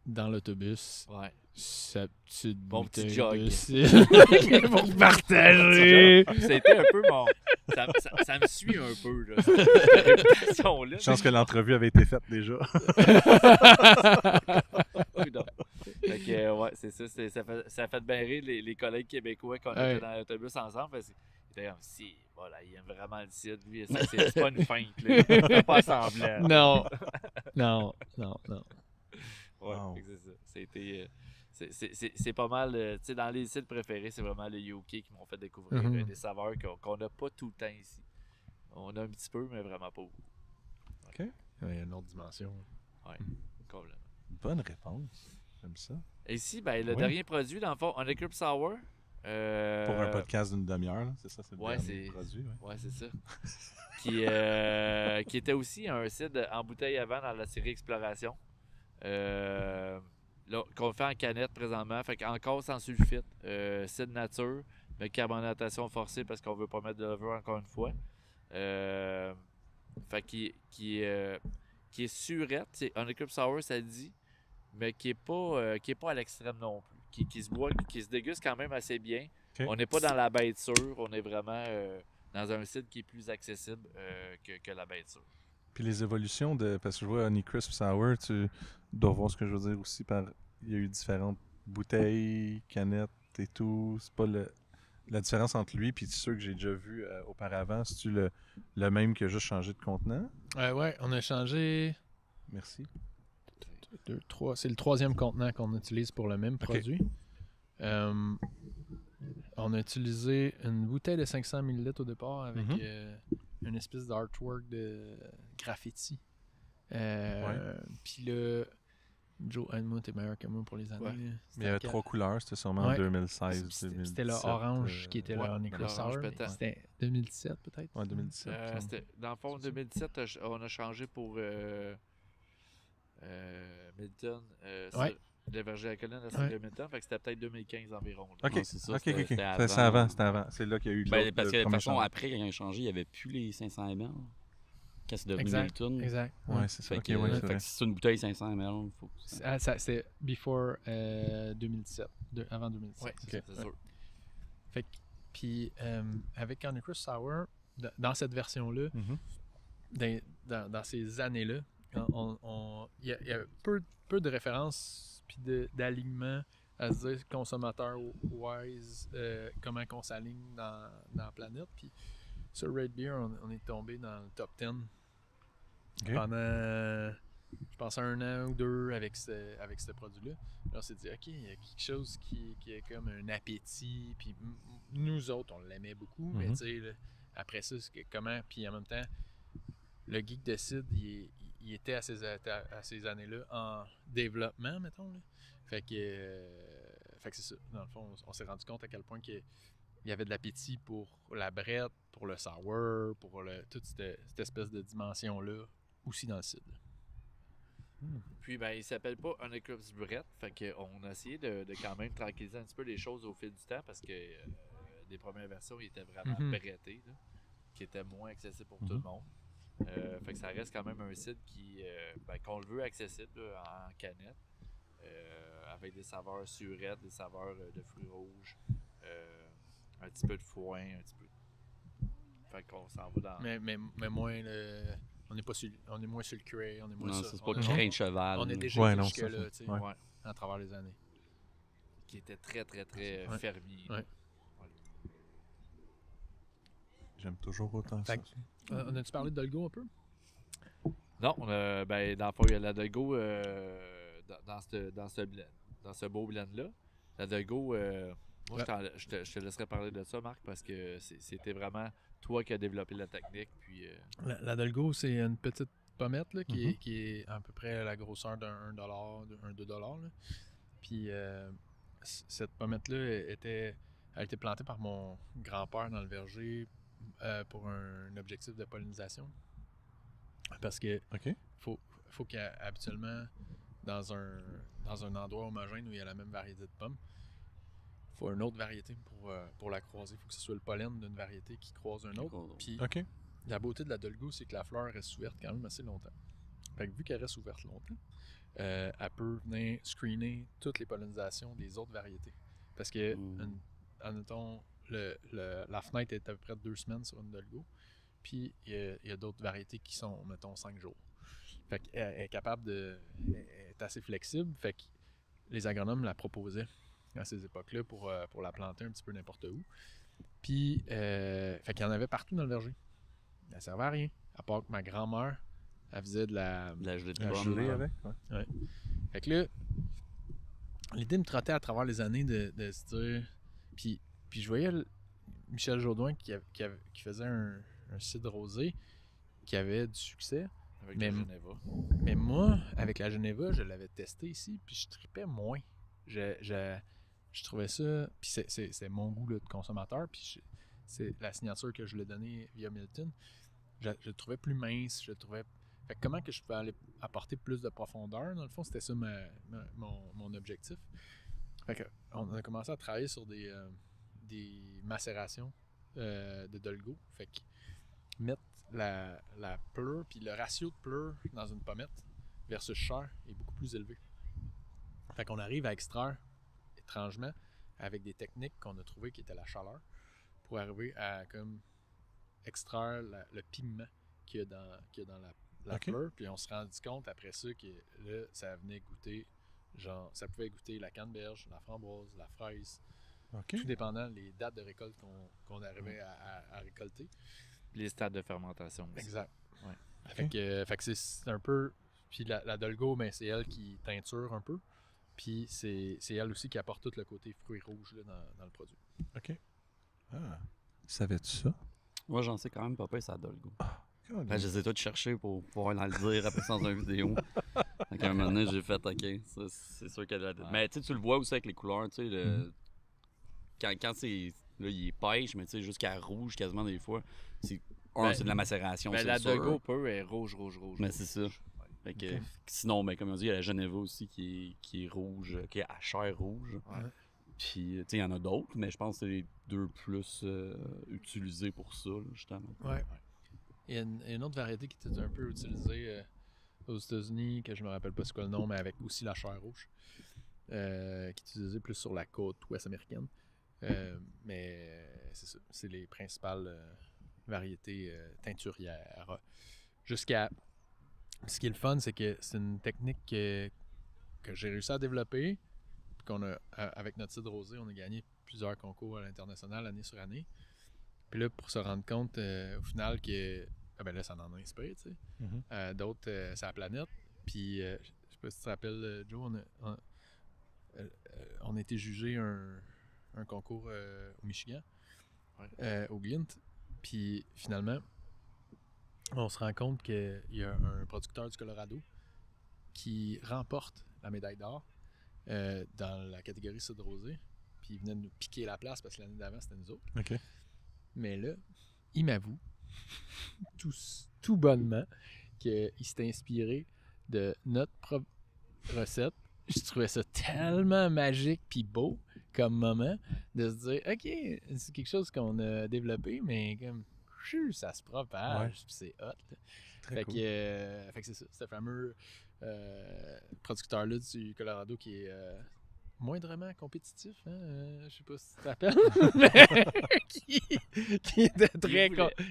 dans l'autobus sa petite
petit jog
pour partager.
C'était un peu ça me suit un peu, là.
Je pense que l'entrevue avait été faite déjà.
Fait que, c'est ça. Ça fait bien rire les collègues québécois quand on était dans l'autobus ensemble. Parce qu'ils étaient comme si, voilà, il aime vraiment le cidre. Lui, c'est pas une feinte. Il fait pas semblant.
Non.
Ouais, c'est ça. C'est pas mal. Tu sais, dans les cidres préférés, c'est vraiment les UK qui m'ont fait découvrir des saveurs qu'on n'a pas tout le temps ici. On a un petit peu, mais vraiment pas beaucoup.
OK. Il y a une autre dimension.
Oui, complètement.
Bonne réponse. J'aime ça.
Et ici, le dernier produit, dans le fond, Undercurve Sour.
Pour un podcast d'une demi-heure, c'est ça, c'est le dernier produit.
Ouais, c'est ça. qui était aussi un cidre en bouteille avant dans la série Exploration. Là, qu'on fait en canette présentement, fait encore sans sulfite, cidre nature, mais carbonatation forcée parce qu'on veut pas mettre de levure encore une fois. Fait qui est surette, c'est Undercurve Sour, ça dit, mais qui est pas à l'extrême non plus, qui se boit, qui se déguste quand même assez bien. Okay. On n'est pas dans la bêture, on est vraiment dans un cidre qui est plus accessible que la bêture.
Puis les évolutions parce que je vois Honeycrisp Sour, tu dois voir ce que je veux dire aussi il y a eu différentes bouteilles, canettes et tout. C'est pas la différence entre lui et ceux que j'ai déjà vus auparavant. C'est-tu le même qui a juste changé de contenant?
Ouais, on a changé.
Merci.
2, 3. C'est le 3e contenant qu'on utilise pour le même produit. On a utilisé une bouteille de 500 ml au départ avec une espèce d'artwork de graffiti. Puis là, Joe Edmund est meilleur que moi pour les années. Ouais.
Mais il y avait 3 couleurs, c'était sûrement en 2016.
C'était le orange qui était le Honeycrisp Sour. C'était 2017 peut-être.
Ouais, 2017.
Dans le fond, en 2017, on a changé pour Milton. Le verger à colline de Milton, fait que c'était peut-être 2015 environ.
Là. OK,
c'est ça.
C'était avant. C'est là qu'il y a eu
parce que de toute façon, après, quand il a changé, il n'y avait plus les 500 ml. Quand c'est devenu Milton.
Exact.
Ouais, c'est ça.
Fait que si c'est une bouteille 500 ml, il faut que
c'est before 2017. Avant 2017.
Ouais, c'est sûr.
Fait que, puis, avec Honeycrisp Sour, dans cette version-là, dans ces années-là, il y a peu de références puis d'alignement à se dire consommateur-wise, comment qu'on s'aligne dans la planète. Puis sur Red Beer, on est tombé dans le top 10 pendant, je pense, 1 an ou 2 avec ce produit-là. Là, on s'est dit, OK, il y a quelque chose qui est comme un appétit. Puis nous autres, on l'aimait beaucoup, mais tu sais, après ça, c'est comment. Puis en même temps, le geek de cidre, il il était à ces années-là en développement, mettons. Là. Fait que c'est ça. Dans le fond, on s'est rendu compte à quel point il y avait de l'appétit pour la brette, pour le sour, pour toute cette espèce de dimension-là aussi dans le cidre.
Puis, ben, il s'appelle pas un Eclipse Brett. Fait qu'on a essayé de quand même tranquilliser un petit peu les choses au fil du temps parce que les premières versions, ils étaient vraiment brettés, là, qui étaient moins accessibles pour tout le monde. Fait que ça reste quand même un cidre qu'on le veut accessible là, en canette, avec des saveurs surettes, des saveurs de fruits rouges, un petit peu de foin, un petit peu. Fait qu'on s'en va dans.
Mais moins on est moins sur le cray, on est moins
non,
ça.
c'est pas crin de cheval.
On est déjà jusque-là, tu sais, à travers les années.
Qui était très, très, très fermier.
Ouais.
J'aime toujours autant ça.
On a-tu parlé de Dolgo un peu?
Non, ben, dans le fond, il y a la Dolgo dans ce beau blend-là. La Dolgo, moi, je te laisserai parler de ça, Marc, parce que c'était vraiment toi qui as développé la technique. Puis,
La Dolgo, c'est une petite pommette là, qui est à peu près la grosseur d'un $1, un $2. Là. Puis cette pommette-là a été plantée par mon grand-père dans le verger pour un objectif de pollinisation. Parce que faut qu'habituellement, dans un endroit homogène où il y a la même variété de pommes, il faut une autre variété pour la croiser. Il faut que ce soit le pollen d'une variété qui croise un autre. Puis la beauté de la Dolgo, c'est que la fleur reste ouverte quand même assez longtemps. Fait que vu qu'elle reste ouverte longtemps, elle peut venir screener toutes les pollinisations des autres variétés. Parce que, admettons, la fenêtre est à peu près de 2 semaines sur une Dolgo. Puis il y a d'autres variétés qui sont, mettons, 5 jours. Fait qu'elle est capable elle est assez flexible. Fait que les agronomes la proposaient à ces époques-là pour la planter un petit peu n'importe où. Puis, fait qu'il y en avait partout dans le verger. Elle servait à rien. À part que ma grand-mère, elle faisait de la
gelée avec.
Ouais. Fait que là, l'idée me trottait à travers les années de se dire. Puis je voyais Michel Jaudoin qui faisait un cidre rosé qui avait du succès.
Avec la Geneva.
Mais moi, avec la Geneva, je l'avais testé ici, puis je tripais moins. Je trouvais ça. Puis c'est mon goût là, de consommateur, puis c'est la signature que je lui ai donnée via Milton. Je le trouvais plus mince, je le trouvais. Fait que comment que je pouvais aller apporter plus de profondeur, dans le fond, c'était ça mon objectif. Fait que on a commencé à travailler sur des macérations de Dolgo. Fait que mettre la pleure, puis le ratio de pleure dans une pommette versus chair est beaucoup plus élevé. Fait qu'on arrive à extraire, étrangement, avec des techniques qu'on a trouvées qui étaient la chaleur, pour arriver à comme extraire le pigment qu'il y a dans la pleure. Puis on s'est rendu compte après ça que là, ça venait goûter, genre, ça pouvait goûter la canneberge, la framboise, la fraise, tout dépendant des dates de récolte qu'on arrivait à récolter.
Les stades de fermentation aussi.
Exact. Ouais. Fait que c'est un peu. Puis la Dolgo, ben, c'est elle qui teinture un peu. Puis c'est elle aussi qui apporte tout le côté fruits rouges là, dans le produit.
OK. Ah. Savais-tu ça?
Moi, j'en sais quand même pas ça, Dolgo. Ben, je les ai tous cherchés pour pouvoir le dire après ça dans une vidéo. Donc, à un moment donné, j'ai fait OK. Ça, c'est sûr qu'elle a. Mais tu le vois aussi avec les couleurs. Tu sais, quand c'est. Là, il est pêche, mais tu sais, jusqu'à rouge quasiment des fois. C'est de la macération.
Mais la Dolgo est rouge.
Mais c'est ça. Fait que, sinon, ben, comme on dit, il y a la Geneva aussi qui est rouge, qui est à chair rouge.
Ouais.
Puis, tu sais, il y en a d'autres, mais je pense que c'est les deux plus utilisés pour ça, là, justement.
Ouais. Il y a une autre variété qui était un peu utilisée aux États-Unis, que je me rappelle pas c'est quoi le nom, mais avec aussi la chair rouge, qui est utilisée plus sur la côte ouest américaine. Mais c'est ça, c'est les principales variétés teinturières. Jusqu'à. Ce qui est le fun, c'est que c'est une technique que j'ai réussi à développer. Puis qu'on a, avec notre cidre rosé, on a gagné plusieurs concours à l'international année sur année. Puis là, pour se rendre compte au final que ben là, ça en a inspiré, tu sais. D'autres, c'est la planète. Puis je sais pas si tu te rappelles, Joe, on a été jugé un concours au Michigan, au Glint. Puis finalement, on se rend compte qu'il y a un producteur du Colorado qui remporte la médaille d'or dans la catégorie cidre rosé. Puis il venait de nous piquer la place parce que l'année d'avant, c'était nous autres.
OK.
Mais là, il m'avoue, tout bonnement, qu'il s'était inspiré de notre propre recette. Je trouvais ça tellement magique puis beau comme moment de se dire, OK, c'est quelque chose qu'on a développé, mais comme, ça se propage, puis c'est hot. Fait
cool.
que c'est ça, ce fameux producteur-là du Colorado qui est moindrement compétitif, hein? Je sais pas si tu te rappelles, mais qui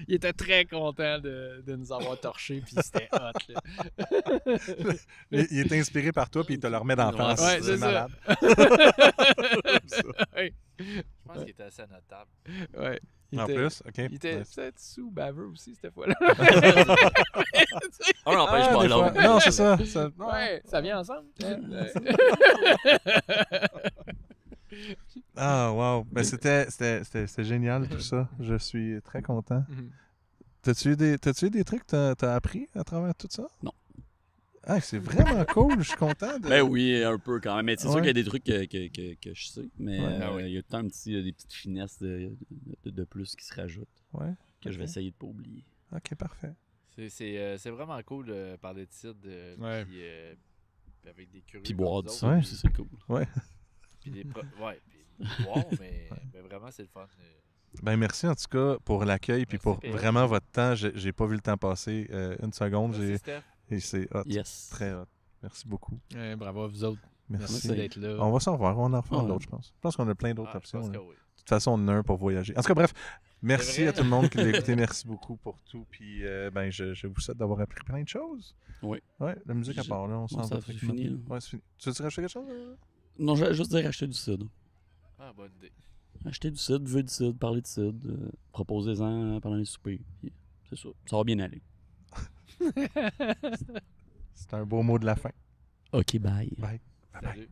était très content de nous avoir torchés, puis c'était hot. Là.
Il est inspiré par toi, puis il te le remet d'en face.
Ouais, c'est
malade.
Ouais.
Je pense qu'il était assez notable.
Ouais.
Plus, OK.
Il était peut-être sous baveux aussi, cette fois-là.
On n'empêche pas l'autre.
Non, c'est ça.
Ouais, ça vient ensemble.
Ah, wow. Ben, c'était génial, tout ça. Je suis très content. T'as-tu eu des trucs que t'as appris à travers tout ça?
Non.
Ah, c'est vraiment cool. Je suis content.
Ben oui, un peu quand même. Mais c'est sûr qu'il y a des trucs que je sais. Mais il y a tout le temps des petites finesses de plus qui se rajoutent.
Ouais.
Que je vais essayer de ne pas oublier.
OK, parfait.
C'est vraiment cool de parler de cidre. Puis avec des curieux.
Puis boire du
ouais.
c'est cool.
Ouais.
Puis puis boire, mais vraiment, c'est le fun.
Ben merci en tout cas pour l'accueil puis pour vraiment votre temps. J'ai pas vu le temps passer une seconde. Et c'est hot.
Yes.
Très hot. Merci beaucoup.
Bravo à vous autres.
Merci
d'être là.
On va s'en revoir. On en refera d'autres, je pense. Je pense qu'on a plein d'autres options.
Oui.
De toute façon, on en a un pour voyager. En tout cas, bref, merci à tout le monde qui l'a écouté. Merci beaucoup pour tout. Puis, je vous souhaite d'avoir appris plein de choses.
Oui.
Ouais, la musique à part, là, on s'en va.
C'est fini.
Ouais, c'est fini. Tu veux rajouter quelque chose?
Non, je vais juste dire acheter du cidre.
Ah, bonne idée.
Acheter du cidre, buvez du cidre, parler de cidre, proposez-en pendant les soupers. C'est ça. Ça va bien aller.
C'est un beau mot de la fin.
OK, bye.
Bye.
Salut.